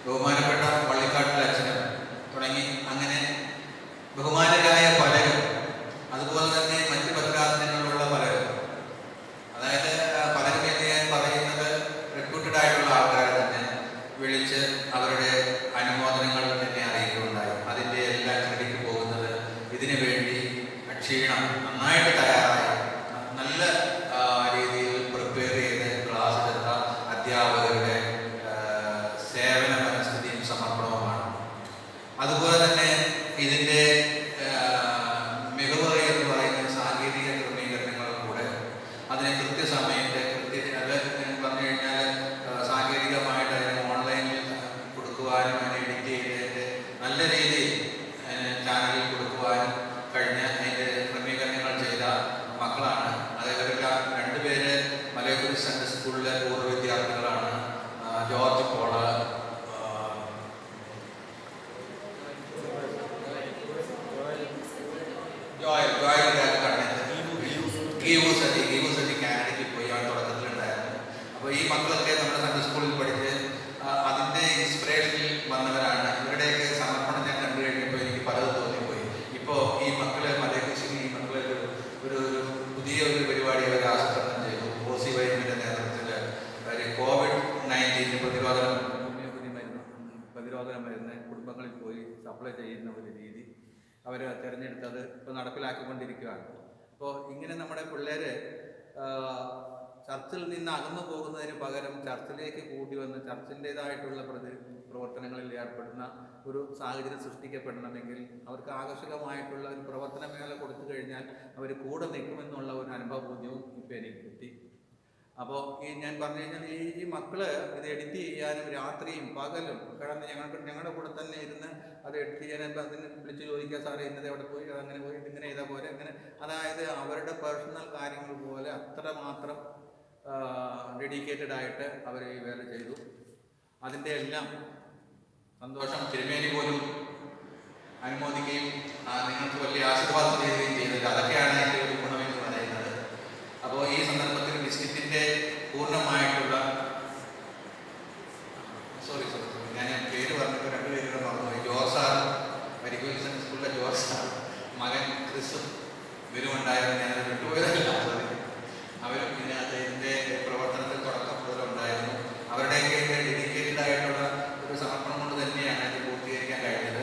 ബഹുമാനപ്പെട്ട പള്ളിക്കാട്ടിലെ അച്ഛനും തുടങ്ങി അങ്ങനെ ബഹുമാനരായ പലരും, അതുപോലെ തന്നെ മറ്റ് ഭദ്രാസനങ്ങളിലുള്ള പലരും, അതായത് പലരും എന്ന് ഞാൻ പറയുന്നത് റെപ്യൂട്ടഡ് ആയിട്ടുള്ള ആൾക്കാരെ തന്നെ വിളിച്ച് അവരുടെ അതിനെ എഡിറ്റ് ചെയ്തതിൻ്റെ നല്ല രീതിയിൽ ചാനലിൽ കൊടുക്കുവാനും കഴിഞ്ഞ അതിൻ്റെ ക്രമീകരണങ്ങൾ ചെയ്ത മക്കളാണ്. അതേപോലെ രണ്ടുപേര് മലയക്കുരി സെൻട്രൽ സ്കൂളിലെ പൂർവ്വ വിദ്യാർത്ഥികളാണ്. ജോർജ് പോള്, ഗീവൂസതി കാനഡയ്ക്ക് പോയി. അവൻ തുടക്കത്തിലുണ്ടായിരുന്നു. അപ്പോൾ ഈ മക്കളൊക്കെ നമ്മുടെ സെൻട്രൽ സ്കൂളിൽ പഠിച്ച് അതിൻ്റെ ഇൻസ്പിറേഷനിൽ വന്നവരാണ്. ഇവരുടെയൊക്കെ സമർപ്പണം ഞാൻ കണ്ടു കഴിഞ്ഞപ്പോൾ എനിക്ക് പലതും തോന്നിപ്പോയി. ഇപ്പോൾ ഈ മക്കളെ മലയക്കുരിശിന് ഈ മക്കളെ ഒരു പുതിയ ഒരു പരിപാടി അവർ ആസൂത്രണം ചെയ്തു. OCYM-ന്റെ നേതൃത്വത്തിൽ അവർ COVID-19 പ്രതിരോധ മരുന്ന് കുടുംബങ്ങളിൽ പോയി സപ്ലൈ ചെയ്യുന്ന ഒരു രീതി അവർ തിരഞ്ഞെടുത്തത് ഇപ്പോൾ നടപ്പിലാക്കിക്കൊണ്ടിരിക്കുകയാണ്. അപ്പോൾ ഇങ്ങനെ നമ്മുടെ പിള്ളേർ ചർച്ചിൽ നിന്ന് അകന്നു പോകുന്നതിന് പകരം ചർച്ചിലേക്ക് കൂടി വന്ന് ചർച്ചിൻ്റേതായിട്ടുള്ള പ്രവർത്തനങ്ങളിൽ ഏർപ്പെടുന്ന ഒരു സാഹചര്യം സൃഷ്ടിക്കപ്പെടണമെങ്കിൽ അവർക്ക് ആകർഷകമായിട്ടുള്ള ഒരു പ്രവർത്തന മേഖല കൊടുത്തു കഴിഞ്ഞാൽ അവർ കൂടെ നിൽക്കുമെന്നുള്ള ഒരു അനുഭവബോധ്യവും ഇപ്പോൾ എനിക്ക് കിട്ടി. അപ്പോൾ ഞാൻ പറഞ്ഞു കഴിഞ്ഞാൽ ഈ മക്കള് ഇത് എഡിറ്റ് ചെയ്യാനും രാത്രിയും പകലും കിടന്ന് ഞങ്ങളുടെ കൂടെ തന്നെ ഇരുന്ന് അത് എഡിറ്റ് ചെയ്യാനും അതിന് വിളിച്ച് ചോദിക്കുക, സാറേ ഇന്നത് എവിടെ പോയി, അതങ്ങനെ പോയി, ഇതിങ്ങനെ ചെയ്താൽ പോലെ അങ്ങനെ, അതായത് അവരുടെ പേഴ്സണൽ കാര്യങ്ങൾ പോലെ അത്രമാത്രം ഡെഡിക്കേറ്റഡ് ആയിട്ട് അവർ ഈ വേല ചെയ്തു. അതിൻ്റെ എല്ലാം സന്തോഷം തിരുമേനി പോലും അനുമോദിക്കുകയും നിങ്ങൾക്ക് വലിയ ആശീർവാദം ചെയ്യുകയും ചെയ്തത്. അതൊക്കെയാണ് എൻ്റെ ഒരു ഗുണമെന്ന് പറയുന്നത്. അപ്പോൾ ഈ സന്ദർഭത്തിൽ ബിസ്ക്കറ്റിൻ്റെ പൂർണ്ണമായിട്ടുള്ള സോറി ഞാൻ പേര് പറഞ്ഞപ്പോൾ രണ്ടുപേരുടെ മറന്നുപോയി. ജോർജ് സാർ, വരിക്കോൽ സെൻട്രൽ സ്കൂളിലെ ജോർജ് സാർ, മകൻ ക്രിസും ഇവരുമുണ്ടായിരുന്നു. ഞാനത് വിട്ടുപോയതല്ല. അവരും പിന്നെ അദ്ദേഹത്തിൻ്റെ പ്രവർത്തനത്തിൽ തുടക്കം മുതലുണ്ടായിരുന്നു. അവരുടെയൊക്കെ ഡെഡിക്കേറ്റഡ് ആയിട്ടുള്ള ഒരു സമർപ്പണം കൊണ്ട് തന്നെയാണ് ഇത് പൂർത്തീകരിക്കാൻ കഴിഞ്ഞത്.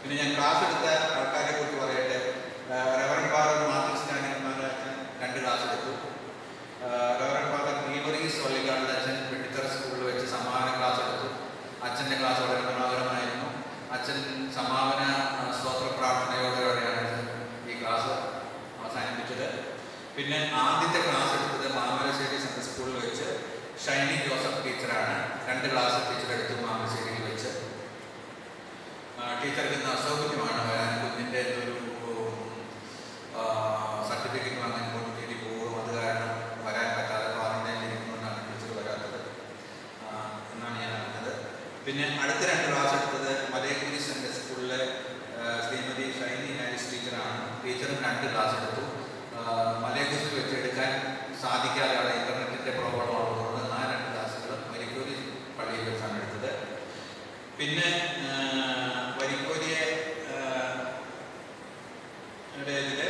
പിന്നെ ഞാൻ ക്ലാസ് എടുത്ത ആൾക്കാരെ കുറിച്ച് പറയട്ടെ. റെവറൻഡ് ഫാദർ മാത്യു സ്റ്റാനിന്മാരുടെ അച്ഛൻ 2 ക്ലാസ് എടുത്തു. റെവറൻഡ് ഫാദർ ഗ്രീഗോറീസ് വള്ളിക്കാടിൻ്റെ അച്ഛൻ വെട്ടിത്തറ സ്കൂളിൽ വെച്ച് സമാപന ക്ലാസ് എടുത്തു. അച്ഛൻ്റെ ക്ലാസ് വളരെ മനോഹരമായിരുന്നു. അച്ഛൻ സമാപന സ്തോത്ര പ്രാർത്ഥനയോടെയാണ് ഈ ക്ലാസ് അവസാനിപ്പിച്ചത്. പിന്നെ ആദ്യത്തെ ക്ലാസ് എടുത്തത് മാമലശ്ശേരി സെൻട്രൽ സ്കൂളിൽ വെച്ച് ഷൈനി ജോസഫ് ടീച്ചറാണ്. 2 ക്ലാസ് ടീച്ചർ എടുത്തു മാമലശ്ശേരിയിൽ വെച്ച്. ടീച്ചർക്ക് ഇന്ന് അസൗകര്യമാണ് വരാൻ. കുഞ്ഞിൻ്റെ ഒരു സർട്ടിഫിക്കറ്റ് വാങ്ങാൻ പോണ്ടിച്ചേരി പോകും. അത് കാരണം വരാൻ പറ്റാതെ ക്വാറന്റൈനിലിരിക്കുമെന്നാണ് ടീച്ചർ വരാത്തത് എന്നാണ് ഞാൻ അറിഞ്ഞത്. പിന്നെ അടുത്ത 2 ക്ലാസ് എടുത്തത് മലയക്കുരി സെൻട്രൽ സ്കൂളിലെ ശ്രീമതി ഷൈനി ഹാരിസ് ടീച്ചറാണ്. ടീച്ചറും 2 ക്ലാസ് എടുത്തു. മലയക്കുരിശിൽ വെച്ച് എടുക്കാൻ സാധിക്കാതെയാണ് ഇൻ്റർനെറ്റിൻ്റെ പ്രോബ്ലം ഉള്ളതുകൊണ്ട് ആ 2 ക്ലാസ്സുകൾ വരിക്കോലി പള്ളിയിൽ വെച്ചാണ് എടുത്തത്. പിന്നെ വരിക്കോലിയെ ഇതിൽ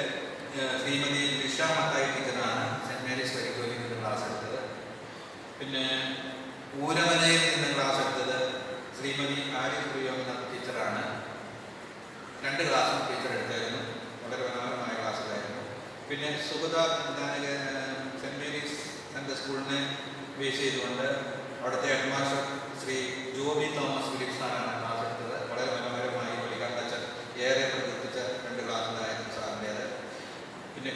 ശ്രീമതി ലിഷ മത്തായി ടീച്ചറാണ് സെൻറ്റ് മേരീസ് വരിക്കോലിയിൽ നിന്ന് ക്ലാസ് എടുത്തത്. പിന്നെ ഊരമലയിൽ നിന്ന് ക്ലാസ് എടുത്തത് ശ്രീമതി ആരിഫ് പ്രിയോമിനാഥ് ടീച്ചറാണ്. 2 ക്ലാസ്സും ടീച്ചർ എടുത്തായിരുന്നു. വളരെ മനോഹരമായ ക്ലാസ്സിലായിരുന്നു. പിന്നെ സുഗത സെൻറ്റ് മേരീസ് സെൻട്രൽ സ്കൂളിനെ ബേസ് ചെയ്തുകൊണ്ട് അവിടുത്തെ ഹെഡ്മാസ്റ്റർ ശ്രീ ജോബി തോമസ് ഫിലിപ്സാണ് ക്ലാസ് എടുത്തത്. വളരെ മനോഹരമായി പുള്ളിക്കാരൻ ഏറെ പ്രകീർത്തിച്ച 2 ക്ലാസ്സിലായിരുന്നു സാറിൻ്റേത്. പിന്നെ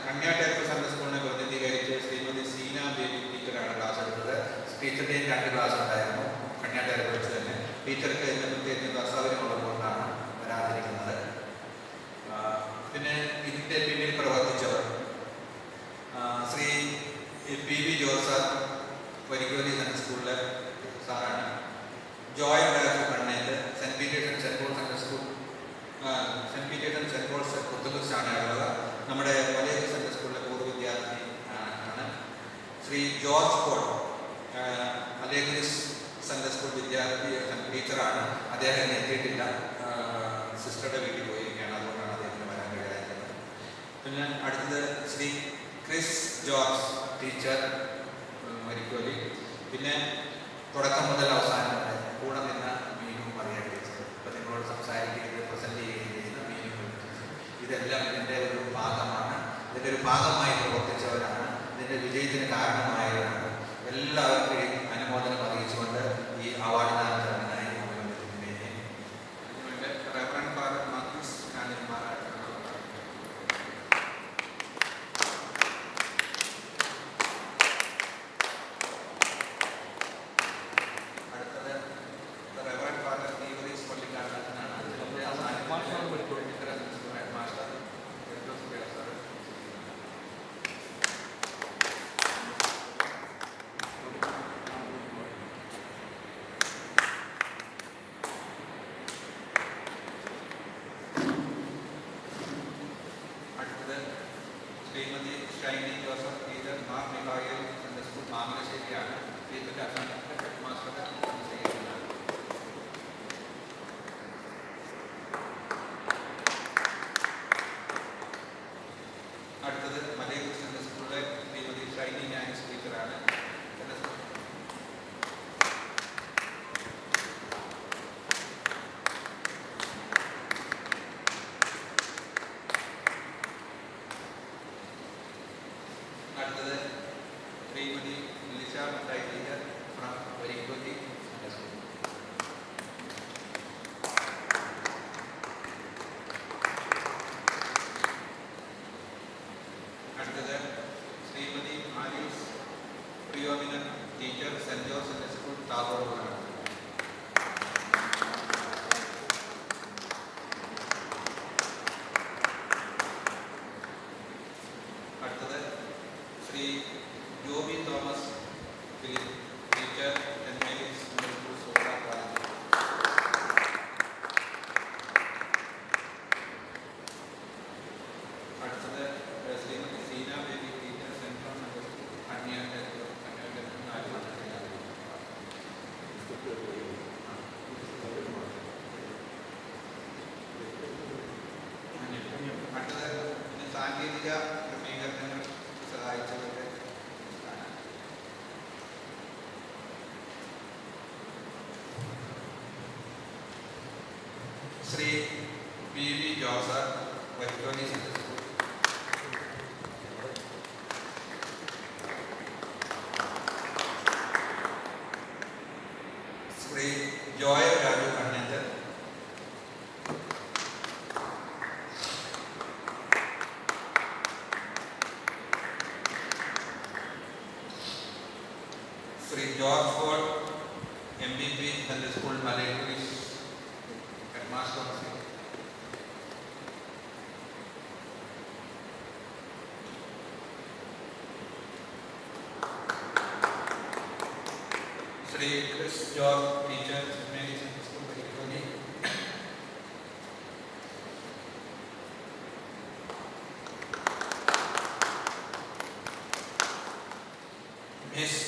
കന്യാടേപ്പർ സെൻട്രൽ സ്കൂളിനെ പ്രതിനിധീകരിച്ച് ശ്രീമതി സീന ബേബി ടീച്ചറാണ് ക്ലാസ് എടുത്തത്. ടീച്ചറിൻ്റെയും 2 ക്ലാസ് ഉണ്ടായിരുന്നു കന്യാടേപ്പർ വെച്ച് തന്നെ. ടീച്ചർക്ക് ഇന്ന് പ്രത്യേകിച്ച് അസൗകര്യമുള്ളതുകൊണ്ടാണ് വരാതിരിക്കുന്നത്. പിന്നെ ഇതിൻ്റെ പിന്നിൽ പ്രവർത്തിച്ചവർ Shri PV George sir Varikoli central സ്കൂളിലെ സാറാണ്. Joy Raju Kanneth saint Peter's saint Paul central school saint Peter's saint Paul പുത്തൂർച്ചാണ് ഉള്ളത്. നമ്മുടെ മലയക്കുരി സെൻട്രൽ സ്കൂളിലെ പൂർവ്വ വിദ്യാർത്ഥി ആണ്. Shri George Paul Malayakkuri central school വിദ്യാർത്ഥി ടീച്ചറാണ്. അദ്ദേഹം എത്തിയിട്ടില്ല, സിസ്റ്ററുടെ വീട്ടിൽ പോയിരിക്കുകയാണ്. അതുകൊണ്ടാണ് അദ്ദേഹത്തിന് വരാൻ കഴിയാതിരുന്നത്. പിന്നെ അടുത്തത് Shri Chris George teacher Varikoli. പിന്നെ തുടക്കം മുതൽ അവസാനം വരെ കൂടെ നിന്ന മീനു മറിയ ടീച്ചർ, ഇപ്പം നിങ്ങളോട് സംസാരിക്കുകയും പ്രസൻറ്റ് ചെയ്യുകയും ചെയ്യുന്ന മീനു ടീച്ചർ, ഇതെല്ലാം ഇതിൻ്റെ ഒരു ഭാഗമാണ്. ഇതിൻ്റെ ഒരു ഭാഗമായി പ്രവർത്തിച്ചവരാണ്. ഇതിൻ്റെ വിജയത്തിന് കാരണമായവരാണ്. എല്ലാവർക്കും അനുമോദനം അറിയിച്ചുകൊണ്ട് ഈ അവാർഡ് ദാന ചടങ്ങിനായി റെവറൻഡ് ഫാദർ മാത്യൂസ് കാഞ്ഞിരമാരാണ്. അടുത്തത് റെവറൻഡ് ഫാദർ സാങ്കേതിക ക്രമീകരണങ്ങൾ സഹായിച്ചവരുടെ Shri P V Joseph Vaikoli central school, Shri Joel Raju Kannanchal, Shri George Paul MBP central school Malayakkuri headmaster, Shri Chris George teacher Mary central school Malayakkuri, miss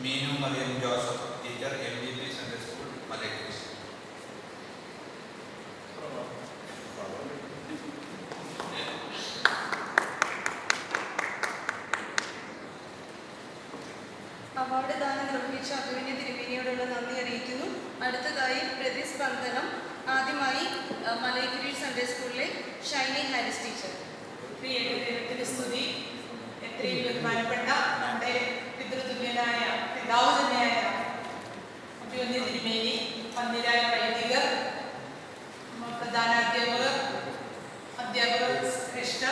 Meenu Mariyam Joseph teacher MBP central school Malayakkuri.
Award ദാനം നിർവഹിച്ച അഭിമന്യ തിരുമേനിയോടുള്ള നന്ദി അറിയിക്കുന്നു. അടുത്തതായി പ്രതിസ്പന്ദനം. ആദ്യമായി മലയക്കുരി സെൻട്രൽ സ്കൂളിലെ ഷൈനി ഹാരിസ് ടീച്ചർ.
ദൈവത്തിന്റെ സ്തുതി. എത്രയും ബഹുമാനപ്പെട്ട നമ്മുടെ പിതൃതുല്യനായ പിതാവ് തന്നെയായ അഭിമന്യ തിരുമേനി, പന്നിരായ വൈദികർ, പ്രധാനാധ്യാപകർ, അധ്യാപകർ ശ്രേഷ്ഠ,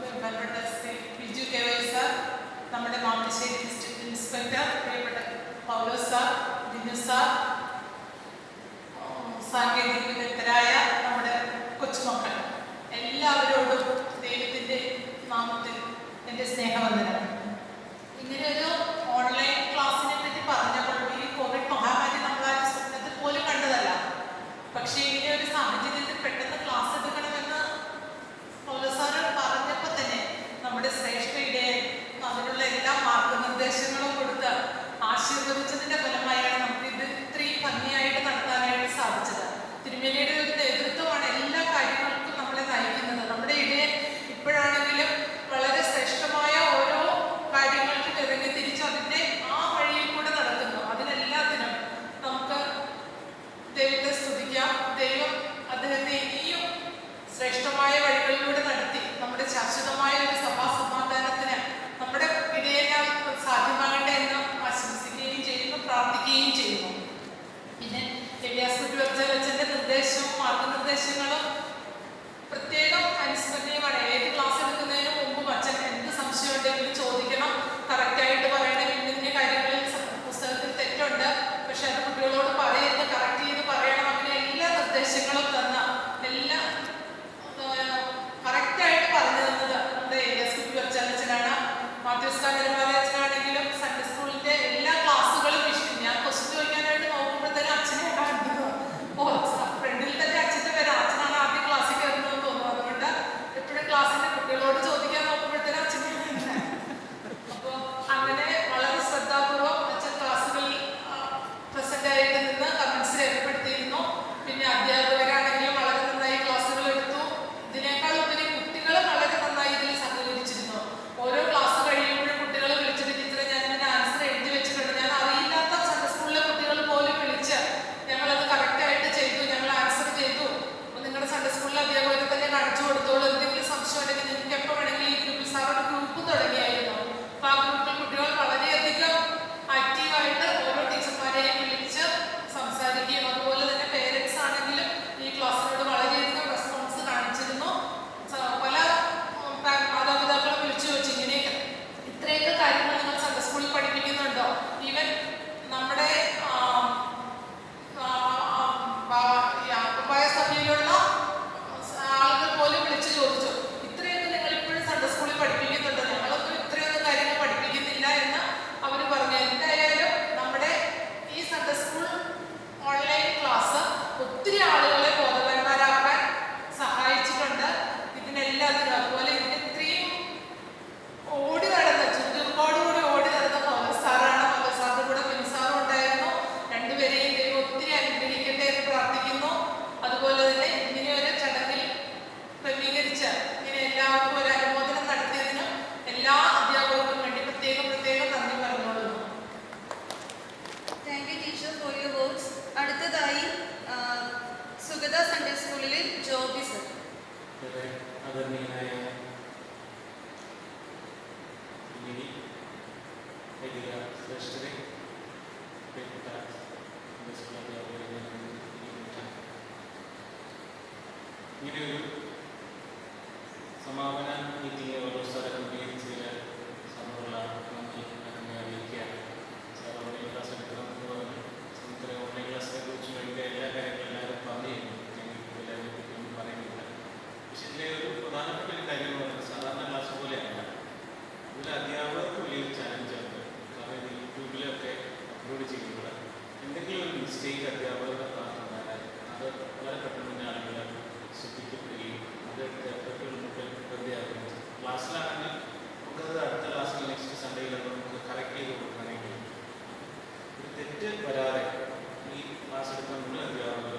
ബഹുമാനപ്പെട്ട Shri Biju K Y sir, നമ്മുടെ മാമലശ്ശേരി ഡിസ്ട്രിക്ട് ഇൻസ്പെക്ടർ പ്രിയപ്പെട്ട പൗലോസ് സാർ, ജിനു സാർ, സാങ്കേതിക വിദഗ്ധരായ നമ്മുടെ കൊച്ചുമക്കൾ, എല്ലാവരോടും ദൈവത്തിൻ്റെ നാമത്തിൽ എൻ്റെ സ്നേഹവന്ദനം. ഇങ്ങനെ ഒരു ഓൺലൈൻ ക്ലാസ്സിനെ പറ്റി പറഞ്ഞപ്പോൾ ഈ കോവിഡ് മഹാമാരി നമ്മളാരും സ്വപ്നത്തിൽ പോലും കണ്ടതല്ല. പക്ഷേ ഇങ്ങനെ ഒരു സാഹചര്യത്തിൽ പെട്ടെന്ന് ക്ലാസ് എടുക്കണമെന്ന് പൗലോസ് സാർ പറഞ്ഞപ്പോൾ തന്നെ നമ്മുടെ ശ്രേഷ്ഠ ഇടയൻ അതിനുള്ള എല്ലാ മാർഗനിർദ്ദേശങ്ങളും കൊടുത്ത് ആശീർവദിച്ചതിൻ്റെ ഫലമായാണ് നമുക്കിത് ഇത്രയും ഭംഗിയായിട്ട് നടത്താനായിട്ട് സാധിച്ചത്. തിരുമേനിയുടെ ഒരു നേതൃത്വമാണ് എല്ലാ കാര്യങ്ങൾക്കും നമ്മളെ നയിക്കുന്നത്. നമ്മുടെ ഇടയൻ ഇപ്പോഴാണെങ്കിലും വളരെ ശ്രേഷ്ഠമായ ഓരോ കാര്യങ്ങൾക്കും ഇറങ്ങി തിരിച്ച് അതിൻ്റെ ആ വഴിയിൽ കൂടെ നടത്തുന്നു. അതിനെല്ലാത്തിനും നമുക്ക് ദൈവത്തെ സ്തുതിക്കാം. ദൈവം അദ്ദേഹത്തെ ഇനിയും ശ്രേഷ്ഠമായ വഴികളിലൂടെ നടത്തി നമ്മുടെ ശാശ്വതമായ ഒരു സഭാ സമാധാനത്തിന് നമ്മുടെ ഇടയെല്ലാം സാധ്യമാകട്ടെ എന്ന് ആശംസിക്കുകയും ചെയ്യുന്നു, പ്രാർത്ഥിക്കുകയും ചെയ്യുന്നു. പിന്നെ എലിയാസ് കുട്ടിവച്ചൻ്റെ നിർദ്ദേശവും മാർഗനിർദ്ദേശങ്ങളും പ്രത്യേകം അനുസ്മരണീയമാണ്. ഏത് ക്ലാസ് എടുക്കുന്നതിന് മുമ്പും അച്ഛൻ എന്ത് സംശയം ഉണ്ടെങ്കിലും ചോദിക്കണം, കറക്റ്റായിട്ട് പറയണം. ഇന്ന കാര്യങ്ങളിൽ പുസ്തകത്തിൽ തെറ്റുണ്ട്, പക്ഷെ അത് കുട്ടികളോട് പറയരുത്, കറക്റ്റ് ചെയ്ത് പറയണം. അങ്ങനെ എല്ലാ നിർദ്ദേശങ്ങളും തന്ന എല്ലാം കറക്റ്റായിട്ട് പറഞ്ഞു തന്നത് നമ്മുടെ എലിയാസ് കുട്ടിവച്ചനാണ്. മാത്യൂസ് കാഞ്ഞിരമാലച്ചനാണെങ്കിലും സൺഡേ സ്കൂളിൻ്റെ എല്ലാ ക്ലാസ്സുകളും ഇഷ്ടം. ഞാൻ ക്വസ്റ്റ്യൻ ചോദിക്കാനായിട്ട് നോക്കുമ്പോഴത്തേനും അച്ഛനെ ഫ്രണ്ടിൽ തന്നെ അച്ഛൻ്റെ പേര് അച്ഛനാണ് ആദ്യം
ആദരണീയനായ മിനി വൈദിക ശ്രേഷ്ഠരെ, പ്രിയപ്പെട്ട സ്കൂൾ അധ്യാപകരെ, ഇങ്ങനെയൊരു സമാപന മീറ്റിംഗ് ഓരോ സ്ഥലം ക്രമീകരിച്ചതിൽ സമൂഹമുള്ള നന്ദി അങ്ങനെ അറിയിക്കുകയാണ്. സാർ ഓൺലൈൻ ക്ലാസ് എടുക്കണമെന്ന് പറഞ്ഞു. ഇത്ര ഓൺലൈൻ ക്ലാസ്സിനെ കുറിച്ച് വേണ്ട എല്ലാ കാര്യങ്ങളും എല്ലാവരും പറഞ്ഞിരുന്നു. എല്ലാവരും ഒന്നും പറയുന്നില്ല. പക്ഷെ ഇതിലെ ഒരു പ്രധാനപ്പെട്ട ഒരു കാര്യം എന്ന് പറയുന്നത് സാധാരണ ക്ലാസ് പോലെയല്ല. ഇതിൽ അധ്യാപകർക്ക് വലിയൊരു ചാലഞ്ചാണ്. കാരണം ഇത് യൂട്യൂബിലൊക്കെ അപ്ലോഡ് ചെയ്യുമ്പോൾ എന്തെങ്കിലും ഒരു മിസ്റ്റേക്ക് അധ്യാപകരുടെ ഭാഗത്തുണ്ടായാൽ അത് വളരെ പെട്ടെന്ന് തന്നെ ആളുകൾ ശ്രദ്ധിക്കപ്പെടുകയും അത് വെറുതെയാകുകയും ചെയ്യും. ക്ലാസ്സിലാണെങ്കിൽ നമുക്കത് അടുത്ത ക്ലാസ്സിൽ നെക്സ്റ്റ് സൺഡേയിൽ അത് നമുക്ക് കറക്റ്റ് ചെയ്ത് കൊടുക്കാനെങ്കിൽ ഒരു തെറ്റ് വരാതെ ഈ ക്ലാസ് എടുക്കാൻ മുഴുവൻ അധ്യാപകർ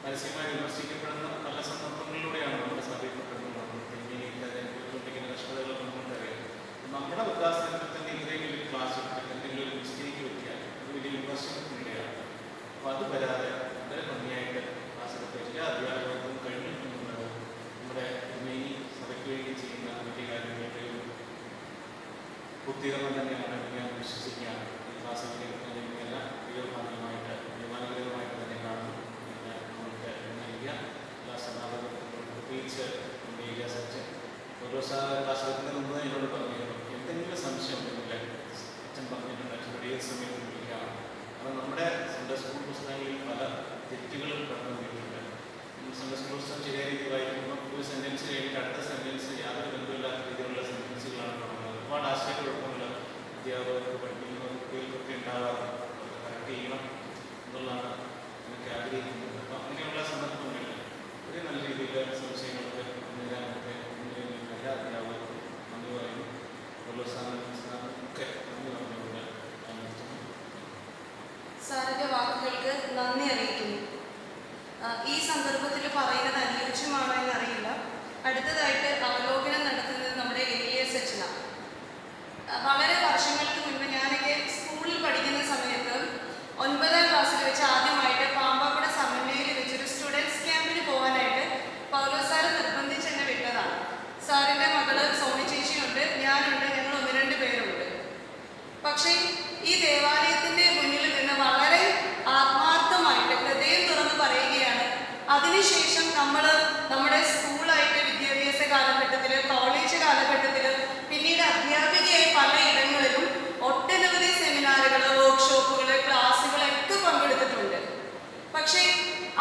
പരസ്യമായി വിമർശിക്കപ്പെടുന്ന പല സന്ദർഭങ്ങളിലൂടെയാണ് നമ്മുടെ സമീപപ്പെടുന്നത്. നമ്മൾ തെന്നിയില്ലാതെ അനുഭവിച്ചുകൊണ്ടിരിക്കുന്ന കഷ്ടതകളൊക്കെ നമുക്കറിയാം. നമ്മുടെ വിദ്യാസനത്തിൽ തന്നെ ഇത്രയും വലിയൊരു ക്ലാസ് എടുത്തിട്ട് എന്തെങ്കിലും ഒരു മിസ്റ്റേക്ക് പറ്റിയാൽ അത് വലിയ വിമർശനത്തിനിടെയാണ്. അപ്പോൾ അത് വരാതെ വളരെ ഭംഗിയായിട്ട് ക്ലാസ് എടുത്ത എല്ലാ അധ്യാപകർക്കും കഴിഞ്ഞിട്ടുണ്ടെന്നത് നമ്മുടെ മെയിൻ സഭയ്ക്ക് വേണ്ടി ചെയ്യുന്ന വലിയ കാര്യങ്ങളുടെ ഒരു ബുദ്ധികരണം തന്നെയാണ് ഞാൻ വിശ്വസിക്കുകയാണ്. ഈ ക്ലാസ് എല്ലാം ദൈവഭാഗ്യമായിട്ട് ദൈവാനുഗ്രഹമായിട്ട് തന്നെ കാണുന്നു. നമുക്ക് നൽകിയ എല്ലാ സമാപനത്തിനും പ്രത്യേകിച്ച് നമ്മുടെ ഏരിയ സച്ചിൻ ഓരോ ക്ലാസ് എടുക്കുന്നതിന് മുമ്പ് എന്നോട് പറഞ്ഞിരുന്നു, എന്തെങ്കിലും സംശയം ഉണ്ടെങ്കിൽ അച്ഛൻ പറഞ്ഞിട്ടുണ്ട്, അച്ഛനോട് ഏത് സമയത്ത് വിളിക്കാം. കാരണം നമ്മുടെ സൺഡേ സ്കൂൾ പുസ്തകങ്ങളിൽ പല തെറ്റുകളും കടന്നു വന്നിട്ടുണ്ട്. സൺഡേ സ്കൂൾ പുസ്തകം ശരിയായ രീതി വായിക്കുമ്പോൾ ഒരു സെൻറ്റൻസ് കഴിഞ്ഞിട്ട് അടുത്ത സെൻറ്റൻസ് യാതൊരു ബന്ധമില്ലാത്ത രീതിയിലുള്ള സെൻറ്റൻസുകളാണ് തുടങ്ങുന്നത്. ഒരുപാട് ആശയക്കുഴപ്പമുള്ള അധ്യാപകർക്ക് പഠിക്കുന്ന കുട്ടികൾക്കൊക്കെ ഉണ്ടാകാറുണ്ട്. അത് കറക്റ്റ് ചെയ്യണം എന്നുള്ളതാണ് എനിക്ക് ആഗ്രഹിക്കുന്നത്. അപ്പോൾ അങ്ങനെയുള്ള സന്ദർഭങ്ങളിൽ ഒരു നല്ല രീതിയിൽ സംശയങ്ങൾക്ക് നേരാനൊക്കെ എല്ലാ അധ്യാപകർക്കും നന്ദി പറയുന്നു. ഓരോ സ്ഥാനമൊക്കെ നന്ദി പറഞ്ഞുകൊണ്ട് ഞാൻ നിർത്തുന്നു.
സാറിൻ്റെ വാക്കുകൾക്ക് നന്ദി അറിയിക്കുന്നു. ഈ സന്ദർഭത്തിൽ പറയുന്നത് അനുയോജ്യമാണോ എന്നറിയില്ല. അടുത്തതായിട്ട് അവലോകനം നടത്തുന്നത് നമ്മുടെ എലിയസ് അച്ഛനാണ്. വളരെ വർഷങ്ങൾക്ക് മുൻപ് ഞാനൊക്കെ സ്കൂളിൽ പഠിക്കുന്ന സമയത്ത് 9ാം ക്ലാസ്സിൽ വെച്ച് ആദ്യമായിട്ട് പാമ്പാക്കുട സമന്വയയിൽ വെച്ചൊരു സ്റ്റുഡൻസ് ക്യാമ്പിന് പോകാനായിട്ട് പൗലോസ് സാറ് നിർബന്ധിച്ച് എന്നെ വിട്ടതാണ്. സാറിൻ്റെ മകള് സോണി ചേച്ചിയുണ്ട്, ഞാനുണ്ട്, ഞങ്ങൾ 1-2 പേരുണ്ട്. പക്ഷേ ഈ ദേവാലയത്തിൻ്റെ മുന്നിൽ നിന്ന് വളരെ ആത്മാർത്ഥമായിട്ട് ഹൃദയം തുറന്ന് പറയുകയാണ്. അതിനുശേഷം നമ്മൾ നമ്മുടെ സ്കൂളായിട്ട് വിദ്യാഭ്യാസ കാലഘട്ടത്തിൽ, കോളേജ് കാലഘട്ടത്തിൽ, പിന്നീട് അധ്യാപികയായി പലയിടങ്ങളിലും ഒട്ടനവധി സെമിനാറുകൾ, വർക്ക്ഷോപ്പുകൾ, ക്ലാസ്സുകളൊക്കെ പങ്കെടുത്തിട്ടുണ്ട്. പക്ഷേ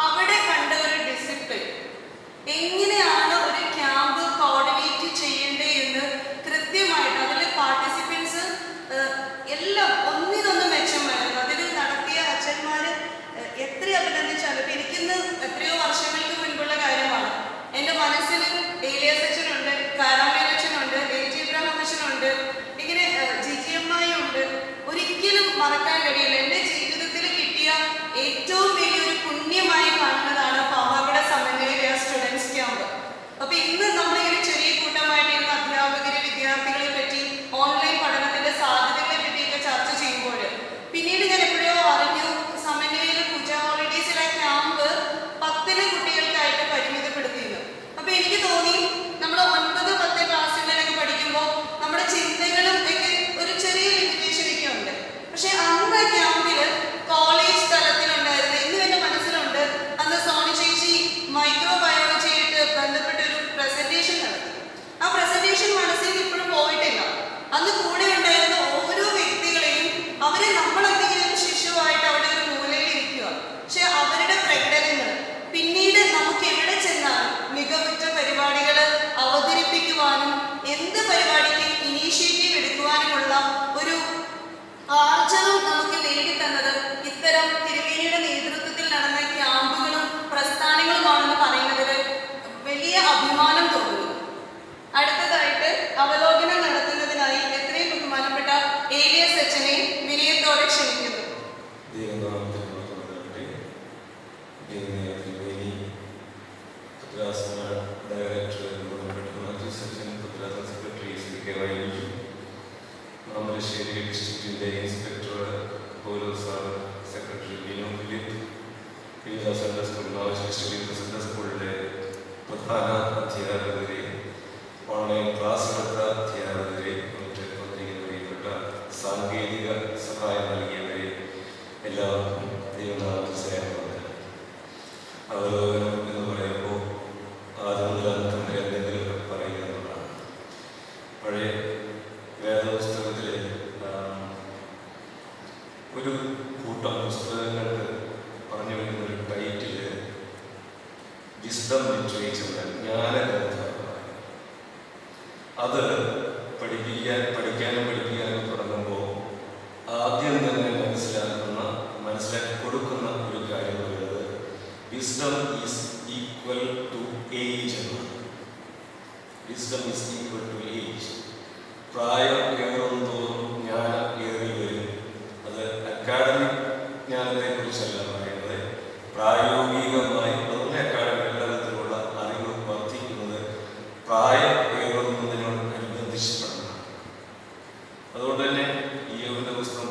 അവിടെ കണ്ട ഒരു ഡിസിപ്ലിൻ, എങ്ങനെയാണ് ഒരു ക്യാമ്പ് കോർഡിനേറ്റ് ചെയ്യേണ്ടത് എന്ന് കൃത്യമായിട്ട് അതിൽ പാർട്ടിസിപ്പൻസ് എല്ലാം ഒന്നിനൊന്നും മെച്ചമായിരുന്നു. അതിൽ നടത്തിയ അച്ഛന്മാർ എത്ര അഭിനന്ദിച്ചാലും എനിക്കിന്ന് എത്രയോ വർഷങ്ങൾക്ക് മുൻപുള്ള കാര്യമാണ്. എൻ്റെ മനസ്സിൽ ഏലിയാസ് അച്ഛനുണ്ട്, കാരാമേൽ അച്ഛനുണ്ട്, എ.ജി. ഇബ്രാഹിം അച്ഛനുണ്ട്, ഇങ്ങനെ ജിജിയമ്മായി ഉണ്ട്. ഒരിക്കലും മറക്കാൻ കഴിയില്ല. എൻ്റെ ജീവിതത്തിൽ കിട്ടിയ ഏറ്റവും വലിയൊരു പുണ്യമായി കാണുന്നതാണ് പാമ്പാക്കുട സമന്വയയിലെ സ്റ്റുഡൻസ് ക്യാമ്പ്. അപ്പോൾ ഇന്ന് നമ്മളിങ്ങനെ ചെറിയ കൂട്ടമായിട്ടിരുന്ന അധ്യാപകരെ, വിദ്യാർത്ഥികളെ പറ്റി, ഓൺലൈൻ പഠനത്തിൻ്റെ സാധ്യതകളെ പറ്റിയൊക്കെ ചർച്ച ചെയ്യുമ്പോൾ പിന്നീട് ഞാൻ എപ്പോഴോ അറിഞ്ഞു സമന്വയയിൽ പൂജ ഹോളിഡേയ്സിലെ ക്യാമ്പ് 10 കുട്ടികൾക്കായിട്ട് പരിമിതപ്പെടുത്തിയിരുന്നു. അപ്പോൾ എനിക്ക് തോന്നി നമ്മൾ 9-10 ക്ലാസ്സുകളിലൊക്കെ പഠിക്കുമ്പോൾ നമ്മുടെ ചിന്തകളും ഒക്കെ ഒരു ചെറിയ ലിമിറ്റേഷനൊക്കെ ഉണ്ട്. പക്ഷെ അന്ന് ക്യാമ്പിൽ കോളേജ് തലത്തിലുണ്ടായിരുന്നു. ഇന്നും എൻ്റെ മനസ്സിലുണ്ട്, അന്ന് സോണി ചേച്ചി മൈക്രോബയോളജിയായിട്ട് ബന്ധപ്പെട്ടൊരു പ്രസന്റേഷൻ നടത്തി. ആ പ്രസന്റേഷൻ മനസ്സിൽ ഇപ്പോഴും പോയിട്ടില്ല. അന്ന് കൂടെ ഉണ്ടായിരുന്ന ഓരോ വ്യക്തികളെയും അവരെ നമ്മളെന്തെങ്കിലും ഒരു ശിശുവായിട്ട് അവിടെ ഒരു മൂലയിൽ ഇരിക്കുക. പക്ഷെ അവരുടെ പ്രകടനങ്ങൾ പിന്നീട് നമുക്ക് എവിടെ ചെന്നാലും മികവുറ്റ പരിപാടികൾ അവതരിപ്പിക്കുവാനും എന്ത് പരിപാടിക്ക് ഇനീഷ്യേറ്റീവ് എടുക്കുവാനുമുള്ള ഒരു ആർജവം നമുക്ക് നേടിത്തന്നത് ഇത്തരം തിരുമേനിയുടെ നേതൃത്വത്തിൽ നടന്ന ക്യാമ്പുകളും പ്രസ്ഥാനങ്ങളുമാണെന്ന് പറയുന്നതിൽ വലിയ അഭിമാനം തോന്നുന്നു. അടുത്തതായിട്ട് അവലോകനം നടത്തുന്നതിനായി എത്രയും ബഹുമാനപ്പെട്ട ഏലിയസ് അച്ഛനെ വിനയത്തോടെ ക്ഷണിക്കുന്നു.
താമരശ്ശേരി ഡിസ്ട്രിക്റ്റിൻ്റെ inspector Paulose sir, secretary Binu Philip, Sunday school, district Sunday സ്കൂളിലെ പ്രധാന അധ്യാപകരെ, ഓൺലൈൻ ക്ലാസ് എടുത്ത അധ്യാപകരെ, മറ്റ് പ്രിയപ്പെട്ട സാങ്കേതിക സഹായം നൽകിയവരെ എല്ലാവർക്കും ദൈവനാമത്തിൽ സ്നേഹമുണ്ട്. അവലോകനം എന്ന് പറയുമ്പോൾ ആദ്യം മുതൽ അന്തം വരെ എന്തെങ്കിലുമൊക്കെ പറയുക എന്നുള്ളതാണ്. പഴയ വേദപുസ്തകത്തിലെ ഒരു കൂട്ടം പുസ്തകങ്ങൾക്ക് പറഞ്ഞു വരുന്ന ഒരു ടൈറ്റില് വിസ്ഡം ലിറ്ററേച്ചർ, ജ്ഞാനഗ്രന്ഥമാണ്. അത് പഠിക്കാനും പഠിപ്പിക്കാനും തുടങ്ങുമ്പോൾ ആദ്യം തന്നെ മനസ്സിലാക്കി കൊടുക്കുന്ന ഒരു കാര്യം പറയുന്നത് wisdom is equal to age എന്നാണ്. Wisdom is equal to age. പ്രായം ഏറുന്തോറും ജ്ഞാനം ഏറി വരും. അത് അക്കാഡമിക് ജ്ഞാനത്തെ കുറിച്ചല്ല പറയുന്നത്, പ്രായോഗികമായി അതുപോലെ അക്കാഡമിക് തലത്തിലുള്ള അറിവ് വർദ്ധിക്കുന്നത് പ്രായം ഏറുന്നതിനോടനുബന്ധിച്ചപ്പെടണം. അതുകൊണ്ട് തന്നെ ഈ യോഗിന്റെ പുസ്തകം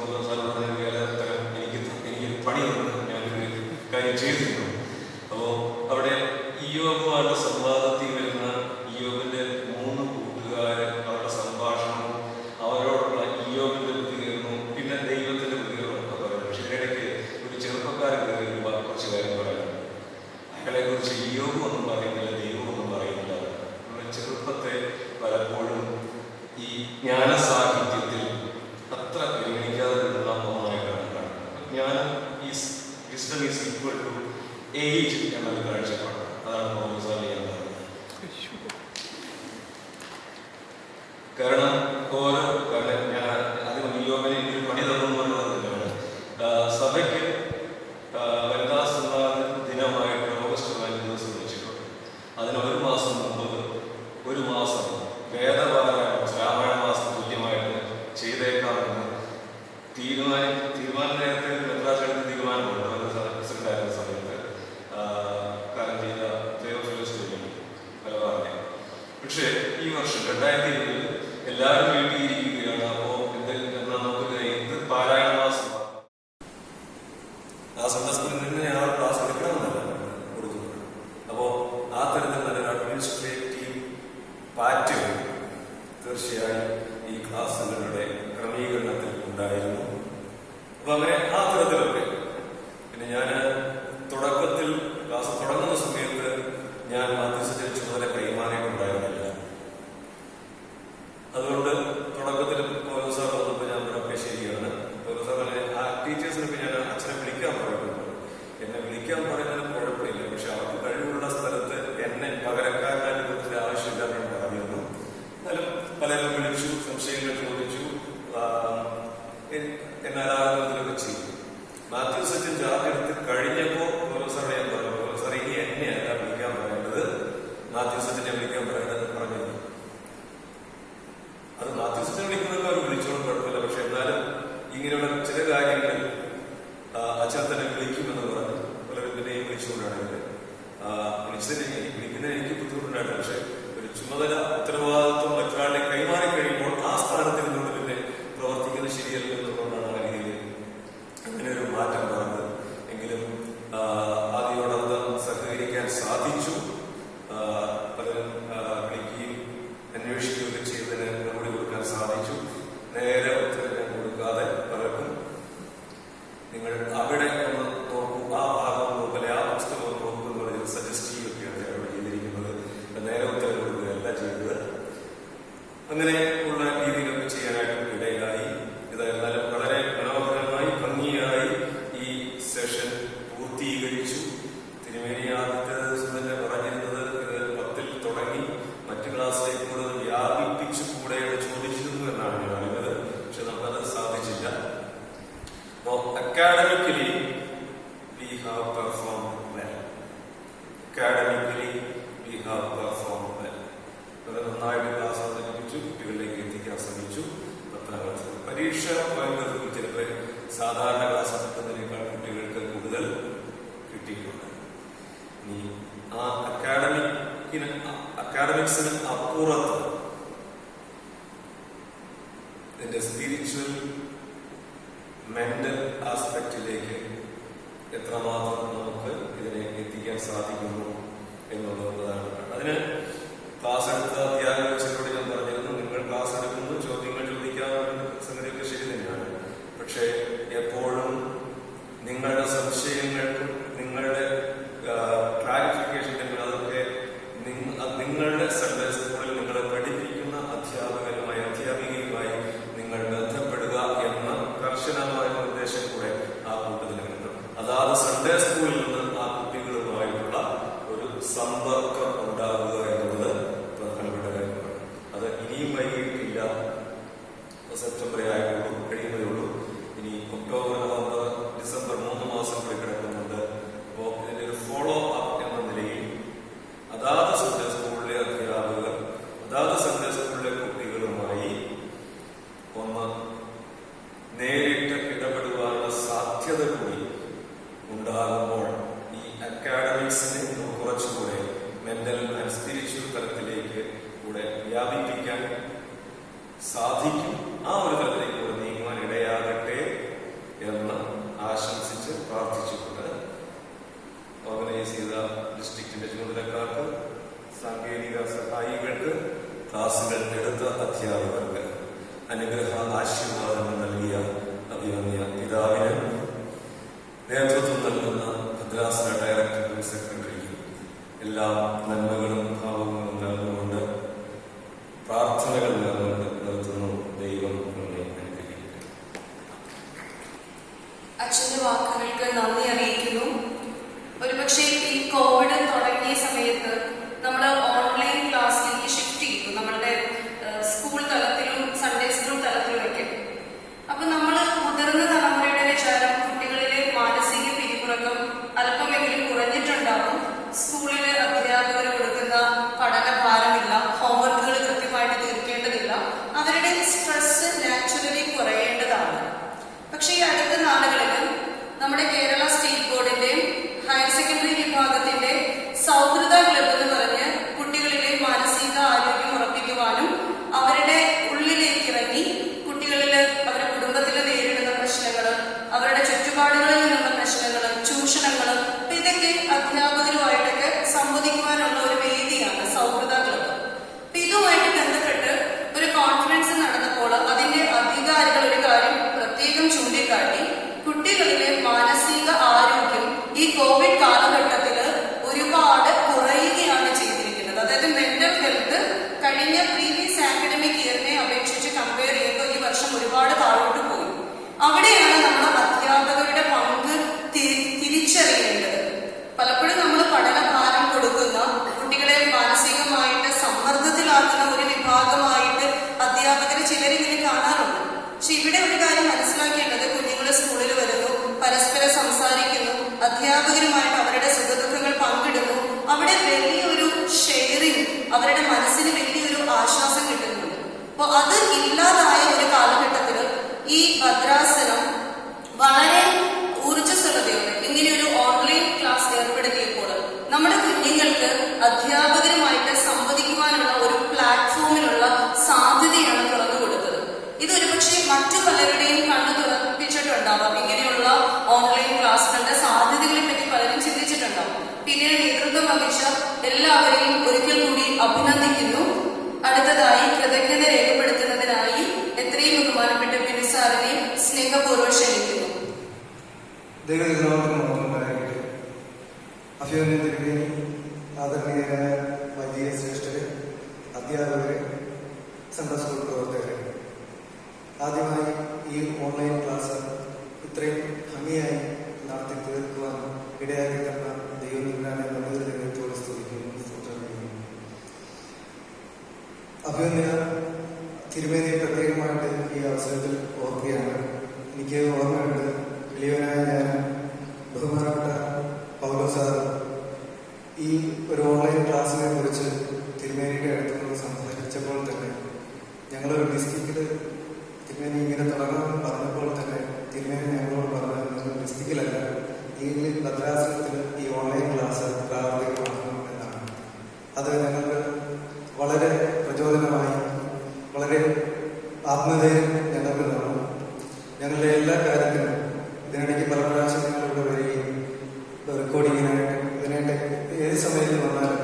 എനിക്ക് പണി തന്നു, ഞാനൊരു കാര്യം ചെയ്തിരുന്നു. അപ്പോൾ അവിടെ ഈ യോഗമായിട്ട് സംവാദത്തിൽ വരുന്ന ഈ യോഗിന്റെ 3 കൂട്ടുകാര്, അവരുടെ സംഭാഷണവും അവരോടുള്ള ഈ യോഗിന്റെ പ്രതികരണവും പിന്നെ ദൈവത്തിന്റെ പ്രതികരണവും ഒക്കെ പറയുന്നത്. പക്ഷെ ഇതിനിടയ്ക്ക് ഒരു ചെറുപ്പക്കാരൻ കയറി കുറച്ച് കാര്യം പറയുന്നത്. അയാളെ കുറിച്ച് ഈ യോഗമൊന്നും പറയുന്നില്ല, ദൈവമൊന്നും പറയുന്നില്ല. നമ്മുടെ ചെറുപ്പത്തെ പലപ്പോഴും ഈ ജ്ഞാനസാഹിത്യത്തിൽ അത്ര പരിഗണിക്കാതെ വരുന്ന ഒന്നായിട്ടാണ് കാണുന്നത്. ജ്ഞാനം is wisdom is equal to age എന്നൊരു കാഴ്ചപ്പാട്. അതാണ് പൗലോസ് ഞാൻ പറയുന്നത്. കാരണം ഞാൻ അതിന് യോഗനെ ഒരു പണി തന്നു പറഞ്ഞതാണ്. സഭയ്ക്ക് വനിതാ സമ്മാന ദിനമായിട്ട് ഓഗസ്റ്റ് 15 ദിവസം വെച്ചിട്ടുണ്ട്. അതിന് 1 മാസം മുമ്പ് 1 മാസം വേദപാരായണം ശ്രാവണ മാസം തുല്യമായിട്ട് ചെയ്തേക്കാമെന്ന് തീരുമാനം നേരത്തെ മെത്രാച്ചെടുത്ത് തീരുമാനമുണ്ട്. പ്രസിഡന്റായിരുന്ന സമയത്ത് കാര്യം ചെയ്ത ദൈവഫിലോസ് മലബാറിനെ. പക്ഷേ ഈ വർഷം 2020 എല്ലാവരും വീട്ടിയിരിക്കുകയാണ്. അപ്പോൾ നമുക്ക് ഇത് പാരായണ മാസം ആ സൺഡേ സ്കൂളിൽ നിന്ന് ആ ക്ലാസ് എടുക്കണമെന്നല്ല കൊടുക്കുന്നത്. അപ്പോൾ ആ തരത്തിൽ നല്ലൊരു അഡ്മിനിസ്ട്രേറ്റീവ് പാറ്റേൺ തീർച്ചയായും ഈ ക്ലാസ്സുകളുടെ ക്രമീകരണത്തിൽ ഉണ്ടായിരുന്നു. അപ്പൊ അങ്ങനെ ആ തരത്തിലൊക്കെ പിന്നെ ഞാൻ തുടക്കത്തിൽ ക്ലാസ് തുടങ്ങുന്ന സമയത്ത് ഞാൻ മാധ്യസ്ഥ ചുമതല കൈമാറിയിട്ടുണ്ടായിരുന്നില്ല. അതുകൊണ്ട് തുടക്കത്തിൽ പൗലോസ് സാർ വന്നപ്പോൾ ഞാൻ പറഞ്ഞ ശരിയാണ്. പൗലോസ് സാറിനെ ആ ടീച്ചേഴ്സിനൊക്കെ ഞാൻ അച്ഛനെ വിളിക്കാൻ പറയുന്നുണ്ട്. എന്നെ വിളിക്കാൻ പറയുന്നതിന് കുഴപ്പമില്ല, പക്ഷെ അവർക്ക് കഴിവുള്ള സ്ഥലത്ത് എന്നെ പകരക്കാരനായിട്ട് കൊടുത്തിട്ട് ആവശ്യമില്ലാതെ ഞാൻ പറഞ്ഞിരുന്നു. എന്നാലും പലരും വിളിച്ചു, സംശയങ്ങൾ ചോദിച്ചു, എന്നാൽ ആഗ്രഹത്തിലൊക്കെ ചെയ്തു. മാത്യു സച്ചിൻ ചാർജ് എടുത്ത് കഴിഞ്ഞപ്പോൾ പൗലോസ് സാറിനെ ഞാൻ പറഞ്ഞു, പൗലോസ് സാർ ഇനി എന്നെയല്ല വിളിക്കാൻ പറയേണ്ടത്, മാത്യു സച്ചിനെ വിളിക്കാൻ പറയുന്നത് പറഞ്ഞിരുന്നു. അത് മാത്യു സച്ചിനെ വിളിക്കുന്നവർക്ക് അവർ വിളിച്ചോളും, കുഴപ്പമില്ല. പക്ഷെ എന്നാലും ഇങ്ങനെയുള്ള ചില കാര്യങ്ങൾ അച്ഛൻ തന്നെ വിളിക്കുമെന്ന് പറഞ്ഞു പലരും പിന്നെയും വിളിച്ചുകൊണ്ടാണ് വിളിക്കുന്നതിന് എനിക്ക് ബുദ്ധിമുട്ടുണ്ടായിരുന്നു. പക്ഷെ ഒരു ചുമതല ഉത്തരവാദിത്വം മറ്റൊരാളെ കൈമാറി കഴിയുമ്പോൾ ആ സ്ഥാനത്തിൽ നിന്നുകൊണ്ട് പിന്നെ പ്രവർത്തിക്കുന്നത് ശരിയല്ല എന്നുകൊണ്ടാണ് ആ രീതിയിൽ അങ്ങനെ ഒരു മാറ്റം പറഞ്ഞത്. എങ്കിലും അതിനോടൊപ്പം സഹകരിക്കാൻ സാധിച്ചു. പലരും വിളിക്കുകയും അന്വേഷിക്കുകയൊക്കെ ചെയ്തതിന് മറുപടി കൊടുക്കാൻ സാധിച്ചു. നേരെ ഉത്തരം കൊടുക്കാതെ പലർക്കും നിങ്ങൾ അവിടെ ഒന്ന് നോക്കൂ, ആ ഭാഗം നോക്കലെ, ആ പുസ്തകം നോക്കൂ എന്ന് പറഞ്ഞ് സജസ്റ്റ് ചെയ്യുകയൊക്കെയാണ് ഞങ്ങൾ ചെയ്തിരിക്കുന്നത്. നേരെ ഉത്തരം കൊടുക്കുകയല്ല ചെയ്തത്. അങ്ങനെ ഉള്ള രീതിയിലൊക്കെ ചെയ്യാനായിട്ട് ഇടയിലായി. ഇതായിരുന്നാലും വളരെ മനോഹരമായി ഭംഗിയായി ഈ സെഷൻ പൂർത്തീകരിച്ചു. തിരുമേനി ആദ്യത്തെ ദിവസം തന്നെ പറഞ്ഞിരുന്നത് ഇത് 10-ൽ തുടങ്ങി മറ്റു ക്ലാസ്സിലേക്ക് കൂടുതൽ വ്യാപിപ്പിച്ചു കൂടെ ചോദിച്ചിരുന്നു എന്നാണ് ഞാൻ പറയുന്നത്. പക്ഷെ നമുക്കത് സാധിച്ചില്ല. Academically, we have performed well. Academically, we have performed well. വളരെ നന്നായിട്ട് ക്ലാസ് അവതരിപ്പിച്ചു, കുട്ടികളിലേക്ക് എത്തിക്കാൻ ശ്രമിച്ചു. 10ാം ക്ലാസ് പരീക്ഷ പോയിന്റ് ചിലപ്പോൾ സാധാരണ ക്ലാസ് നടത്തുന്നതിനേക്കാൾ കുട്ടികൾക്ക് കൂടുതൽ കിട്ടിയിട്ടുണ്ട്. ഇനി ആ അക്കാഡമിക്സിന് അപ്പുറത്ത് ഇതിന്റെ സ്പിരിച്വൽ മെന്റൽ ആസ്പെക്റ്റിലേക്ക് എത്രമാത്രം നമുക്ക് ഇതിനെ എത്തിക്കാൻ സാധിക്കുന്നു എന്നുള്ളത് പ്രധാനമാണ്. അതിന് ക്ലാസ് എടുത്ത അധ്യാപകരോട് ഞാൻ പറഞ്ഞിരുന്നു, നിങ്ങൾ ക്ലാസ് എടുക്കുന്നു, ചോദ്യങ്ങൾ ചോദിക്കാവുന്ന സംഗതിയൊക്കെ ശരി തന്നെയാണ്. പക്ഷേ എപ്പോഴും നിങ്ങളുടെ സംശയങ്ങൾക്കും നിങ്ങളുടെ ക്ലാരിഫിക്കേഷൻ അതൊക്കെ നിങ്ങളുടെ സൺഡേ സ്കൂളിൽ നിങ്ങളെ പഠിപ്പിക്കുന്ന അധ്യാപകരുമായി അധ്യാപികയുമായി നിങ്ങൾ ബന്ധപ്പെടുക എന്ന കർശനമായ നിർദ്ദേശം കൂടെ ആ കൂട്ടത്തിലുണ്ട്. അതാത് സൺഡേ സ്കൂളിൽ നിന്ന് ആ കുട്ടികളുമായിട്ടുള്ള ഒരു സമ്പർക്കം ഉണ്ടാകുക എന്നുള്ളത് പ്രധാനപ്പെട്ട കാര്യമാണ്. അത് ഇനിയും വൈകിട്ടില്ല. സെപ്റ്റംബറേ ആയിട്ടുള്ളൂ, കഴിയുന്നതേ ഉള്ളൂ. ഇനി ഒക്ടോബർ, നവംബർ, ഡിസംബർ 3 മാസം കൂടി കിടക്കുന്നുണ്ട്. അപ്പോൾ ഇതിൻ്റെ ഒരു ഫോളോ അപ്പ് എന്ന നിലയിൽ അതാത് സൺഡേ സ്കൂളിലെ അധ്യാപകർ അതാത് സൺഡേ സ്കൂളിലെ കുട്ടികളുമായി ഒന്ന് നേരിട്ട് ഇടപെടുവാനുള്ള സാധ്യത കൂടി ഉണ്ടാകുമ്പോൾ ഈ അക്കാഡമിക്സിനെ കുറച്ചുകൂടെ മെന്റൽ ആൻഡ് സ്പിരിച്വൽ തലത്തിലേക്ക് കൂടെ വ്യാപിപ്പിക്കാൻ സാധിക്കും. ആ ഒരു തലത്തിലേക്ക് കൂടെ നീങ്ങുവാൻ ഇടയാകട്ടെ എന്ന് ആശംസിച്ച് പ്രാർത്ഥിച്ചുകൊണ്ട് ഓർഗനൈസ് ചെയ്ത ഡിസ്ട്രിക്റ്റിന്റെ ചുമതലക്കാർക്ക്, സാങ്കേതിക സഹായികൾക്ക്, ക്ലാസുകൾ എടുത്ത അധ്യാപകർക്ക്, അനുഗ്രഹ ആശീർവാദങ്ങൾ നൽകിയ അഭിമന്യ പിതാവിന്, നേതൃത്വം നൽകുന്ന ഭദ്രാസന ഡയറക്ടറും സെക്രട്ടറിയും എല്ലാ നന്മകളും ഭാവങ്ങളും നൽകുകൊണ്ട് പ്രാർത്ഥനകൾ നേർന്നുകൊണ്ട് നിർത്തുന്നു. ദൈവം നമ്മെ അനുഗ്രഹിക്കട്ടെ.
അച്ഛന്റെ വാക്കുകൾക്ക് നന്ദി അറിയിക്കുന്നു. ഒരുപക്ഷെ ഈ കോവിഡ് തുടങ്ങിയ സമയത്ത് നമ്മൾ ഓൺലൈൻ ക്ലാസ്സിലേക്ക് ഷിഫ്റ്റ് ചെയ്തു, നമ്മളുടെ സ്കൂൾ തലത്തിലും സൺഡേ സ്കൂൾ തലത്തിലുമൊക്കെ. അപ്പൊ നമ്മൾ മുതിർന്ന തലമുറയുടെ വിചാരം കുട്ടികളിലെ മാനസിക പിരിമുറുക്കം അല്പമെങ്കിലും കുറഞ്ഞിട്ടുണ്ടാകും. സ്കൂളിലെ അധ്യാപകർ കൊടുക്കുന്ന പഠനഭാരമില്ല, ഹോംവർക്കുകൾ കൃത്യമായിട്ട് തീർക്കേണ്ടതില്ല, അവരുടെ സ്ട്രെസ് നാച്ചുറലി കുറയേണ്ടതാണ്. പക്ഷേ ഈ അടുത്ത നാളുകളിൽ നമ്മുടെ കേരള സ്റ്റേറ്റ് ബോർഡിന്റെ ഹയർ സെക്കൻഡറി വിഭാഗത്തിന്റെ സൗഹൃദ ക്ലബ് എന്ന് പറഞ്ഞ് കുട്ടികളിലെ മാനസിക ആരോഗ്യം ഉറപ്പിക്കുവാനും അവരുടെ ഉള്ളിലേക്ക് ഇറങ്ങി കുട്ടികളിൽ അവരുടെ കുടുംബത്തിൽ നേരിടുന്ന പ്രശ്നങ്ങൾ, അവരുടെ ചുറ്റുപാടുകളിൽ നിന്നുള്ള പ്രശ്നങ്ങൾ, ചൂഷണങ്ങൾ, ഇതൊക്കെ അധ്യാപകരുമായിട്ടൊക്കെ സംവദിക്കുവാനുള്ള ഒരു വേദിയാണ് സൗഹൃദ ക്ലബ്. ഇതുമായിട്ട് ബന്ധപ്പെട്ട് ഒരു കോൺഫറൻസ് നടന്നപ്പോൾ അതിന്റെ അധികാരികൾ ഒരു കാര്യം പ്രത്യേകം ചൂണ്ടിക്കാട്ടി. കുട്ടികളിലെ മാനസിക ആരോഗ്യം ഈ കോവിഡ് കാലഘട്ടത്തിൽ ഒരുപാട് കുറയുകയാണ് ചെയ്തിരിക്കുന്നത്. അതായത് മെന്റൽ ഹെൽത്ത് കഴിഞ്ഞ പ്രീവിയസ് ആക്കഡമിക് ഇയറിനെ അപേക്ഷിച്ച് കമ്പയർ ചെയ്യുമ്പോൾ ഈ വർഷം ഒരുപാട് താഴോട്ട് പോയി. അവിടെയാണ് നമ്മൾ അധ്യാപകരുടെ പങ്ക് തിരിച്ചറിയേണ്ടത്. പലപ്പോഴും നമ്മൾ പഠനഭാരം കൊടുക്കുന്ന, കുട്ടികളെ മാനസികമായിട്ട് സമ്മർദ്ദത്തിലാക്കുന്ന ഒരു വിഭാഗമായിട്ട് അധ്യാപകരെ ചിലരിങ്ങനെ കാണാറുണ്ട്. പക്ഷെ ഇവിടെ ഒരു കാര്യം മനസ്സിലാക്കേണ്ടത്, കുഞ്ഞുങ്ങൾ സ്കൂളിൽ വരുന്നു, പരസ്പരം സംസാരിക്കുന്നു, അധ്യാപകരുമായിട്ട് അവരുടെ സുഖദുഃഖങ്ങൾ പങ്കിടുന്നു, അവിടെ വലിയൊരു ഷെയറിങ്, അവരുടെ മനസ്സിന് വലിയൊരു ആശ്വാസം കിട്ടുന്നുണ്ട്. അപ്പോൾ അത് ഇല്ലാതായ ഒരു കാലഘട്ടത്തിൽ ഈ ഭദ്രാസനം വളരെ ഊർജ്ജസ്വലതയോടെ ഇങ്ങനെയൊരു ഓൺലൈൻ ക്ലാസ് ഏർപ്പെടുത്തിയപ്പോൾ നമ്മുടെ കുഞ്ഞുങ്ങൾക്ക് അധ്യാപകരുമായിട്ട് സംവദിക്കുവാനുള്ള ഒരു പ്ലാറ്റ്ഫോമിനുള്ള സാധ്യതയാണ് തുറന്നു കൊടുത്തത്. ഇതൊരു പക്ഷേ മറ്റു പലരുടെയും കണ്ണു തുറപ്പിച്ചിട്ടുണ്ടാവാം. ഇങ്ങനെയുള്ള ഓൺലൈൻ ക്ലാസ്സുകളുടെ സാധ്യതകളെ പറ്റി പലരും ചിന്തിച്ചിട്ടുണ്ടാവും. പിന്നീട് നേതൃത്വം വഹിച്ച എല്ലാവരെയും ഒരിക്കൽ കൂടി അഭിനന്ദിക്കുന്നു. അടുത്തതായി കൃതജ്ഞത രേഖപ്പെടുത്തുന്നതിനായി എത്രയും ബഹുമാനപ്പെട്ട ബിനുസാറിനെ സ്നേഹപൂർവ്വം ക്ഷണിക്കുന്നു.
അഭിനന്ദന തിരുവേനി, ആദരണീയരായ വലിയ ശ്രേഷ്ഠരെ, അധ്യാപകരെ, സൺഡേ സ്കൂൾ പ്രവർത്തകരെ, ആദ്യമായി ഈ ഓൺലൈൻ ക്ലാസ് ഇത്രയും ഭംഗിയായി നടത്തി തീർക്കുവാൻ ഇടയാക്കി തന്ന ദൈവനിർണ്ണാനെ വളരെ ദൈവത്തോട് സ്തുതിക്കുന്നു. അഭിനന്ദന തിരുവേനിയെ പ്രത്യേകമായിട്ട് ഈ അവസരത്തിൽ ഓർക്കുകയാണ്. എനിക്ക് ഓർമ്മയുണ്ട്, എളിയവനായ ഞാൻ ബഹുമാനപ്പെട്ട പൗലോസാർ ഈ ഒരു ഓൺലൈൻ ക്ലാസ്സിനെ കുറിച്ച് തിരുമേനിയുടെ അടുത്തുനിന്ന് സംസാരിച്ചപ്പോൾ തന്നെ ഞങ്ങളൊരു ഡിസ്ട്രിക്റ്റിൽ തിരുമേനി ഇങ്ങനെ തുടങ്ങാമെന്ന് പറഞ്ഞപ്പോൾ തന്നെ തിരുമേനി ഞങ്ങളോട് പറഞ്ഞത് ഡിസ്ട്രിക്റ്റിലല്ല, ഈ ഭദ്രാസനത്തിൽ ഈ ഓൺലൈൻ ക്ലാസ് പ്രാവർത്തികമാക്കണം എന്നാണ്. അത് ഞങ്ങൾക്ക് വളരെ പ്രചോദനമായി, വളരെ ആത്മധൈര്യം ഞങ്ങൾക്ക് തന്നു. ഞങ്ങളുടെ എല്ലാ കാര്യത്തിനും ഇതിനിടയ്ക്ക് പല പ്രാവശ്യം ഞങ്ങളിവിടെ വരികയും റെക്കോർഡിങ്ങിനായിട്ട് ഇതിനായിട്ട് ഏത് സമയത്ത് വന്നാലും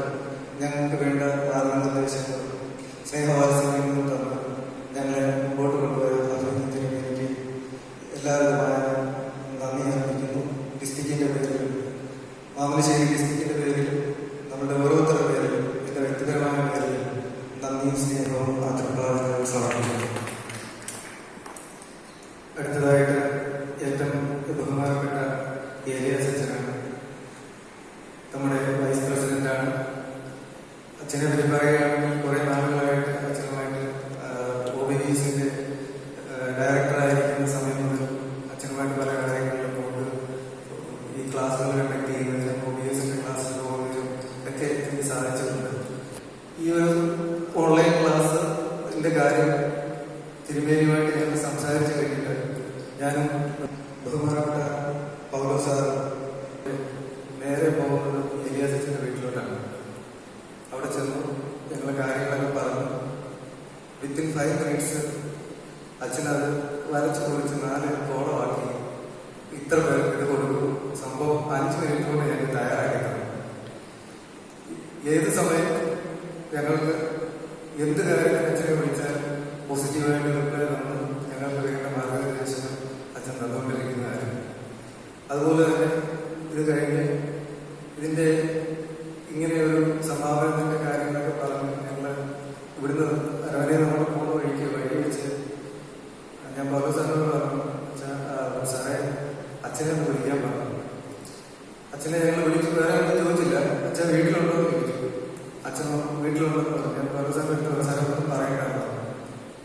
മാമലശ്ശേരി ഡിസ്ട്രിക്റ്റിൻ്റെ പേരിൽ നമ്മുടെ ഓരോരുത്തരുടെ പേരിലും എൻ്റെ വ്യക്തിപരമായ പേരിൽ നന്ദിയും സ്നേഹവും ആദരവും സമർപ്പിക്കുന്നു. അടുത്തതായിട്ട് ഏറ്റവും ബഹുമാനപ്പെട്ട ഏലിയാസ് അച്ഛനാണ്. നമ്മുടെ വൈസ് പ്രസിഡന്റാണ്. അച്ഛനെ പറ്റി പറയുകയാണെങ്കിൽ കുറേ നാളുകളായിട്ട് അച്ഛനുമായിട്ട് OBDസിൻ്റെ ഡയറക്ടറായിരിക്കുന്ന സമയം മുതൽ അച്ഛനുമായിട്ട് പല കാര്യങ്ങളിലും നമുക്ക് ഈ ക്ലാസ്സുകൾ കണ്ടക്ട് ചെയ്യുന്നതിനും OBSന്റെ ക്ലാസ്സിൽ പോകുന്നതിനും ഒക്കെ എനിക്ക് സാധിച്ചിട്ടുണ്ട്. ഈ ഒരു ഓൺലൈൻ ക്ലാസ്സിൻ്റെ കാര്യം തിരുമേനിയുമായിട്ട് ഞങ്ങൾ സംസാരിച്ച് കഴിഞ്ഞിട്ട് ഞാനും ബഹുമാനപ്പെട്ട പൗലോസ് സാറും നേരെ പോകുന്നത് ഏലിയാസ് അച്ഛൻ്റെ വീട്ടിലോട്ടാണ്. അവിടെ ചെന്നു ഞങ്ങൾ കാര്യങ്ങളൊക്കെ പറഞ്ഞു. വിത്തിൻ 5 minutes അച്ഛനത് വരച്ച് കുറിച്ച് 4 കോളമാക്കി ഇത്ര പേർക്ക് ഇത് കൊടുക്കും. സംഭവം 5 minute കൊണ്ട് ഞങ്ങൾക്ക് തയ്യാറാക്കി തന്നു. ഏത് സമയം ഞങ്ങൾക്ക് എന്ത് കാര്യത്തിൽ അച്ഛനെ വിളിച്ചാലും പോസിറ്റീവായിട്ട് റിപ്ലൈ തന്നു ഞങ്ങൾക്ക് വേണ്ട മാർഗനിർദ്ദേശങ്ങൾ അച്ഛൻ തന്നുകൊണ്ടിരിക്കുന്നതായിരുന്നു. അതുപോലെ തന്നെ ഇത് കഴിഞ്ഞ് ഇതിൻ്റെ ഇങ്ങനെയൊരു സമാപനത്തിൻ്റെ കാര്യങ്ങളൊക്കെ പറഞ്ഞ് ഞങ്ങൾ ഇവിടുന്ന് അരവനെ നമ്മൾ പോകുന്ന വഴി വെച്ച് ഞാൻ പൗലോസ് സാറിനോട് പറഞ്ഞു, സാറേ അച്ഛനെ ഒന്ന് വിളിക്കാൻ പറഞ്ഞു. അച്ഛനെ ഞങ്ങൾ വിളിച്ചു. വേറെ ഒന്നും ചോദിച്ചില്ല. അച്ഛൻ വീട്ടിലുണ്ടോ എന്ന് ചോദിച്ചു. അച്ഛൻ വീട്ടിലുണ്ടെന്ന് പറഞ്ഞു. ഞാൻ പൗലോസ് സാറിന് സാറൊന്നും പറയണ്ടായിരുന്നു.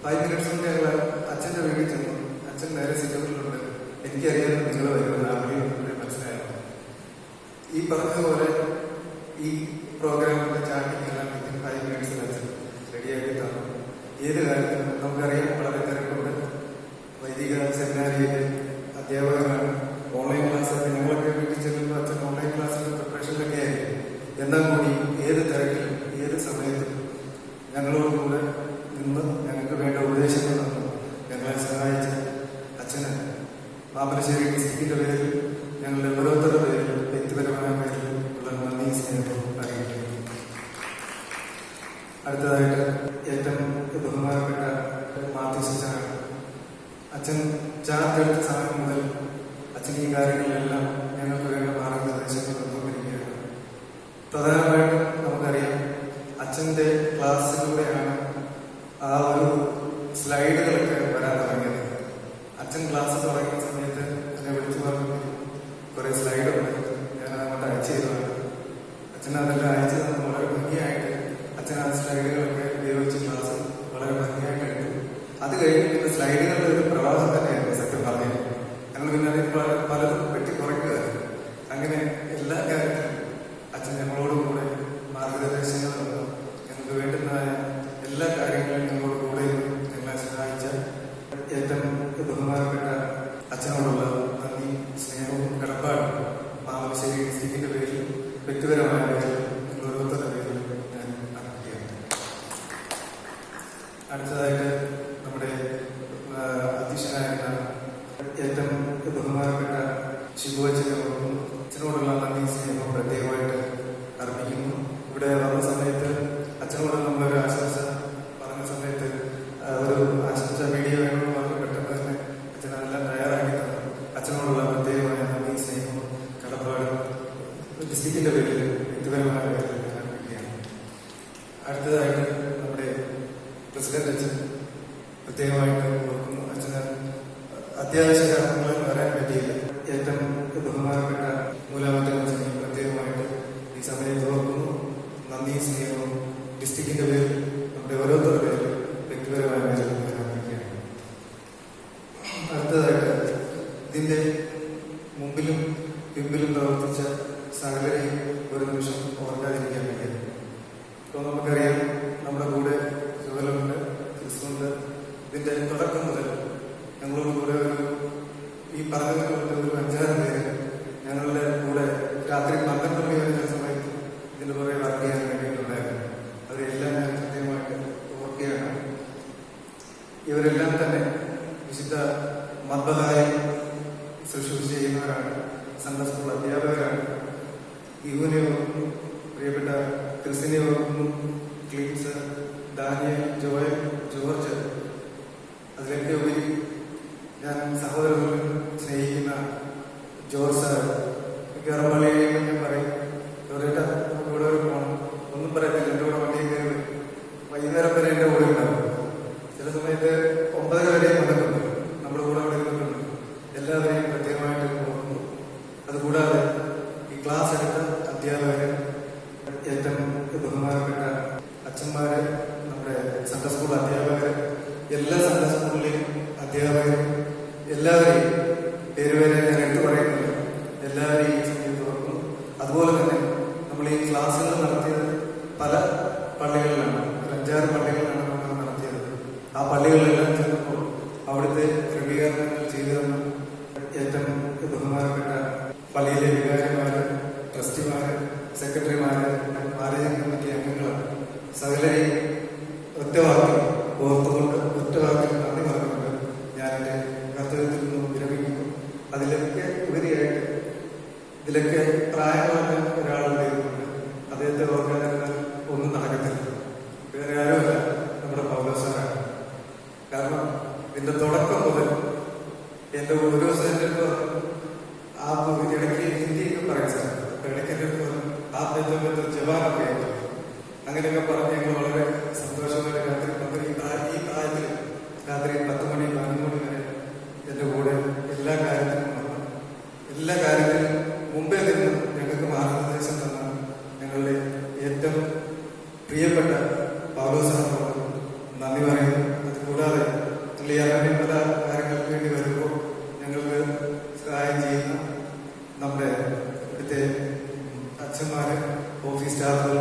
5 minutes കൊണ്ട് ഞങ്ങൾ അച്ഛൻ്റെ വീട്ടിൽ ചെന്നു. അച്ഛൻ നേരെ സിറ്റൗട്ടിലുണ്ട്. എനിക്കറിയാതെ നിങ്ങൾ വരുന്നത് ആഗ്രഹിക്കുന്നത് മനസ്സിലായിരുന്നു. ഈ പറഞ്ഞതുപോലെ ഈ പ്രോഗ്രാമിന്റെ ചാറ്റിങ്ങെല്ലാം 5 minutes അച്ഛൻ റെഡിയാക്കി തന്നു. ഏത് കാര്യത്തിലും നമുക്കറിയാം വളരെ തിരക്കുണ്ട്. വൈദിക സെമിനാരിയിലെ അധ്യാപകരാണ്. ഓൺലൈൻ ക്ലാസ്സൊക്കെ ഞങ്ങളൊക്കെ വീട്ടിൽ ചെല്ലുമ്പോൾ അച്ഛൻ ഓൺലൈൻ ക്ലാസ്സിന്റെ പ്രിപ്പറേഷനിലൊക്കെ ആയിരിക്കും. എന്നാൽ കൂടി ഏത് തിരക്കിലും ഏത് സമയത്തും ഞങ്ങളോടുകൂടെ നിന്ന് ഞങ്ങൾക്ക് വേണ്ട ഉപദേശങ്ങൾ തന്നു ഞങ്ങളെ സഹായിച്ച അച്ഛന് മാമലശ്ശേരി ഡിസ്ട്രിക്റ്റിന്റെ പേരിൽ ഞങ്ങളുടെ ഓരോരുത്തരുടെ പേരിലും വ്യക്തിപരമായ പേരിലും ഉള്ള നന്ദി സ്നേഹവും അറിയിക്കുന്നു. അടുത്തതായിട്ട് ഏറ്റവും ബഹുമാനപ്പെട്ട മാത്യൂസ് അച്ഛനാണ്. അച്ഛൻ ചാർജ് എടുത്ത സമയം മുതൽ അച്ഛൻ ഈ കാര്യങ്ങളിലെല്ലാം ഞങ്ങൾക്ക് വേണ്ട മാർഗനിർദ്ദേശങ്ങൾ തന്നുകൊണ്ടിരിക്കുകയാണ്. പ്രധാനമായിട്ടും നമുക്കറിയാം അച്ഛൻ്റെ ക്ലാസ്സിലൂടെയാണ് ആ ഒരു സ്ലൈഡുകളൊക്കെ വരാൻ തുടങ്ങിയത്. അച്ഛൻ ക്ലാസ് തുടങ്ങിയ സമയത്ത് എന്നെ വിളിച്ചു പറഞ്ഞു, കുറേ സ്ലൈഡുണ്ട്, ഞാൻ അങ്ങോട്ട് അയച്ചു തരുവാണ്. അച്ഛൻ അതെല്ലാം അയച്ചു തന്നു. വളരെ ഭംഗിയായിട്ട് അച്ഛൻ ആ സ്ലൈഡുകളൊക്കെ ഉപയോഗിച്ച് ക്ലാസ് വളരെ ഭംഗിയായിട്ട് എടുത്തു. അത് കഴിഞ്ഞ് പിന്നെ സ്ലൈഡുകളുടെ ഒരു പ്രവാസം തന്നെയായിരുന്നു സത്യം പറഞ്ഞത്. ഞങ്ങൾ പിന്നെ അതിൽ പലതും വെട്ടി കുറയ്ക്കുകയായിരുന്നു. അങ്ങനെ എല്ലാ കാര്യത്തിലും അച്ഛൻ ഞങ്ങളോട് കൂടെ മാർഗനിർദ്ദേശങ്ങൾ തന്നു. ഞങ്ങൾക്ക് വേണ്ടുന്നതായ എല്ലാ കാര്യങ്ങളും ഞങ്ങളോട് കൂടെ ഞങ്ങളെ സഹായിച്ച ഏറ്റവും ബഹുമാനപ്പെട്ട അച്ഛനോടുള്ള നന്ദി സ്നേഹവും കടപ്പാടും മാമലശ്ശേരി ഡിസ്ട്രിക്റ്റിന്റെ പേരിൽ വ്യക്തിപരമായ പേരിൽ ഓരോരുത്തരുടെ പേരിൽ ഞാൻ അറിയിക്കുകയാണ്. അടുത്തതായിട്ട് നമ്മുടെ അധ്യക്ഷനായിരുന്ന ഏറ്റവും ബഹുമാനപ്പെട്ട ശിവു അച്ഛനോടുള്ള നന്ദി സ്നേഹവും പ്രത്യേകമായിട്ട് അർപ്പിക്കുന്നു. ഇവിടെ വന്ന സമയത്ത് അച്ഛനോട് നമ്മളൊരു ആശംസ പറഞ്ഞ സമയത്ത് ഒരു ആശംസ വീഡിയോ വേണമെന്ന് പറഞ്ഞ് പെട്ടെന്ന് തന്നെ അച്ഛൻ അതെല്ലാം തയ്യാറാക്കി തന്നു. അച്ഛനോടുള്ള പ്രത്യേകമായ നന്ദി സ്നേഹവും കടപ്പാടും ഡിസ്ട്രിക്റ്റിന്റെ പേരിൽ വ്യക്തിപരമായ പേരിൽ അർപ്പിക്കുകയാണ്. അടുത്തതായിട്ട് നമ്മുടെ പ്രസിഡന്റ് അച്ഛൻ പ്രത്യേകമായിട്ട് ഓർക്കുന്നു. അച്ഛന് അത്യാവശ്യ കാരണങ്ങൾ വരാൻ പറ്റിയില്ല. ഏറ്റവും ബഹുമാനപ്പെട്ട മൂലാമറ്റം അച്ഛനെ പ്രത്യേകമായിട്ട് ഈ സമയത്ത് ഓർക്കുന്നു. നന്ദി സ്നേഹവും ഡിസ്ട്രിക്റ്റിന്റെ പേരിൽ നമ്മുടെ ഓരോരുത്തരുടെ പേരിൽ വ്യക്തിപരമായ പേരിൽ അർപ്പിക്കുകയാണ്. അടുത്തതായിട്ട് ഇതിന്റെ മുമ്പിലും പിമ്പിലും പ്രവർത്തിച്ച സകലരെയും ഒരു നിമിഷം ഓർക്കാതിരിക്കാൻ വയ്യ. ഇപ്പോൾ നമുക്കറിയാം നമ്മുടെ കൂടെ ജോലുണ്ട്, ക്രിസ്തുണ്ട്. ഇതിന്റെ തുടക്കം മുതൽ ഞങ്ങളോട് കൂടെ ഈ പറഞ്ഞതുകൊണ്ട് ഒരു 5-6 പേര് ഞങ്ങളുടെ കൂടെ രാത്രി 12 മണി വരെ ചില സമയത്ത് ഇതിന്റെ പുറകെ വർക്ക് ചെയ്യാൻ വേണ്ടിയിട്ടുണ്ടായിരുന്നു. അവരെല്ലാം ഞാൻ കൃത്യമായിട്ട് ഓർക്കുകയാണ്. ഇവരെല്ലാം തന്നെ വിശുദ്ധ മദ്ബഹായിൽ ശുശ്രൂഷ ചെയ്യുന്നവരാണ്. Sunday school അധ്യാപകരാണ്. യുവിനെ ഓർക്കുന്നു, പ്രിയപ്പെട്ട ക്രിസ്റ്റിനെ ഓർക്കുന്നു, ക്ലീൻസ്, ഡാനിയൽ, ജോയൽ, ജോർജ്. അതിലൊക്കെ ഉപരി ഞാൻ സഹോദരങ്ങളും സ്നേഹിക്കുന്ന ജോർജ് സാർ, ഗർഭളയെയും ഞാൻ പറയും അധ്യാപകർ, ഏറ്റവും ബഹുമാനപ്പെട്ട അച്ഛന്മാർ, നമ്മുടെ സൺഡേ സ്കൂൾ അധ്യാപകർ, എല്ലാ സൺഡേ സ്കൂളിലെയും അധ്യാപകർ, എല്ലാവരെയും പേരുപേരെ ഞാൻ എടുത്തു പറയുന്നില്ല, എല്ലാവരെയും ഈ സമയത്ത് ഓർക്കുന്നു. അതുപോലെ തന്നെ നമ്മൾ ഈ ക്ലാസ്സുകൾ നടത്തിയത് പല പള്ളികളിലാണ്, 5-6 പള്ളികളിലാണ് നമ്മൾ നടത്തിയത്. ആ പള്ളികളിലെല്ലാം ചെന്നപ്പോൾ അവിടുത്തെ ക്രമീകരണങ്ങൾ ചെയ്തു തന്ന ഏറ്റവും ബഹുമാനപ്പെട്ട പള്ളിയിലെ വികാരിമാര്, ട്രസ്റ്റിമാര്, സെക്രട്ടറിമാര്, മാനേജിംഗ് കമ്മിറ്റി അംഗങ്ങൾ, സകലരെയും ഒറ്റവാക്കിൽ ഓർത്തുകൊണ്ട് ഒറ്റവാക്കിൽ നന്ദി പറഞ്ഞുകൊണ്ട് ഞാൻ എൻ്റെ കർത്തവ്യത്തിൽ നിന്നും വിരമിക്കുന്നു. അതിലൊക്കെ ഉപരിയായിട്ട് ഇതിലൊക്കെ പ്രായമായ ഒരാളുണ്ടായിരുന്നുണ്ട്. അദ്ദേഹത്തെ ഓർക്കാതിരുന്നാൽ ഒന്നും നടക്കത്തില്ല. വേറെ ആരുമല്ല, നമ്മുടെ പൗലോസാറാണ്. കാരണം ഇതിന്റെ തുടക്കം മുതൽ എന്റെ ഓരോ സെന്ററിൽ ആ ഇടയ്ക്ക് ഹിന്ദിയൊക്കെ പറയും സാർ, ഇടയ്ക്ക് എൻ്റെ ആ ബന്ധപ്പെട്ട് ജവാനൊക്കെ ആയിരുന്നു. അങ്ങനെയൊക്കെ പറഞ്ഞ് ഞങ്ങൾ വളരെ സന്തോഷമായിട്ട് രാത്രി ഈ പ്രായത്തിൽ രാത്രി 10 മണി 11 മണി വരെ എൻ്റെ കൂടെ എല്ലാ കാര്യത്തിലും വന്നു. എല്ലാ കാര്യത്തിലും മുമ്പേ നിന്ന് ഞങ്ങൾക്ക് മാർഗനിർദ്ദേശം തന്ന ഞങ്ങളുടെ ഏറ്റവും പ്രിയപ്പെട്ട പൗലോസാറിനോട് നന്ദി പറയുന്നു. അതുകൂടാതെ ഈ പല കാര്യങ്ങൾക്ക് വേണ്ടി വരുമ്പോൾ ഞങ്ങൾക്ക് സഹായം ചെയ്യുന്ന നമ്മുടെ ഇവിടുത്തെ അച്ഛന്മാര്, ഓഫീസ് സ്റ്റാഫുകൾ,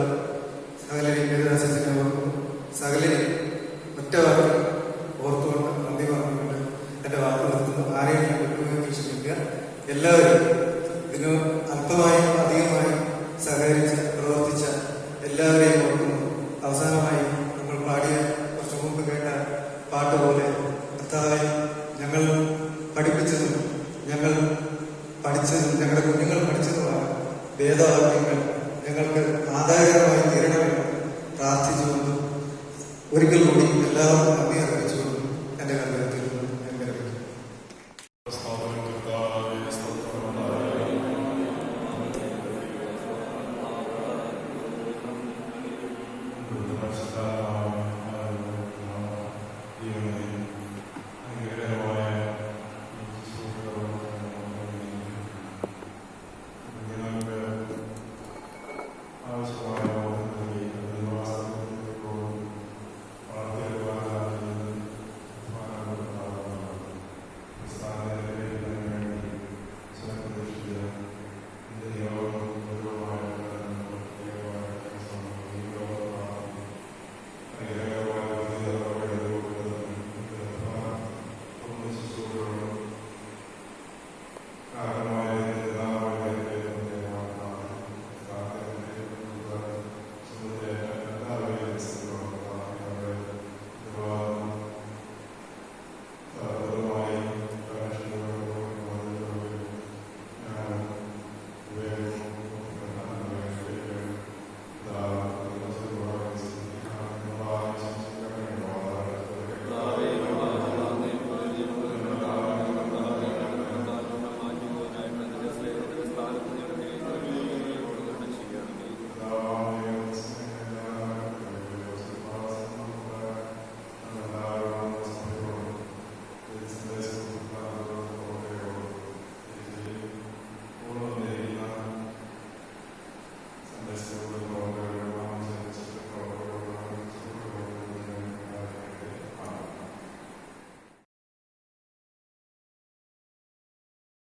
സകലരെയും പേരുദാസനെ ഓർക്കുന്നു. സകലരെയും ഒറ്റവാക്കി ഓർത്തുകൊണ്ട് നന്ദി പറഞ്ഞുകൊണ്ട് എൻ്റെ വാക്ക് നിർത്തുന്നു. ആരെയും ഞാൻ വിട്ടുപോയി ശ്രമിക്കുക. എല്ലാവരും ഇതിന് അല്പമായും അധികമായും സഹകരിച്ച് പ്രവർത്തിച്ച എല്ലാവരെയും ഓർക്കുന്നു. അവസാനമായി നമ്മൾ പാടിയ കുറച്ചു മുമ്പ് കേട്ട പാട്ട് പോലെ കർത്താവേ, ഞങ്ങൾ പഠിപ്പിച്ചതും ഞങ്ങൾ പഠിച്ചതും ഞങ്ങളുടെ കുഞ്ഞുങ്ങൾ പഠിച്ചതുമായ വേദവാക്യങ്ങൾ ഞങ്ങൾക്ക് ആദായകരമായി തീരണമെന്ന് പ്രാർത്ഥിച്ചുകൊണ്ട് ഒരിക്കൽ കൂടി എല്ലാവർക്കും നന്ദി